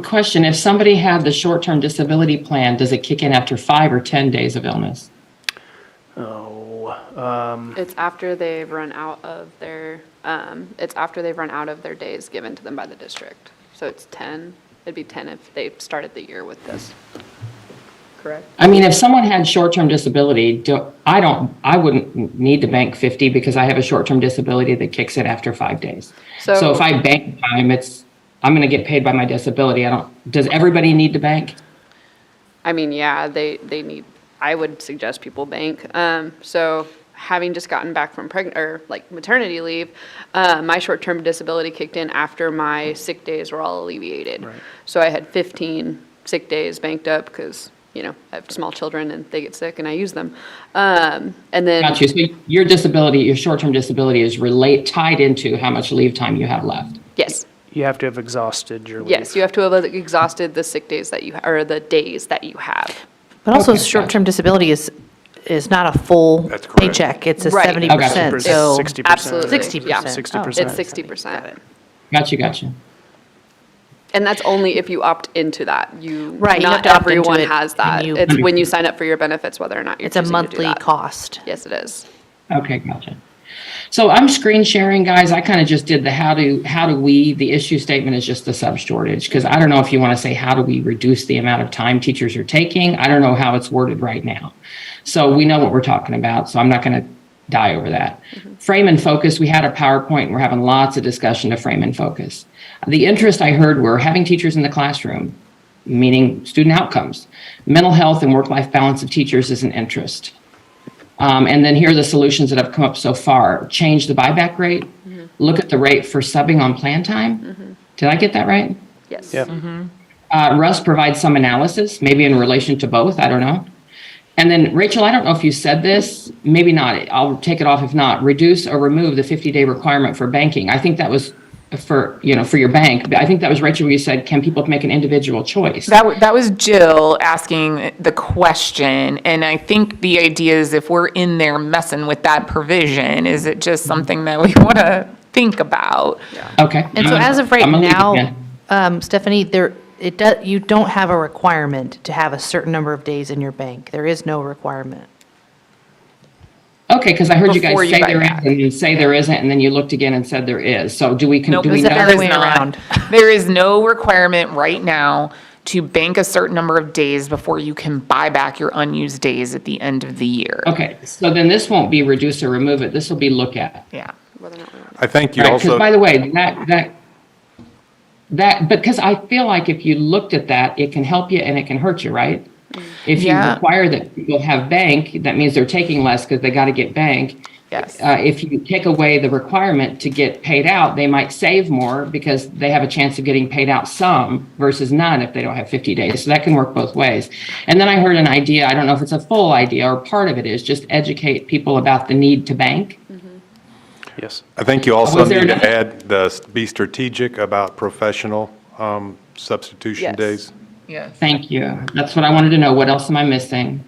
Question, if somebody had the short-term disability plan, does it kick in after 5 or 10 days of illness? It's after they've run out of their, days given to them by the district. So it's 10, it'd be 10 if they started the year with this. Correct? I mean, if someone had short-term disability, I wouldn't need to bank 50 because I have a short-term disability that kicks in after 5 days. So if I bank time, I'm going to get paid by my disability. Does everybody need to bank? I mean, yeah, they need, I would suggest people bank. So having just gotten back from maternity leave, my short-term disability kicked in after my sick days were all alleviated. Right. So I had 15 sick days banked up because, I have small children and they get sick and I use them. And then. Got you. So your short-term disability is tied into how much leave time you have left. Yes. you have to have exhausted your leave. Yes, you have to have exhausted the sick days that or the days that you have. But also, Okay, short-term disability is not a full That's correct. paycheck. It's a Right. 70%, Okay. so. 60%. Absolutely. 60%. 60%. It's 60%. Gotcha. And that's only if you opt into that. Right, you have Not to opt into everyone it, has and that. you- It's when you sign up for your benefits, whether or not you're It's a choosing to do monthly that. cost. Yes, it is. Okay, gotcha. So I'm screen sharing, guys. I kind of just did the how do we, the issue statement is just the sub shortage. Because I don't know if you want to say, how do we reduce the amount of time teachers are taking? I don't know how it's worded right now. So we know what we're talking about. So I'm not going to die over that. Frame and focus. We had a PowerPoint and we're having lots of discussion to frame and focus. The interest I heard were having teachers in the classroom, meaning student outcomes. Mental health and work-life balance of teachers is an interest. And then here are the solutions that have come up so far. Change the buyback rate. Look at the rate for subbing on plan time. Did I get that right? Yes. Yeah. Russ provides some analysis, maybe in relation to both. I don't know. And then, Rachel, I don't know if you said this, maybe not. I'll take it off if not. Reduce or remove the 50-day requirement for banking. I think that was for your bank. But I think that was Rachel where you said, can people make an individual choice? That was Jill asking the question, and I think the idea is if we're in there messing with that provision, is it just something that we want to think about? Okay. And so as of right I'm gonna leave it now, then. Stephanie, you don't have a requirement to have a certain number of days in your bank. There is no requirement. Okay, because I heard you guys Before you say buy there is, back. and you say there isn't, and then you looked again and said there is. So do we Nope, do we it's the know? other there way is not. around. There is no requirement right now to bank a certain number of days before you can buy back your unused days at the end of the year. Okay, so then this won't be reduce or remove it. This will be look at. Yeah. Whether or not we want I think you Right, because also, by the way, that because I feel like if you looked at that, it can help you and it can hurt you, right? If you Yeah. require that people have bank, that means they're taking less because they got to get bank. Yes. If you take away the requirement to get paid out, they might save more because they have a chance of getting paid out some versus none if they don't have 50 days. So that can work both ways. And then I heard an idea, I don't know if it's a full idea or part of it is just educate people about the need to bank. Yes. I think you also Was there need to another- add be strategic about professional substitution Yes. days. Yes. Thank you. That's what I wanted to know. What else am I missing?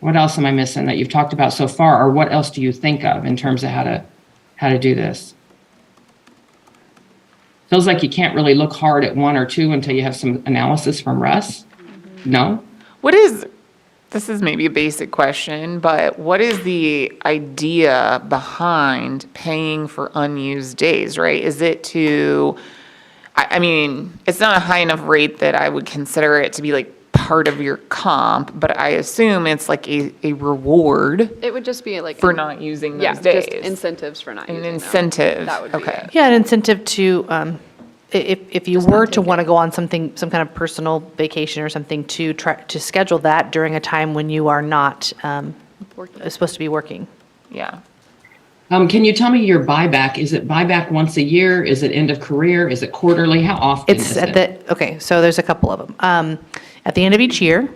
What else am I missing that you've talked about so far, or what else do you think of in terms of how to do this? Feels like you can't really look hard at one or two until you have some analysis from Russ. No? This is maybe a basic question, but what is the idea behind paying for unused days, right? Is it to, I mean, it's not a high enough rate that I would consider it to be like part of your comp, but I assume it's like a reward It would just be like. for not using Yeah, those just days. incentives for not An using them. incentive, That would be okay. it. Yeah, an incentive to, if you were to want to go on something, some kind of personal vacation or something, to try, to schedule that during a time when you are not supposed to be working. Yeah. Can you tell me your buyback? Is it buyback once a year? Is it end of career? Is it quarterly? How often It's is at it? the, okay, so there's a couple of them. At the end of each year,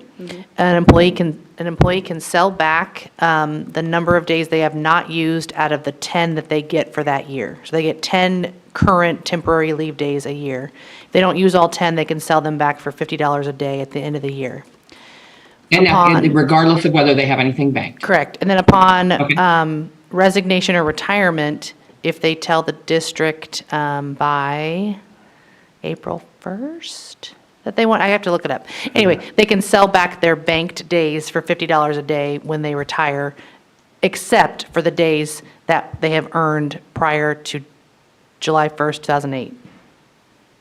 an employee can sell back the number of days they have not used out of the 10 that they get for that year. So they get 10 current temporary leave days a year. If they don't use all 10, they can sell them back for $50 a day at the end of the year. And upon- regardless of whether they have anything banked? Correct. And then upon Okay. resignation or retirement, if they tell the district by April 1st that they want, I have to look it up. Anyway, they can sell back their banked days for $50 a day when they retire, except for the days that they have earned prior to July 1st, 2008.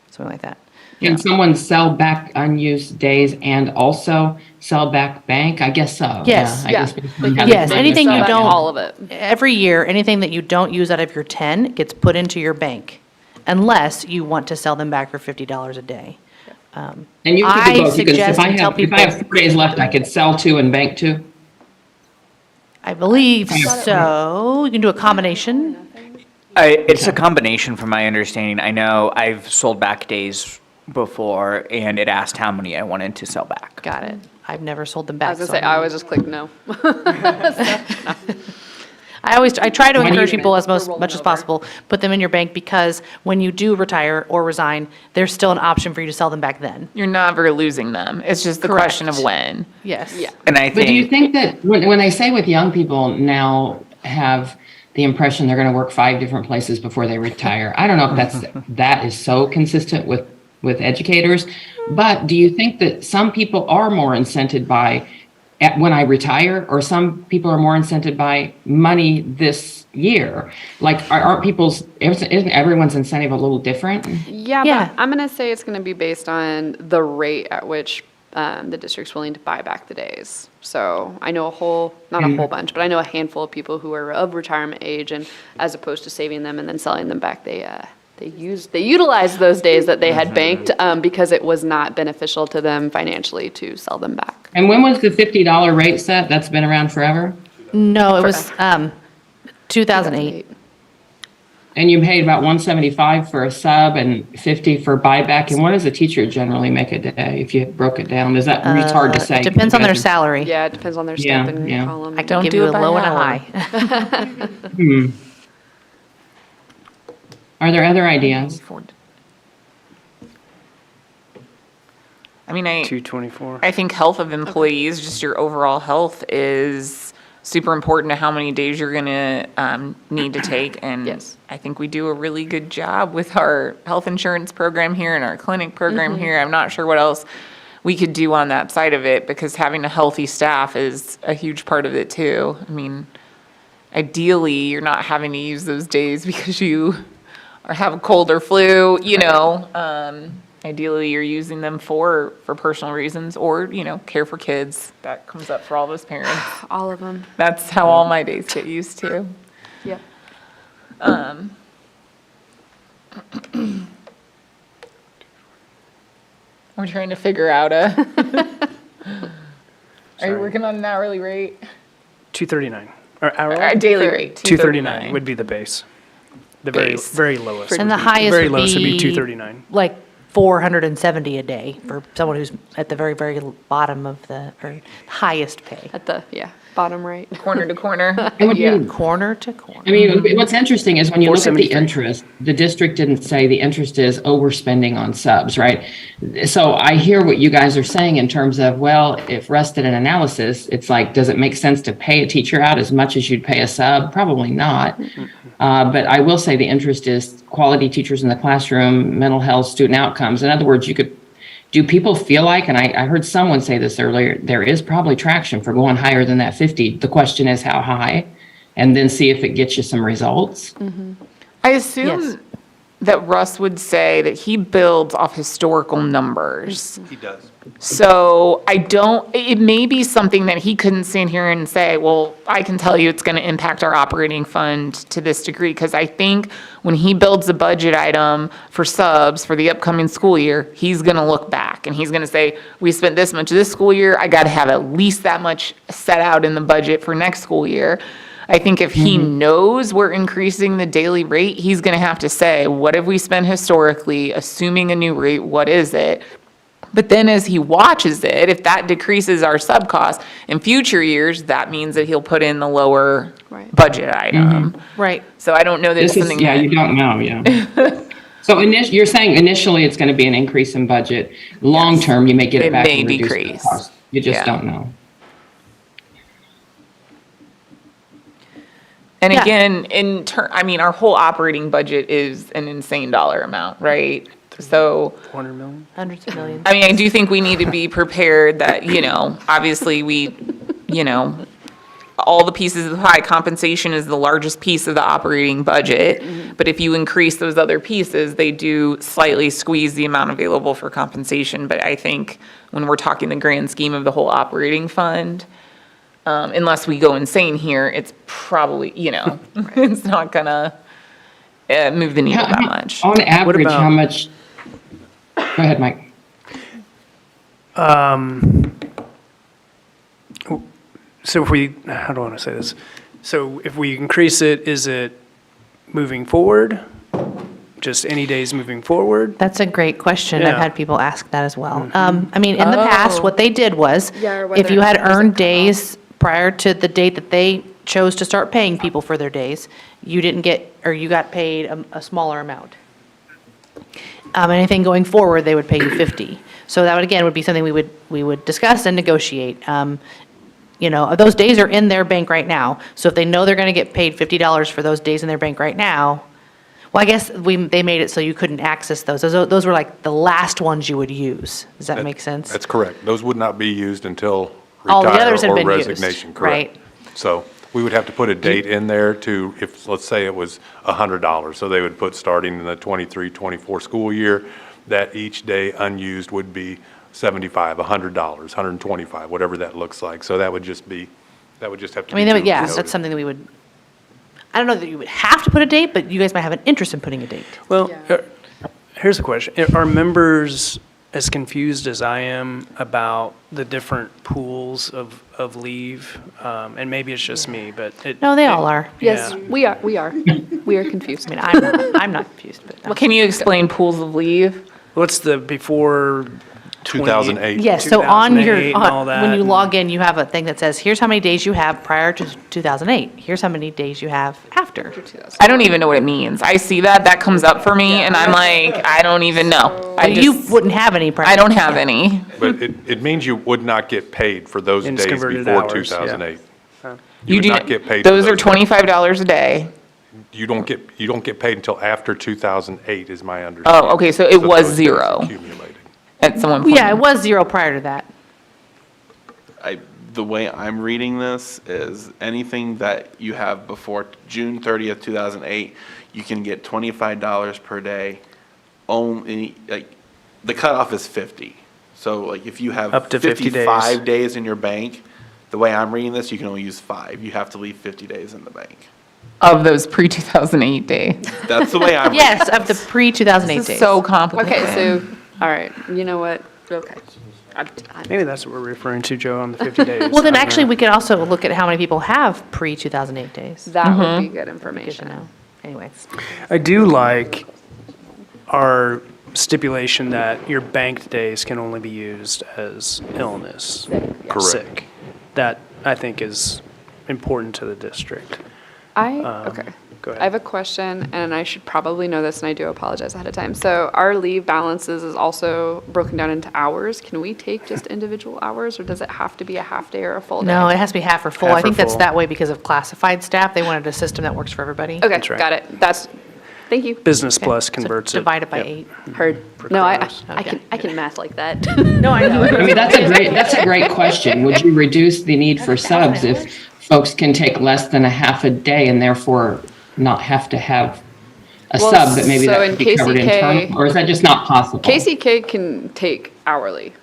Something like that. Can someone sell back unused days and also sell back bank? I guess so. Yes. Yeah, I Yeah. guess based on how Yes, they- anything you Sell back don't. all of it. Every year, anything that you don't use out of your 10 gets put into your bank, unless you want to sell them back for $50 a day. And you can I do both, because suggest and tell if I have 4 days left, I could sell 2 and bank 2. I believe so. You can do a combination. It's a combination from my understanding. I know I've sold back days before, and it asked how many I wanted to sell back. Got it. I've never sold them I back. was gonna so say, I'm I not- always just click no. I try to Why do encourage you- people as We're rolling much as over. possible, put them in your bank, because when you do retire or resign, there's still an option for you to sell them back then. You're never losing them. It's just the question of Correct. when. Yes. Yeah. And I But do you think, think that when they say with young people now have the impression they're going to work 5 different places before they retire? I don't know if that is so consistent with educators, but do you think that some people are more incented by when I retire, or some people are more incented by money this year? Like, aren't isn't everyone's incentive a little different? Yeah, Yeah. but I'm gonna say it's gonna be based on the rate at which the district's willing to buy back the days. So I know not a whole bunch, but I know a handful of people who are of retirement age, and as opposed to saving them and then selling them back, they utilized those days that they had banked because it was not beneficial to them financially to sell them back. And when was the $50 rate set? That's been around forever? No, it was 2008. And you paid about $175 for a sub and $50 for buyback. And what does a teacher generally make a day if you broke it down? It's hard to say. Depends on their salary. Yeah, it depends on their Yeah, step and yeah. column. I can Don't give do you it a by low and a hour. high. Are there other ideas? I mean, 224. I think health of employees, just your overall health, is super important to how many days you're going to need to take. And Yes. I think we do a really good job with our health insurance program here and our clinic program here. I'm not sure what else we could do on that side of it, because having a healthy staff is a huge part of it too. I mean, ideally, you're not having to use those days because you have a cold or flu, ideally, you're using them for personal reasons, or, care for kids. That comes up for all those parents. All of them. That's how all my days get used to. Yep. We're trying to figure out are you working on an hourly rate? 239, or hourly? Or a daily rate? 239 would be the base. The very, Base. very lowest. And the would be- highest Very would lowest would be be 239. like $470 a day for someone who's at the very, very bottom of the, or highest pay. At the, bottom right. Corner to corner. And when you- Corner to corner. I mean, what's interesting is when you look at the 473. interest, the district didn't say the interest is, oh, we're spending on subs, right? So I hear what you guys are saying in terms of, well, if Russ did an analysis, it's like, does it make sense to pay a teacher out as much as you'd pay a sub? Probably not. But I will say the interest is quality teachers in the classroom, mental health, student outcomes. In other words, do people feel like, and I heard someone say this earlier, there is probably traction for going higher than that 50. The question is how high, and then see if it gets you some results. I assume that Russ would say that he builds off historical numbers. He does. So it may be something that he couldn't stand here and say, well, I can tell you it's going to impact our operating fund to this degree. Because I think when he builds a budget item for subs for the upcoming school year, he's going to look back and he's going to say, we spent this much this school year. I got to have at least that much set out in the budget for next school year. I think if he knows we're increasing the daily rate, he's going to have to say, what have we spent historically, assuming a new rate, what is it? But then as he watches it, if that decreases our sub cost in future years, that means that he'll put in the lower budget item. Right. So I don't know that it's something that. You don't know, So you're saying initially it's going to be an increase in budget. Long-term, you may get it It back may and reduce the decrease. cost. You just Yeah. don't know. And Yeah. again, our whole operating budget is an insane dollar amount, right? So, 400 million? Hundreds of millions. I mean, I do think we need to be prepared that, obviously all the pieces of the pie, compensation is the largest piece of the operating budget. But if you increase those other pieces, they do slightly squeeze the amount available for compensation. But I think when we're talking the grand scheme of the whole operating fund, unless we go insane here, it's probably, it's not gonna move the needle that much. On average, about- how much? Go ahead, Mike. So how do I want to say this? So if we increase it, is it moving forward? Just any days moving forward? That's a great question. I've Yeah. had people ask that as well. I mean, in the past, what they did was, Yeah, or if whether you had there's a earned cutoff. days prior to the date that they chose to start paying people for their days, you didn't get, or you got paid a smaller amount. Anything going forward, they would pay you 50. So that would, again, would be something we would discuss and negotiate. Those days are in their bank right now. So if they know they're going to get paid $50 for those days in their bank right now, well, I guess they made it so you couldn't access those. Those were like the last ones you would use. Does that make sense? That's correct. Those would not be used until All the retire others had or been used, resignation, correct? right. So we would have to put a date in there to, if, let's say it was $100, so they would put starting in the 23-24 school year, that each day unused would be $75, $100, $125, whatever that looks like. So that would just have to be. That's noted. something that we would, I don't know that you would have to put a date, but you guys might have an interest in putting a date. Well, here's a question. Are members as confused as I am about the different pools of leave? And maybe it's just me, but No, they all are. Yes, Yeah. we are. We are confused. I mean, I'm not confused, but. Well, can you explain pools of leave? What's the before 2008. Yes, so on 2008 and all when you that, log in, you have a thing that says, here's how many days you have prior to 2008. Here's how many days you have after. I don't even know what it means. I see that comes up for me and I'm like, I don't even know. You wouldn't have any prior. I don't have any. But it means you would not get paid for those In days converted before hours, yeah. 2008. You would do not get paid for Those are days. $25 a day. You don't get paid until after 2008 is my understanding. Oh, okay, so it was those days zero. accumulated. At some point. Yeah, it was zero prior to that. The way I'm reading this is anything that you have before June 30th, 2008, you can get $25 per day. Only, the cutoff is 50. So if you have Up to 50 days. 55 days in your bank, the way I'm reading this, you can only use 5. You have to leave 50 days in the bank. Of those pre-2008 days. That's the way I'm reading Yes, of the pre-2008 This days. is so complicated. Okay, so, all right, you know what? Okay. maybe that's what we're referring to, Joe, on the 50 days. Well, then I don't actually, know. we could also look at how many people have pre-2008 days. That would be good Good to information. know. Anyways. I do like our stipulation that your banked days can only be used as illness. Correct. Sick. That, I think, is important to the district. Okay. Go ahead. I have a question, and I should probably know this, and I do apologize ahead of time. So our leave balances is also broken down into hours. Can we take just individual hours, or does it have to be a half day or a full day? No, it has to be half or full. Half I or think that's full. that way because of classified staff. They wanted a system that works for everybody. Okay, That's right. got it. Thank you. Business Plus So converts it. divide it by Yep. 8. Heard. For No, I creditors. can math like that. No, I know. I mean, that's a great question. Would you reduce the need for subs if folks can take less than a half a day and therefore not have to have a Well, sub, but maybe so that in could be covered KCK internal? Or is that just not possible? KCK can take hourly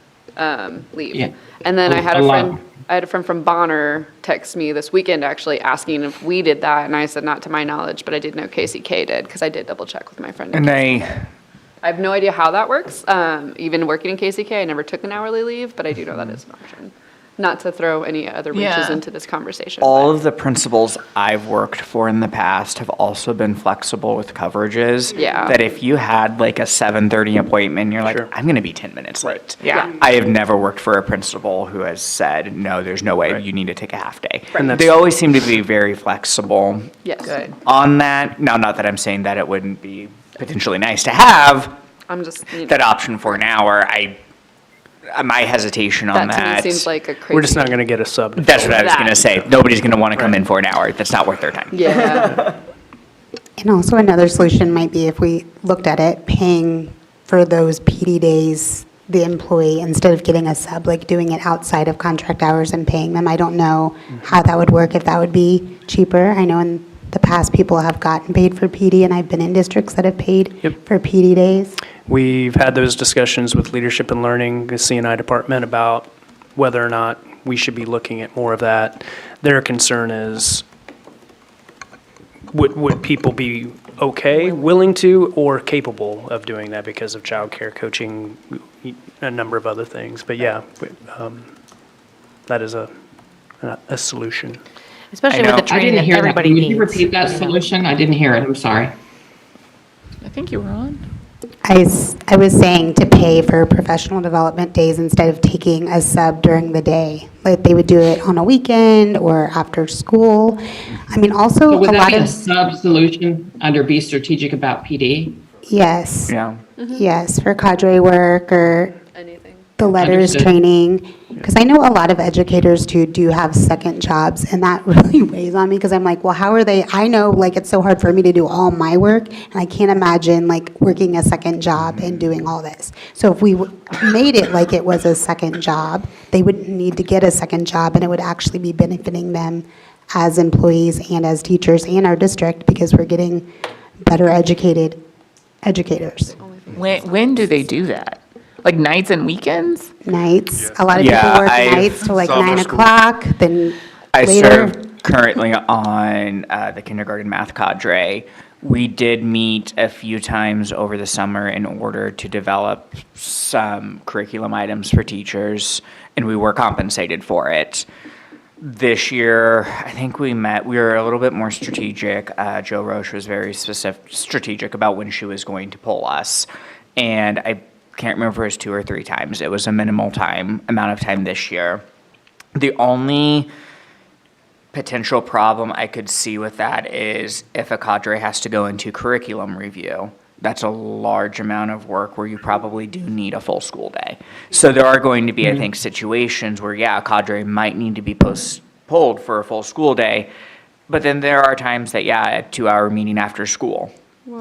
leave. Yeah. And then I had A a lot. friend from Bonner text me this weekend actually asking if we did that, and I said not to my knowledge, but I did know KCK did, because I did double check with my friend. And I have no idea how that works. Even working in KCK, I never took an hourly leave, but I do know that is an option. Not to throw any other wrenches Yeah. into this conversation. all but- of the principals I've worked for in the past have also been flexible with coverages. Yeah. That if you had like a 7:30 appointment, you're like, Sure. I'm going to be 10 minutes late. Yeah. I have never worked for a principal who has said, no, there's no way Right. you need to take a half day. And They that's- always seem to be very flexible Yes. Good. on that. Now, not that I'm saying that it wouldn't be potentially nice to have I'm just, that option for an hour. My hesitation on that to me that. seems like a crazy. We're just not going to get a sub. to That's fill what I it. was going to say. Nobody's going to want to come in for an hour. That's not worth their time. Yeah. And also another solution might be if we looked at it, paying for those PD days, the employee, instead of getting a sub, like doing it outside of contract hours and paying them. I don't know how that would work, if that would be cheaper. I know in the past, people have gotten paid for PD, and I've been in districts that have paid Yep. for PD days. We've had those discussions with Leadership and Learning, the C&I department, about whether or not we should be looking at more of that. Their concern is, would people be okay, willing to, or capable of doing that because of childcare, coaching, a number of other things? But yeah, that is a solution. Especially I with the know. I training didn't that hear that. everybody Would needs. you repeat that solution? I didn't hear it. I'm sorry. I think you were on. I was saying to pay for professional development days instead of taking a sub during the day. Like they would do it on a weekend or after school. I mean, also So a would that lot be a of, sub solution under Be Strategic About PD? yes. Yeah. Yes, for cadre work or Anything. the letters Understood. training. Because I know a lot of educators too do have second jobs, and that really weighs on me because I'm like, well, how are they? I know like it's so hard for me to do all my work, and I can't imagine like working a second job and doing all this. So if we made it like it was a second job, they wouldn't need to get a second job, and it would actually be benefiting them as employees and as teachers and our district because we're getting better educated educators. When do they do that? Like nights and weekends? Nights. A lot of Yeah, people work I've- nights till like Summer 9 school. o'clock, then I later. serve currently on the kindergarten math cadre. We did meet a few times over the summer in order to develop some curriculum items for teachers, and we were compensated for it. This year, I think we were a little bit more strategic. Joe Roche was very strategic about when she was going to pull us. And I can't remember if it was 2 or 3 times. It was a minimal amount of time this year. The only potential problem I could see with that is if a cadre has to go into curriculum review. That's a large amount of work where you probably do need a full school day. So there are going to be, I think, situations where, yeah, a cadre might need to be pulled for a full school day. But then there are times that, yeah, a 2-hour meeting after school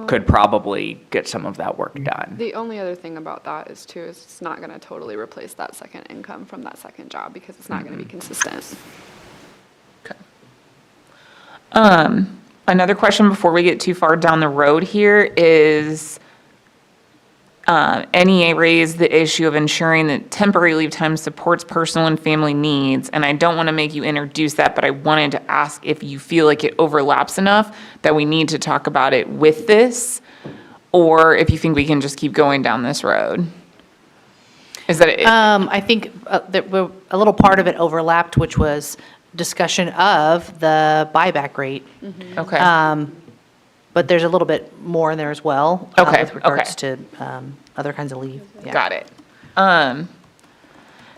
could probably get some of that work done. The only other thing about that is it's not going to totally replace that second income from that second job because it's not going to be consistent. Another question before we get too far down the road here is, NEA raised the issue of ensuring that temporary leave time supports personal and family needs, and I don't want to make you introduce that, but I wanted to ask if you feel like it overlaps enough that we need to talk about it with this, or if you think we can just keep going down this road. Is that it? I think that a little part of it overlapped, which was discussion of the buyback rate. Okay. But there's a little bit more in there as well. Okay, With regards okay. to other kinds of leave. Yeah. Got it.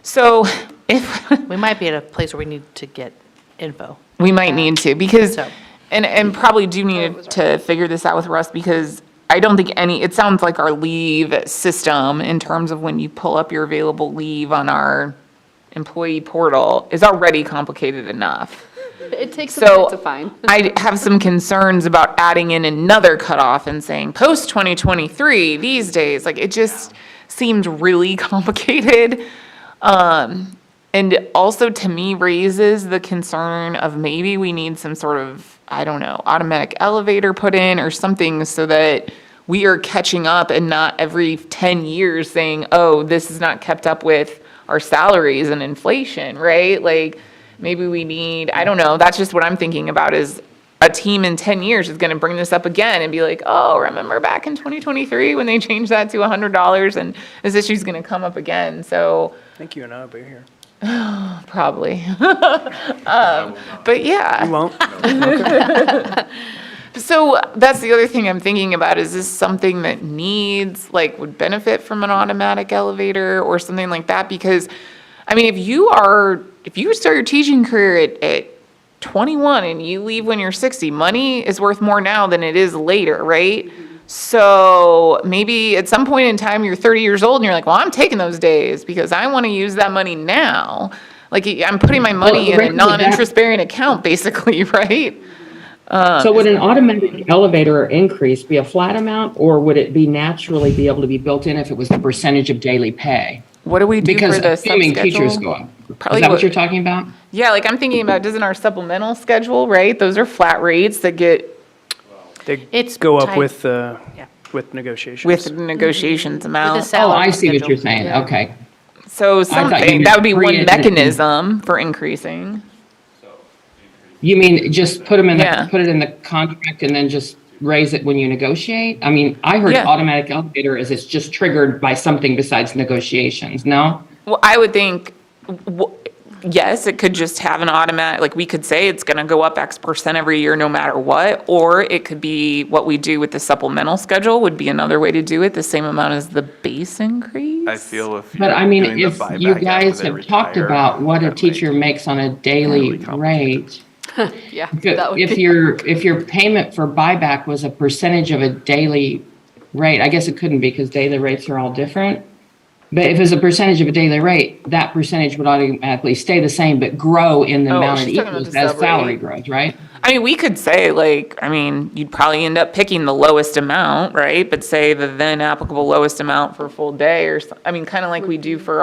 So if, We might be at a place where we need to get info. we might need to, because, So- and probably do need to figure this out with Russ, because I don't think it sounds like our leave system, in terms of when you pull up your available leave on our employee portal, is already complicated enough. It takes a So minute to find. I have some concerns about adding in another cutoff and saying post 2023 these days. Like, it just seemed really complicated. And also to me raises the concern of maybe we need some sort of, I don't know, automatic elevator put in or something, so that we are catching up and not every 10 years saying, oh, this is not kept up with our salaries and inflation, right? Like, maybe we need, I don't know, that's just what I'm thinking about, is a team in 10 years is gonna bring this up again and be like, oh, remember back in 2023 when they changed that to $100, and this issue's gonna come up again, so I think you and I will be here. probably. But yeah. You won't? So that's the other thing I'm thinking about. Is this something that needs, like, would benefit from an automatic elevator or something like that? Because, I mean, if you start your teaching career at 21 and you leave when you're 60, money is worth more now than it is later, right? So maybe at some point in time, you're 30 years old and you're like, well, I'm taking those days because I want to use that money now. Like, I'm putting my money in a non-interest bearing account, basically, right? So would an automatic elevator increase be a flat amount, or would it be naturally be able to be built in if it was the percentage of daily pay? What do we do Because for the assuming teachers go subschedule? up. Is Probably that what you're talking about? Yeah, like, I'm thinking about, doesn't our supplemental schedule, right? Those are flat rates that get They It's go up tight. with, Yeah. with negotiations. with negotiations amount. With the Oh, salary I see what you're schedule. saying. Yeah. Okay. So thought you something, meant that would be one create- mechanism for increasing. You mean just put them in Yeah. put it in the contract and then just raise it when you negotiate? I mean, I heard Yeah. automatic elevator as it's just triggered by something besides negotiations, no? Well, I would think, yes, it could just have an automatic, like, we could say it's gonna go up X% every year no matter what, or it could be what we do with the supplemental schedule would be another way to do it, the same amount as the base increase. I feel if But you're I mean, doing the if buyback you after guys they have talked retire, about what a that teacher might makes on a daily really complicated. rate, Yeah, that would if be. your payment for buyback was a percentage of a daily rate, I guess it couldn't be because daily rates are all different. But if it's a percentage of a daily rate, that percentage would automatically stay the same, but grow in the Oh, amount it she's talking about equals the as sub salary rate. grows, right? I mean, we could say, like, I mean, you'd probably end up picking the lowest amount, right? But say the then applicable lowest amount for a full day, or, I mean, kind of like we do for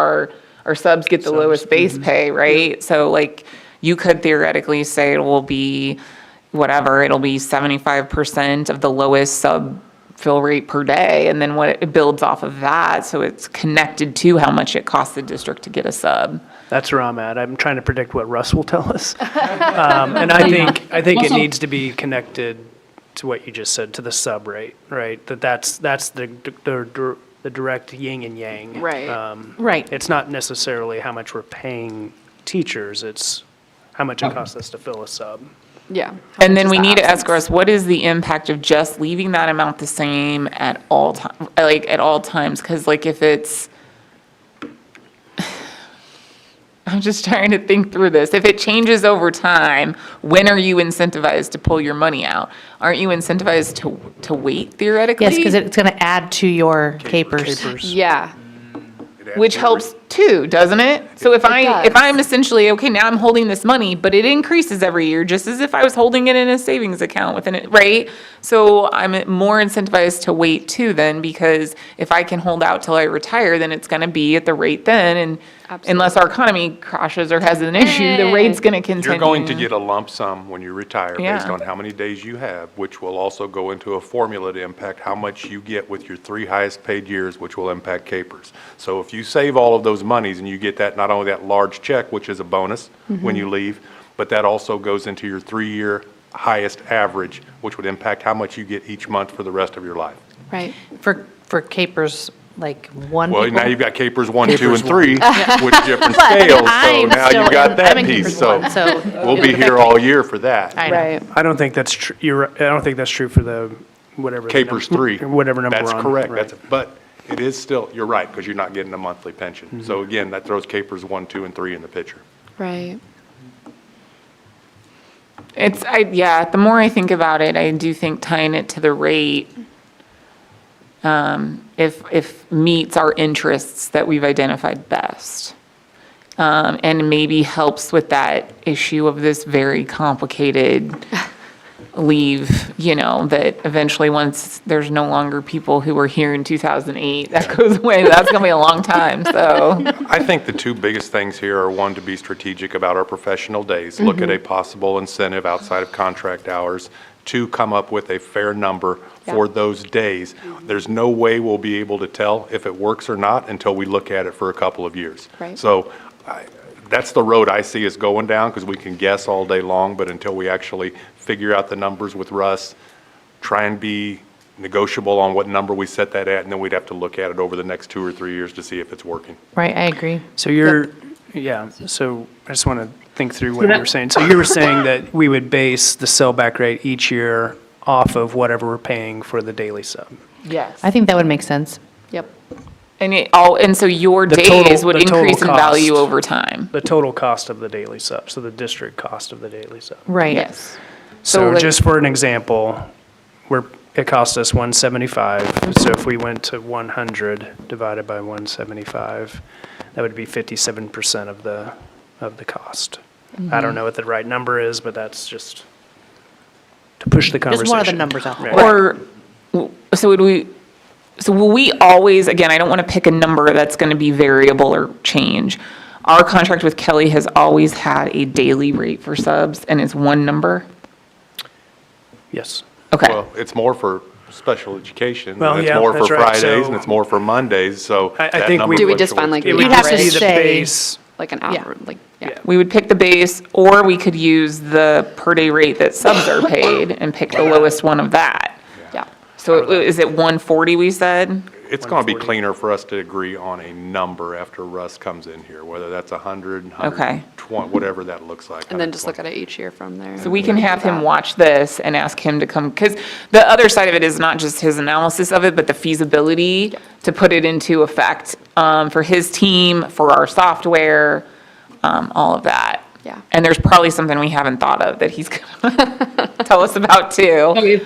our subs get the lowest base pay, right? So, like, you could theoretically say it will be whatever, it'll be 75% of the lowest sub fill rate per day, and then what it builds off of that, so it's connected to how much it costs the district to get a sub. That's where I'm at. I'm trying to predict what Russ will tell us. And I think it Also- needs to be connected to what you just said, to the sub rate, right? That's the direct yin and yang. Right. Right. It's not necessarily how much we're paying teachers, it's how much it costs us to fill a sub. Yeah. And then we need to ask us, what is the impact of just leaving that amount the same at all time, like, at all times? Because, like, if it's, I'm just trying to think through this. If it changes over time, when are you incentivized to pull your money out? Aren't you incentivized to wait theoretically? Yes, because it's going to add to your capers. Yeah. Which helps too, doesn't it? So if does. I'm essentially, okay, now I'm holding this money, but it increases every year, just as if I was holding it in a savings account within it, right? So I'm more incentivized to wait too then, because if I can hold out till I retire, then it's gonna be at the rate then, and unless our economy crashes or has an issue, the rate's gonna continue. You're going to get a lump sum when you retire based Yeah. on how many days you have, which will also go into a formula to impact how much you get with your 3 highest paid years, which will impact capers. So if you save all of those monies and you get that, not only that large check, which is a bonus when you leave, but that also goes into your 3-year highest average, which would impact how much you get each month for the rest of your life. Right. For capers, like one Well, people. now you've got capers 1, 2, and 3, with different scales, so I'm now still you've got in- that I'm in piece, capers so one, so- we'll be here all year for that. I know. Right. I don't think that's true, I don't think that's true for the, whatever. the Capers num- 3. Whatever number we're on. That's correct. right. But It is still, you're right, because you're not getting a monthly pension. So again, that throws capers 1, 2, and 3 in the picture. Right. The more I think about it, I do think tying it to the rate, if meets our interests that we've identified best. And maybe helps with that issue of this very complicated leave, that eventually once there's no longer people who were here in 2008, that goes away. That's going to be a long time, so. I think the two biggest things here are, one, to be strategic about our professional days, look at a possible incentive outside of contract hours. Two, come up with a fair number for those days. There's no way we'll be able to tell if it works or not until we look at it for a couple of years. Right. So that's the road I see us going down, because we can guess all day long, but until we actually figure out the numbers with Russ, try and be negotiable on what number we set that at, and then we'd have to look at it over the next 2 or 3 years to see if it's working. Right, I agree. So so I just want to think through what you were saying. So you were saying that we would base the sellback rate each year off of whatever we're paying for the daily sub. Yes. I think that would make sense. Yep. And so your The days total- would the total increase in value cost. over time. The total cost of the daily sub, so the district cost of the daily sub. Right. Yes. So like- just for an example, it cost us 175, so if we went to 100 divided by 175, that would be 57% of the cost. I don't know what the right number is, but that's just to push the conversation. Just one of the numbers out there. Or, so will we always, again, I don't want to pick a number that's going to be variable or change. Our contract with Kelly has always had a daily rate for subs, and it's one number? Yes. Okay. Well, it's more for special education, Well, and it's yeah, more for that's right. Fridays, So- and it's more for Mondays, so I that think number Do we just find, fluctuates. like, It would You'd have just to be the say- base. Like an Yeah. hour, like, yeah. We would pick the base, or we could use the per-day rate that subs are paid and pick the lowest one of that. Yeah. So is it 140, we said? It's going to be 140. cleaner for us to agree on a number after Russ comes in here, whether that's 100, Okay. 120, whatever that looks like. And then just look at it each year from there. So we can have him watch this and ask him to come, because the other side of it is not just his analysis of it, but the feasibility to put it into effect for his team, for our software, all of that. Yeah. And there's probably something we haven't thought of that he's going to tell us about too.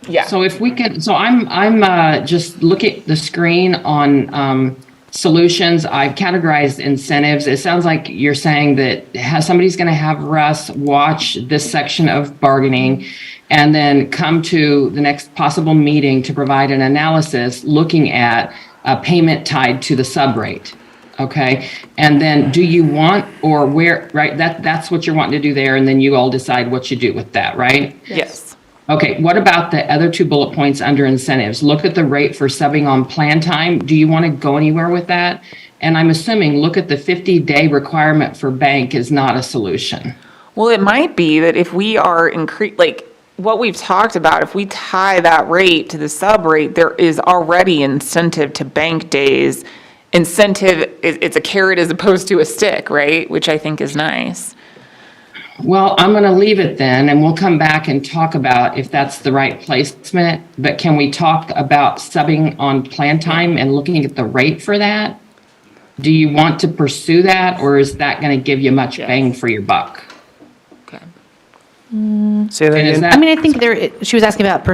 Yeah. So if we could, so I'm just look at the screen on solutions. I've categorized incentives. It sounds like you're saying that somebody's going to have Russ watch this section of bargaining and then come to the next possible meeting to provide an analysis looking at a payment tied to the sub rate. Okay. And then do you want, or where, right? That's what you're wanting to do there. And then you all decide what you do with that, right? Yes. Okay, what about the other two bullet points under incentives? Look at the rate for subbing on plan time. Do you want to go anywhere with that? And I'm assuming look at the 50-day requirement for bank is not a solution. Well, it might be that if we are like what we've talked about, if we tie that rate to the sub rate, there is already incentive to bank days. Incentive, it's a carrot as opposed to a stick, right? Which I think is nice. Well, I'm going to leave it then, and we'll come back and talk about if that's the right placement. But can we talk about subbing on plan time and looking at the rate for that? Do you want to pursue that, or is that going to give you much bang for your buck? Okay. Say that And is again. that- I mean, I think she was asking about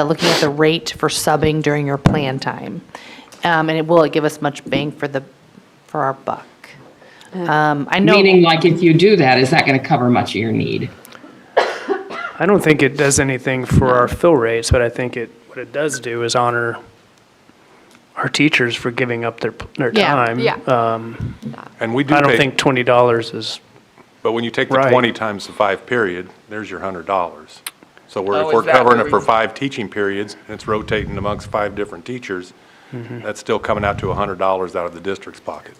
looking at the rate for subbing during your plan time. And will it give us much bang for our buck? I know. Meaning, like, if you do that, is that going to cover much of your need? I don't think it does anything for our fill rates, but I think what it does do is honor our teachers for giving up their Yeah, time. yeah. And we do I don't pay, think $20 is, but when you take the Right. 20 times the 5 period, there's your $100. So Oh, if is we're that covering the it for reason? 5 teaching periods, and it's rotating amongst 5 different teachers, that's still coming out to $100 out of the district's pocket.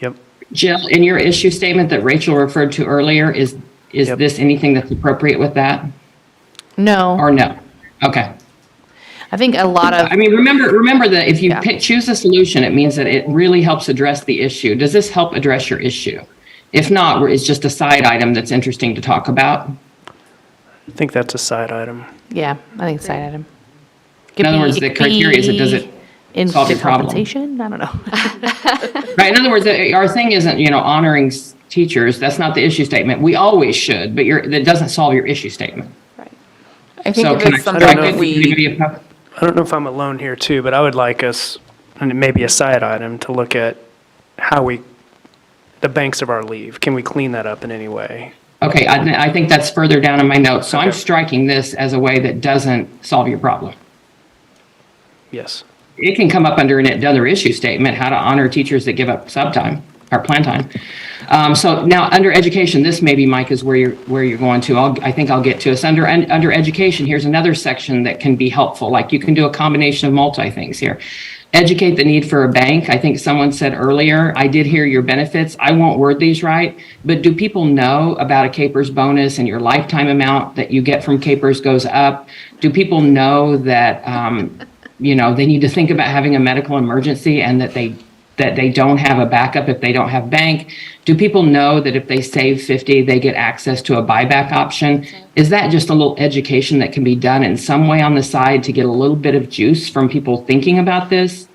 yep. Jill, in your issue statement that Rachel referred to earlier, is Yep. this anything that's appropriate with that, No, or no? Okay. I think a lot of, I mean, remember that if you Yeah. choose a solution, it means that it really helps address the issue. Does this help address your issue? If not, it's just a side item that's interesting to talk about. I think that's a side item. yeah, I think side item. In other words, the criteria is, it doesn't solve your Instant problem. compensation? I don't know. Right, in other words, our thing isn't, honoring teachers, that's not the issue statement. We always should, but that doesn't solve your issue statement. I think So if can it's I something strike that it? we, Maybe a- I don't know if I'm alone here too, but I would like us, and it may be a side item, to look at how the banks of our leave. Can we clean that up in any way? Okay, I think that's further down in my notes. So I'm Okay. striking this as a way that doesn't solve your problem. Yes. It can come up under another issue statement, how to honor teachers that give up sub time or plan time. So now under education, this maybe, Mike, is where you're going to. I think I'll get to us. Under education, here's another section that can be helpful. Like you can do a combination of multi things here. Educate the need for a bank. I think someone said earlier, I did hear your benefits. I won't word these right, but do people know about a CAPERS bonus and your lifetime amount that you get from CAPERS goes up? Do people know that, they need to think about having a medical emergency and that they don't have a backup if they don't have bank? Do people know that if they save 50, they get access to a buyback option? Is that just a little education that can be done in some way on the side to get a little bit of juice from people thinking about this?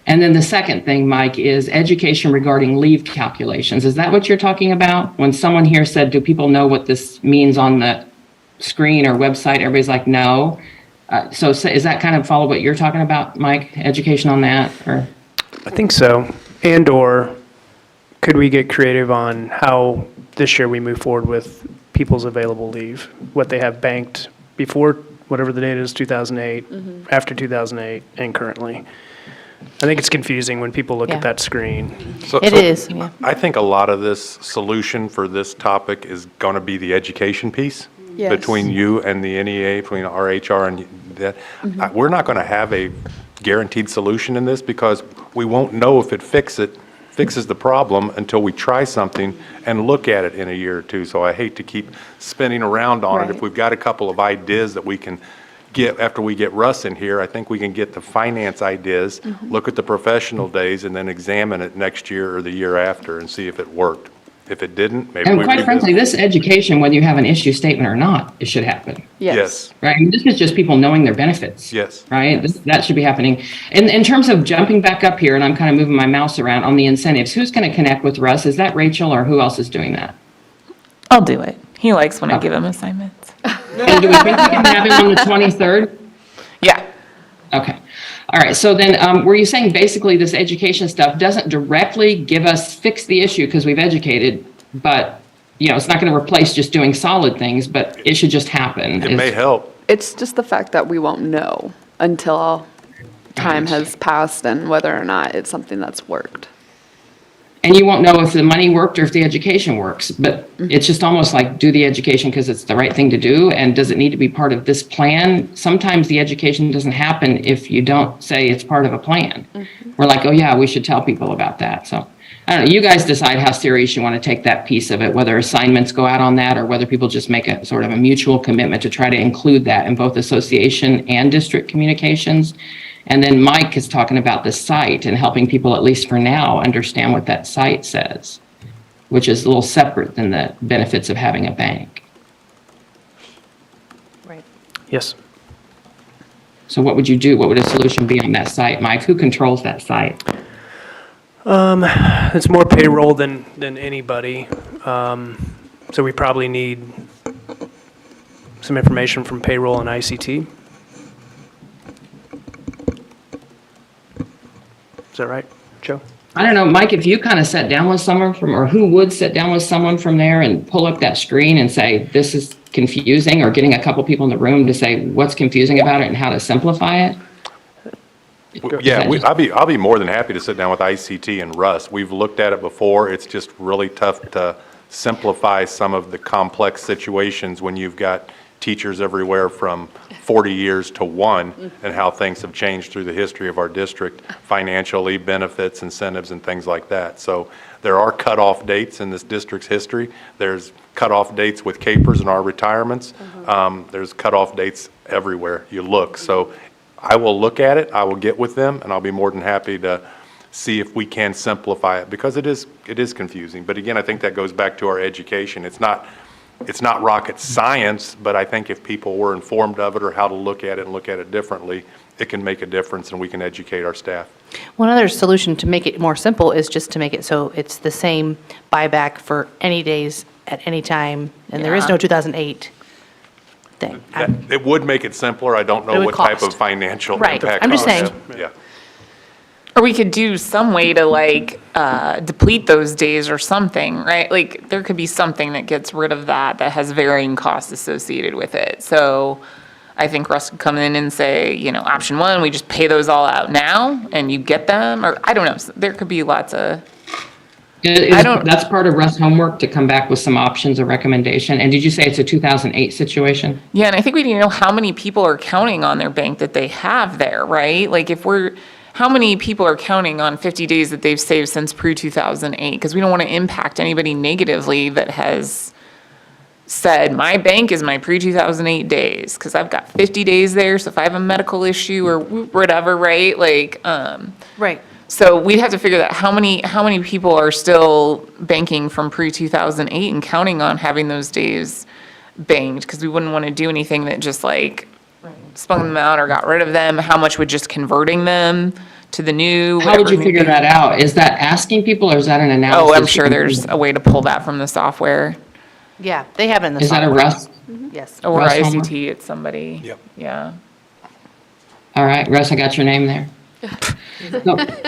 And then the second thing, Mike, is education regarding leave calculations. Is that what you're talking about? When someone here said, do people know what this means on the screen or website? Everybody's like, no. So is that kind of follow what you're talking about, Mike? Education on that, or? I think so. And/or could we get creative on how this year we move forward with people's available leave, what they have banked before, whatever the date is, 2008, after 2008, and currently? I think it's confusing when people look Yeah. at that screen. It is, yeah. I think a lot of this solution for this topic is going to be the education piece Yes. between you and the NEA, between our HR and that. We're not going to have a guaranteed solution in this because we won't know if it fixes the problem until we try something and look at it in a year or two. So I hate to keep spinning around on it. If Right. we've got a couple of ideas that we can get after we get Russ in here, I think we can get the finance ideas, look at the professional days, and then examine it next year or the year after and see if it worked. If it didn't, maybe And we quite frankly, revisit. this education, whether you have an issue statement or not, it should happen, Yes, right? I mean, this is just people knowing their benefits. yes. Right? That should be happening. In terms of jumping back up here, and I'm kind of moving my mouse around on the incentives, who's going to connect with Russ? Is that Rachel or who else is doing that? I'll do it. He likes when I give him assignments. And do we think we can have him on the 23rd? Yeah. Okay. All right. So then were you saying basically this education stuff doesn't directly fix the issue because we've educated, but it's not going to replace just doing solid things, but it should just happen. It may help. It's just the fact that we won't know until time has passed and whether or not it's something that's worked. And you won't know if the money worked or if the education works, but it's just almost like do the education because it's the right thing to do. And does it need to be part of this plan? Sometimes the education doesn't happen if you don't say it's part of a plan. We're like, oh yeah, we should tell people about that. So I don't know, you guys decide how serious you want to take that piece of it, whether assignments go out on that or whether people just make a sort of a mutual commitment to try to include that in both association and district communications. And then Mike is talking about the site and helping people, at least for now, understand what that site says, which is a little separate than the benefits of having a bank. Right. Yes. So what would you do? What would a solution be on that site, Mike? Who controls that site? It's more payroll than anybody. So we probably need some information from payroll and ICT. Is that right, Joe? I don't know, Mike, if you kind of sat down with someone or who would sit down with someone from there and pull up that screen and say, this is confusing, or getting a couple people in the room to say what's confusing about it and how to simplify it? Yeah, I'll be more than happy to sit down with ICT and Russ. We've looked at it before. It's just really tough to simplify some of the complex situations when you've got teachers everywhere from 40 years to one, and how things have changed through the history of our district, financially, benefits, incentives, and things like that. So there are cutoff dates in this district's history. There's cutoff dates with CAPERS and our retirements. There's cutoff dates everywhere you look. So I will look at it, I will get with them, and I'll be more than happy to see if we can simplify it, because it is confusing. But again, I think that goes back to our education. It's not it's not rocket science, but I think if people were informed of it or how to look at it and look at it differently, it can make a difference and we can educate our staff. One other solution to make it more simple is just to make it so it's the same buyback for any days at any time, and there is Yeah. no 2008 thing. It would make it simpler. I don't It know would what type of cost. financial Right. impact. I'm just it would saying. have. Yeah. Or we could do some way to like deplete those days or something, right? Like there could be something that gets rid of that has varying costs associated with it. So I think Russ could come in and say, you know, option one, we just pay those all out now and you get them, or I don't know. There could be lots of. That's part of Russ' homework to come back with some options or recommendation. And did you say it's a 2008 situation? Yeah, and I think we need to know how many people are counting on their bank that they have there, right? Like how many people are counting on 50 days that they've saved since pre-2008? Because we don't want to impact anybody negatively that has said, my bank is my pre-2008 days, because I've got 50 days there, so if I have a medical issue or whatever, right? Like, Right. so we'd have to figure out how many people are still banking from pre-2008 and counting on having those days banked, because we wouldn't want to do anything that just like spun them out or got rid of them. How much would just converting them to the new? How would you whatever figure maybe- that out? Is that asking people or is that an analysis? Oh, I'm sure there's a way to pull that from the software Yeah, they have it in the Is that a software. Russ? Yes. or Russ homework? ICT at somebody. Yep. Yeah. All right, Russ, I got your name there.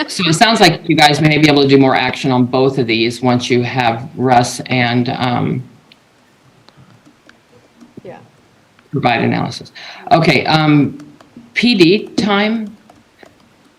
So it sounds like you guys may be able to do more action on both of these once you have Russ and Yeah. provide analysis. Okay, PD time.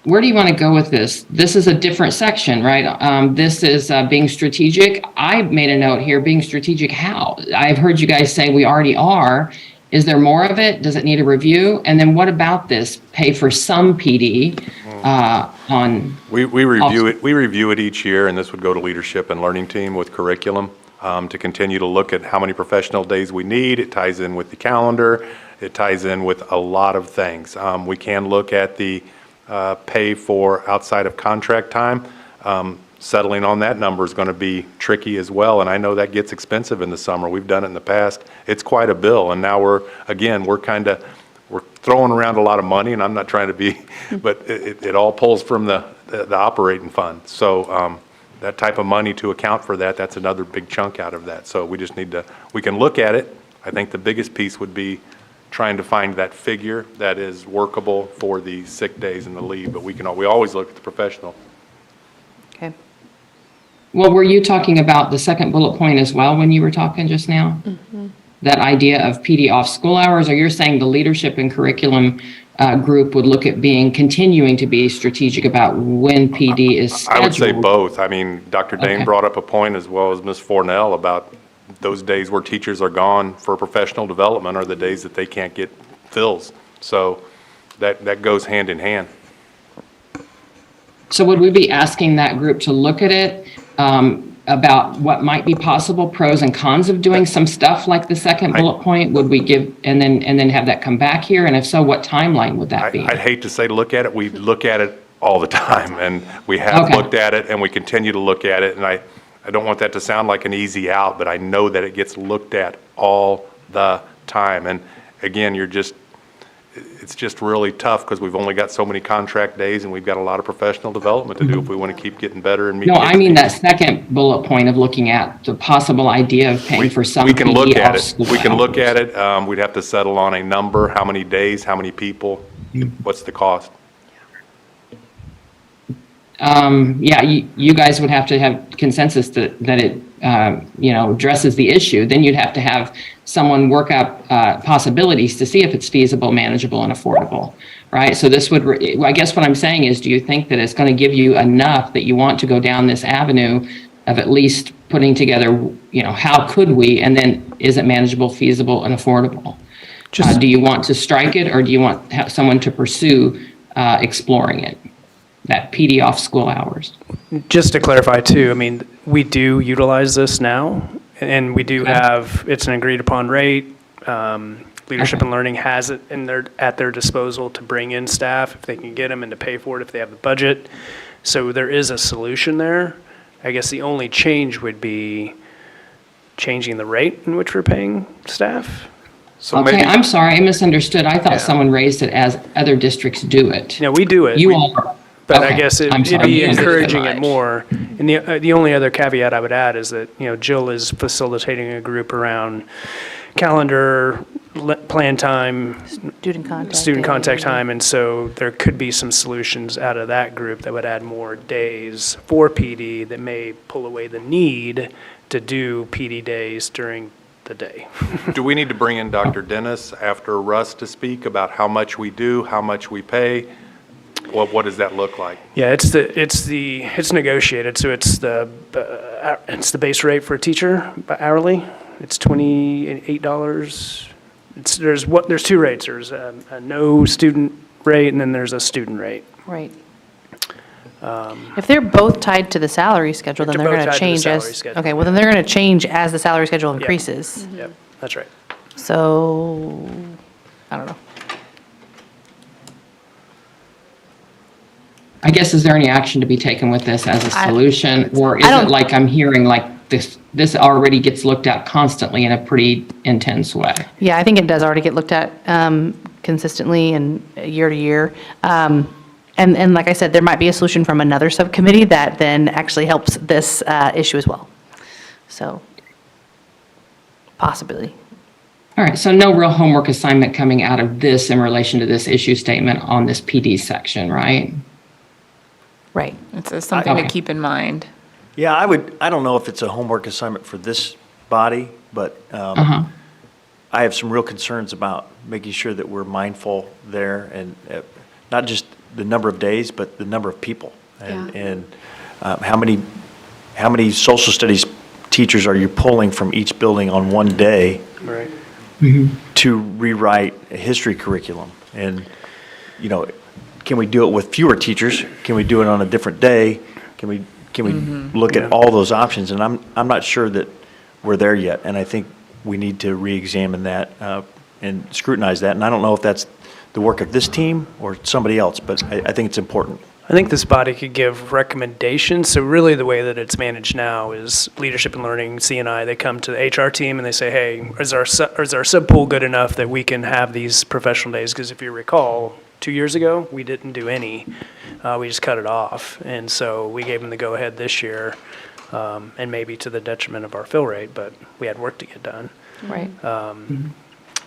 Where do you want to go with this? This is a different section, right? This is being strategic. I made a note here, being strategic how? I've heard you guys say we already are. Is there more of it? Does it need a review? And then what about this? Pay for some PD on. We review it each year, and this would go to leadership and learning team with curriculum to continue to look at how many professional days we need. It ties in with the calendar. It ties in with a lot of things. We can look at the pay for outside of contract time. Settling on that number is going to be tricky as well, and I know that gets expensive in the summer. We've done it in the past. It's quite a bill, and now we're throwing around a lot of money, and I'm not trying to be, but it all pulls from the operating fund. So that type of money to account for that, that's another big chunk out of that. So we just need to, we can look at it. I think the biggest piece would be trying to find that figure that is workable for the sick days and the leave, but we always look at the professional. Okay. Well, were you talking about the second bullet point as well when you were talking just now? That idea of PD off school hours, or you're saying the leadership and curriculum group would look at continuing to be strategic about when PD is scheduled? I would say both. I mean, Dr. Dane Okay. brought up a point, as well as Ms. Fornell, about those days where teachers are gone for professional development are the days that they can't get fills. So that goes hand in hand. So would we be asking that group to look at it about what might be possible, pros and cons of doing some stuff like the second bullet point? Would we give, and then have that come back here? And if so, what timeline would that be? I'd hate to say look at it. We look at it all the time, and we have Okay. looked at it, and we continue to look at it. And I don't want that to sound like an easy out, but I know that it gets looked at all the time. And again, it's just really tough because we've only got so many contract days, and we've got a lot of professional development to do if we want to keep getting better and meet. No, I kids' mean needs. that second bullet point of looking at the possible idea of paying for some We can look PD at off it. school We can look hours. at it. We'd have to settle on a number, how many days, how many people, what's the cost? Yeah, you guys would have to have consensus that it, addresses the issue. Then you'd have to have someone work up possibilities to see if it's feasible, manageable, and affordable, right? So this would, I guess what I'm saying is, do you think that it's going to give you enough that you want to go down this avenue of at least putting together, how could we, and then is it manageable, feasible, and affordable? Do you want to strike it, or do you want someone to pursue exploring it? That PD off school hours. Just to clarify too, I mean, we do utilize this now, and we do Okay. have, it's an agreed upon rate. Leadership Okay. and Learning has it at their disposal to bring in staff if they can get them, and to pay for it if they have the budget. So there is a solution there. I guess the only change would be changing the rate in which we're paying staff. So Okay, maybe, I'm sorry, I misunderstood. I Yeah. thought someone raised it as other districts do it. No, we do it. You We- all, But I okay, guess I'm it'd sorry, be you understood. encouraging it more. And the only other caveat I would add is that, Jill is facilitating a group around calendar, plan time, student contact time, and so there could be some solutions out of that group that would add more days for PD that may pull away the need to do PD days during the day. Do we need to bring in Dr. Dennis after Russ to speak about how much we do, how much we pay? What does that look like? Yeah, it's negotiated, so it's the base rate for a teacher hourly. It's $28. There's two rates. There's a no student rate, and then there's a student rate. Right. If they're both tied to the salary schedule, then They're they're both going to tied to the change salary as, schedule. okay, well, then they're going to change as the salary schedule increases. Yep, that's right. So, I don't know. I guess, is there any action to be taken with this as a solution? Or is I don't- it like I'm hearing like this already gets looked at constantly in a pretty intense way? Yeah, I think it does already get looked at consistently and year to year. And like I said, there might be a solution from another subcommittee that then actually helps this issue as well. So, possibly. All right, so no real homework assignment coming out of this in relation to this issue statement on this PD section, right? Right. It's something to Okay. keep in mind. Yeah, I don't know if it's a homework assignment for this body, but Uh-huh. I have some real concerns about making sure that we're mindful there, and not just the number of days, but the number of people. And how many social studies teachers are you pulling from each building on one day Right. to rewrite a history curriculum? And, can we do it with fewer teachers? Can we do it on a different day? Can we look at all those options? And I'm not sure that we're there yet, and I think we need to re-examine that and scrutinize that. And I don't know if that's the work of this team or somebody else, but I think it's important. I think this body could give recommendations. So really the way that it's managed now is Leadership and Learning, C&I, they come to the HR team and they say, hey, is our sub pool good enough that we can have these professional days? Because if you recall, 2 years ago, we didn't do any. We just cut it off. And so we gave them the go-ahead this year, and maybe to the detriment of our fill rate, but we had work to get done. Right.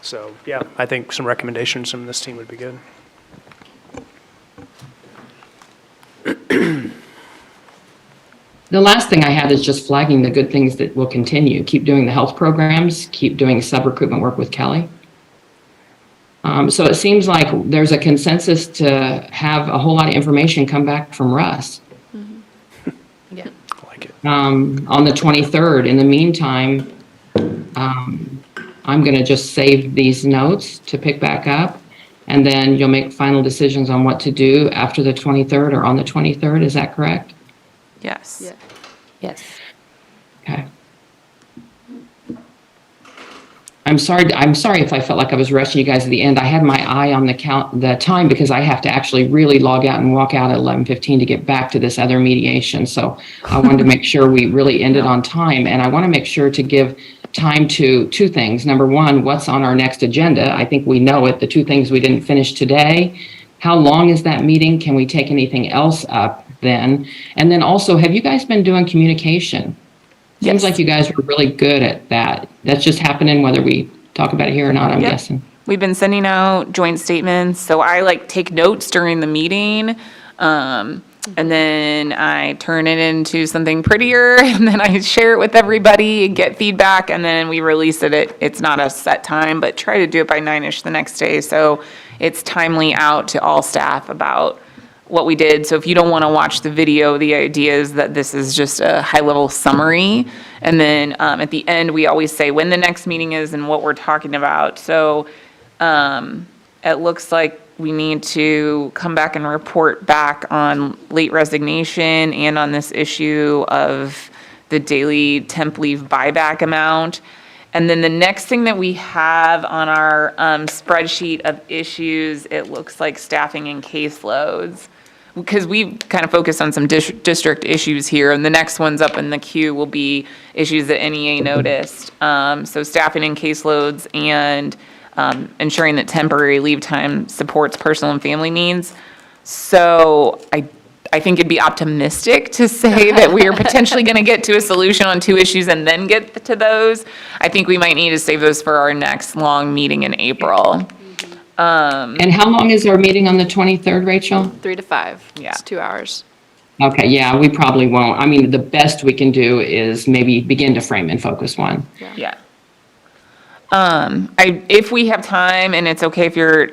So, yeah, I think some recommendations from this team would be good. The last thing I had is just flagging the good things that will continue. Keep doing the health programs, keep doing sub-recruitment work with Kelly. So it seems like there's a consensus to have a whole lot of information come back from Russ. Yeah. I like it. On the 23rd. In the meantime, I'm going to just save these notes to pick back up, and then you'll make final decisions on what to do after the 23rd or on the 23rd. Is that correct? Yes. Yeah. Yes. Okay. I'm sorry if I felt like I was rushing you guys at the end. I had my eye on the time because I have to actually really log out and walk out at 11:15 to get back to this other mediation. So I wanted to make sure we really ended on time, and I want to make sure to give time to two things. Number one, what's on our next agenda? I think we know it. The two things we didn't finish today. How long is that meeting? Can we take anything else up then? And then also, have you guys been doing communication? Seems like you guys were really good at that. That's just happening whether we talk about it here or not, I'm Yep. guessing. We've been sending out joint statements, so I take notes during the meeting, and then I turn it into something prettier, and then I share it with everybody and get feedback, and then we release it. It's not a set time, but try to do it by 9-ish the next day, so it's timely out to all staff about what we did. So if you don't want to watch the video, the idea is that this is just a high-level summary. And then at the end, we always say when the next meeting is and what we're talking about. So it looks like we need to come back and report back on late resignation and on this issue of the daily temp leave buyback amount. And then the next thing that we have on our spreadsheet of issues, it looks like staffing and caseloads. because we kind of focused on some district issues here, and the next ones up in the queue will be issues that NEA noticed. So staffing and caseloads and ensuring that temporary leave time supports personal and family needs. So I think it'd be optimistic to say that we are potentially going to get to a solution on 2 issues and then get to those. I think we might need to save those for our next long meeting in April. And how long is our meeting on the 23rd, Rachel? 3 to 5. Yeah. It's 2 hours. Okay, yeah, we probably won't. I mean, the best we can do is maybe begin to frame and focus one. Yeah. If we have time, and it's okay if you're,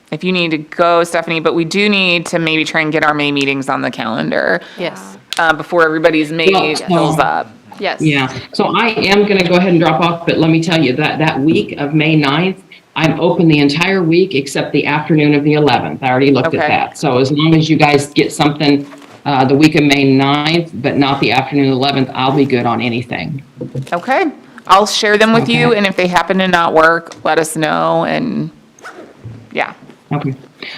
if you need to go, Stephanie, but we do need to maybe try and get our May meetings on the calendar, Yes. before everybody's May Well, fills up. Yes. Yeah, so I am going to go ahead and drop off, but let me tell you that that week of May 9th, I'm open the entire week except the afternoon of the 11th. I already looked at Okay. that. So as long as you guys get something the week of May 9th, but not the afternoon of the 11th, I'll be good on anything. Okay, I'll share them with you, Okay. and if they happen to not work, let us know, and, yeah. Okay.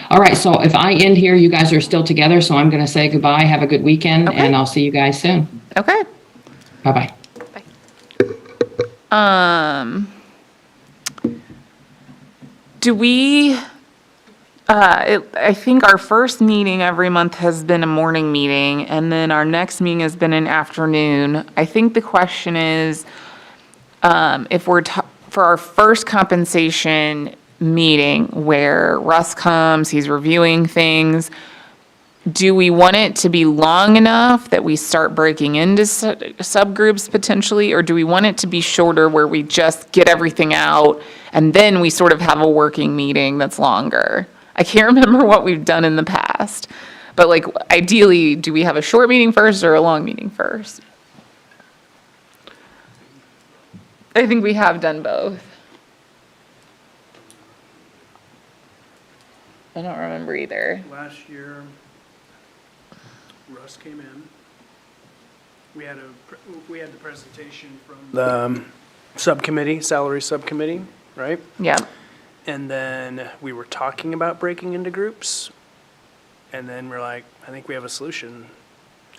All right, so if I end here, you guys are still together, so I'm going to say goodbye. Have a good weekend, Okay. and I'll see you guys soon. Okay. Bye-bye. Do we, I think our first meeting every month has been a morning meeting, and then our next meeting has been an afternoon. I think the question is, if we're, for our first compensation meeting where Russ comes, he's reviewing things, do we want it to be long enough that we start breaking into subgroups potentially, or do we want it to be shorter where we just get everything out and then we sort of have a working meeting that's longer? I can't remember what we've done in the past, but like ideally, do we have a short meeting first or a long meeting first? I think we have done both. I don't remember either. Last year, Russ came in. We had the presentation from the subcommittee, salary subcommittee, right? Yeah. And then we were talking about breaking into groups. And then we're like, I think we have a solution.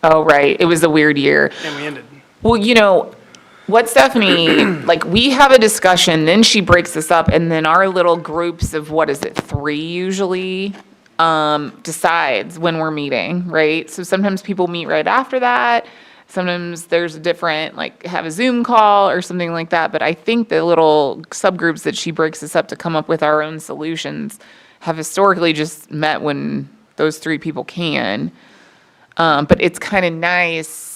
Oh, right. It was a weird year. And we ended. Well, you know, what Stephanie, like, we have a discussion, then she breaks this up, and then our little groups of, what is it, 3 usually, decides when we're meeting, right? So sometimes people meet right after that. Sometimes there's a different, like, have a Zoom call or something like that. But I think the little subgroups that she breaks us up to come up with our own solutions have historically just met when those 3 people can. But it's kind of nice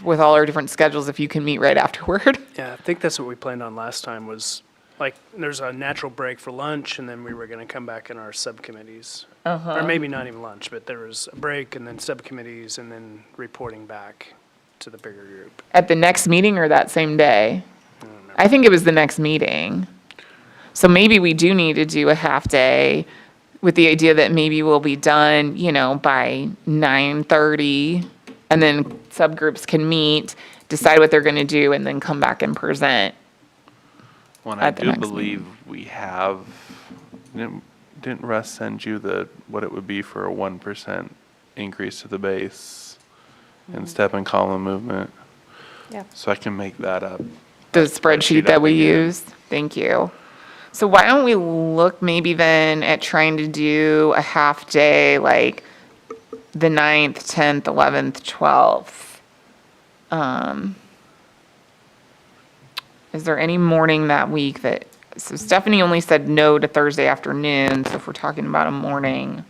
with all our different schedules if you can meet right afterward. Yeah, I think that's what we planned on last time was, like, there's a natural break for lunch, and then we were going to come back in our subcommittees. Or maybe not even lunch, but there was a break, and then subcommittees, and then reporting back to the bigger group. At the next meeting or that same day? I think it was the next meeting. So maybe we do need to do a half day with the idea that maybe we'll be done, you know, by 9:30, and then subgroups can meet, decide what they're going to do, and then come back and present. Well, I At the do next believe we have, didn't Russ send you what it would be for a 1% increase to the base in step and column movement? Yeah. So I can make that up. The spreadsheet that up we again. used. Thank you. So why don't we look maybe then at trying to do a half day, like the 9th, 10th, 11th, 12th? Is there any morning that week that, so Stephanie only said no to Thursday afternoon, so if we're talking about a morning.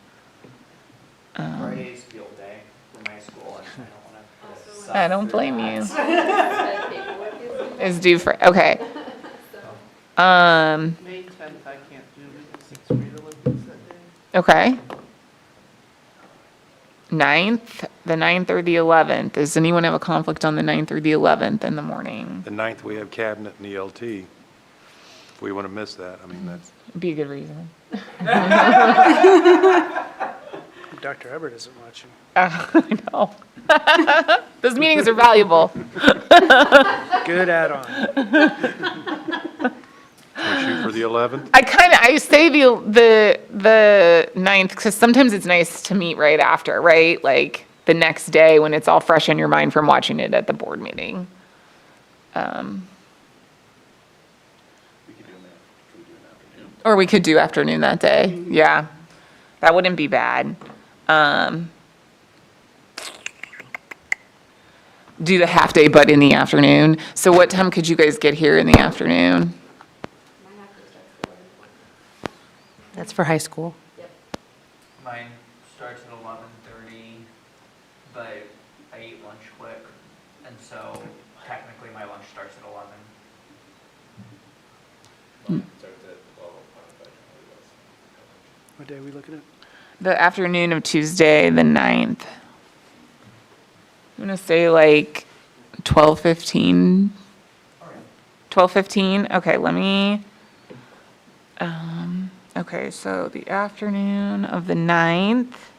Friday's field day for my school, and I don't want to. I don't blame you. Is due for, okay. May 10th, I can't do the 6th grade Olympics that day. Okay. 9th, the 9th or the 11th? Does anyone have a conflict on the 9th or the 11th in the morning? The 9th, we have cabinet and ELT. If we want to miss that, I mean, that's, It'd be a good reason. Dr. Hubbard isn't watching. I know. Those meetings are valuable. Good add-on. shoot for the 11th? I say the 9th, because sometimes it's nice to meet right after, right? Like, the next day when it's all fresh in your mind from watching it at the board meeting. Or we could do afternoon that day, yeah. That wouldn't be bad. Do the half-day, but in the afternoon. So what time could you guys get here in the afternoon? That's for high school. Mine starts at 11:30, but I eat lunch quick, and so technically my lunch starts at 11. What day are we looking at? The afternoon of Tuesday, the 9th. I'm gonna say like 12:15. 12:15, okay, let me, okay, so the afternoon of the 9th,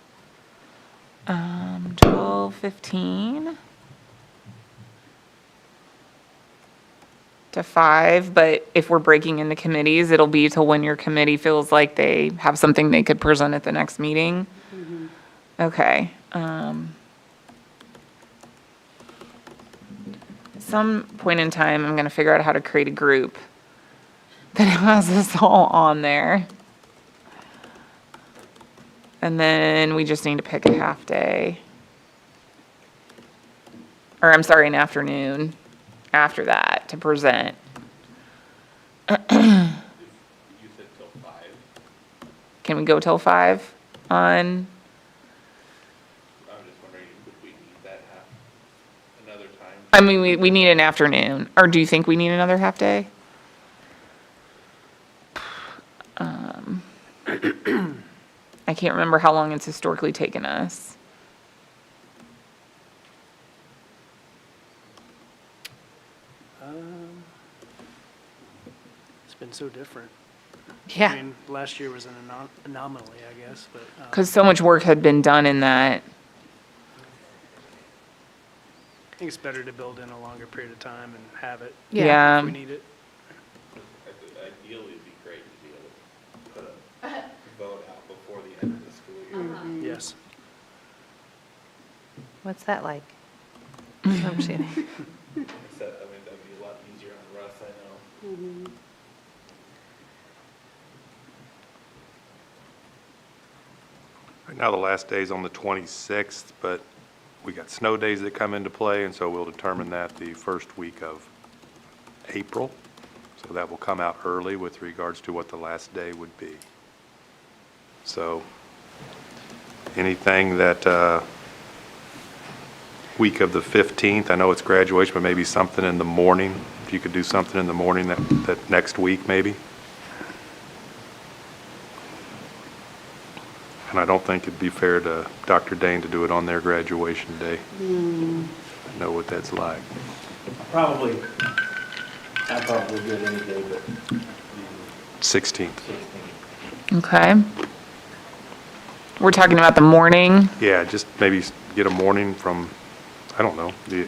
12:15 to 5, but if we're breaking into committees, it'll be till when your committee feels like they have something they could present at the next meeting. Okay, some point in time, I'm gonna figure out how to create a group that has us all on there. And then we just need to pick a half day. Or I'm sorry, an afternoon after that to present. Can we go till 5 on? I'm just wondering, would we need that another time? I mean, we need an afternoon, or do you think we need another half day? I can't remember how long it's historically taken us. It's been so different. Yeah. I mean, last year was an anomaly, I guess, but. Because so much work had been done in that. I think it's better to build in a longer period of time and have it Yeah. if we need it. Ideally, it'd be great to be able to put a vote out before the end of the school year. Yes. What's that like? I'm just kidding. That'd be a lot easier on Russ, I know. Right now, the last day is on the 26th, but we got snow days that come into play, and so we'll determine that the first week of April. So that will come out early with regards to what the last day would be. So anything that week of the 15th, I know it's graduation, but maybe something in the morning. If you could do something in the morning that next week, maybe. And I don't think it'd be fair to Dr. Dane to do it on their graduation day. I know what that's like. I'm probably good any day, but 16th. Okay. We're talking about the morning. Yeah, just maybe get a morning from, I don't know, the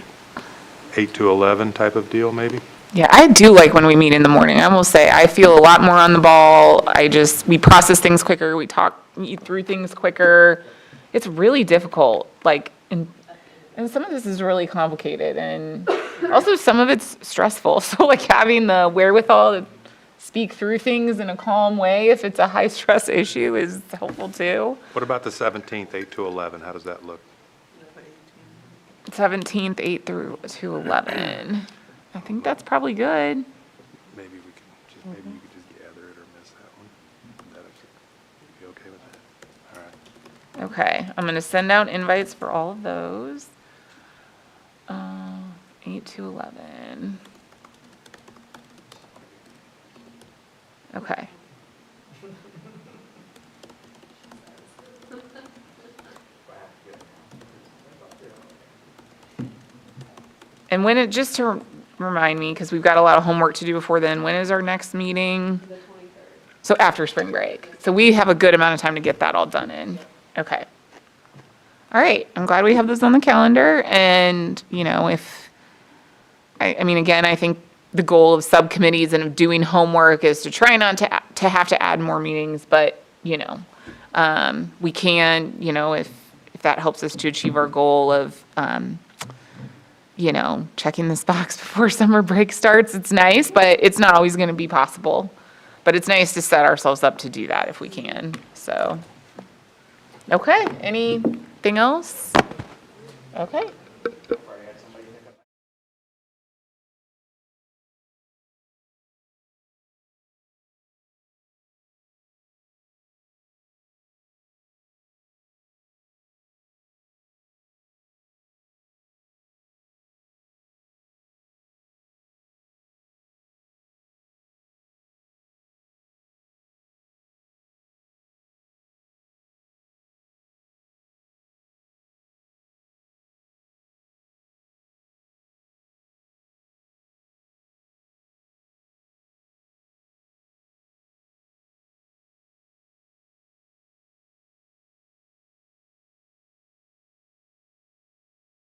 8 to 11 type of deal, maybe? Yeah, I do like when we meet in the morning. I will say, I feel a lot more on the ball. We process things quicker, we talk through things quicker. It's really difficult, like, and some of this is really complicated, and also some of it's stressful. So like having the wherewithal to speak through things in a calm way, if it's a high-stress issue, is helpful too. What about the 17th, 8 to 11? How does that look? 17th, 8 through to 11. I think that's probably good. Maybe we could just, maybe you could just gather it or miss that one. That'd be okay with that? All right. Okay, I'm gonna send out invites for all of those. 8 to 11. Okay. And just to remind me, because we've got a lot of homework to do before then, when is our next meeting? The 23rd. So after spring break. So we have a good amount of time to get that all done in. Okay. All right, I'm glad we have those on the calendar, and, I mean, again, I think the goal of subcommittees and of doing homework is to try not to have to add more meetings, but, we can, if that helps us to achieve our goal of, checking this box before summer break starts, it's nice, but it's not always going to be possible. But it's nice to set ourselves up to do that if we can, so. Okay, anything else? Okay.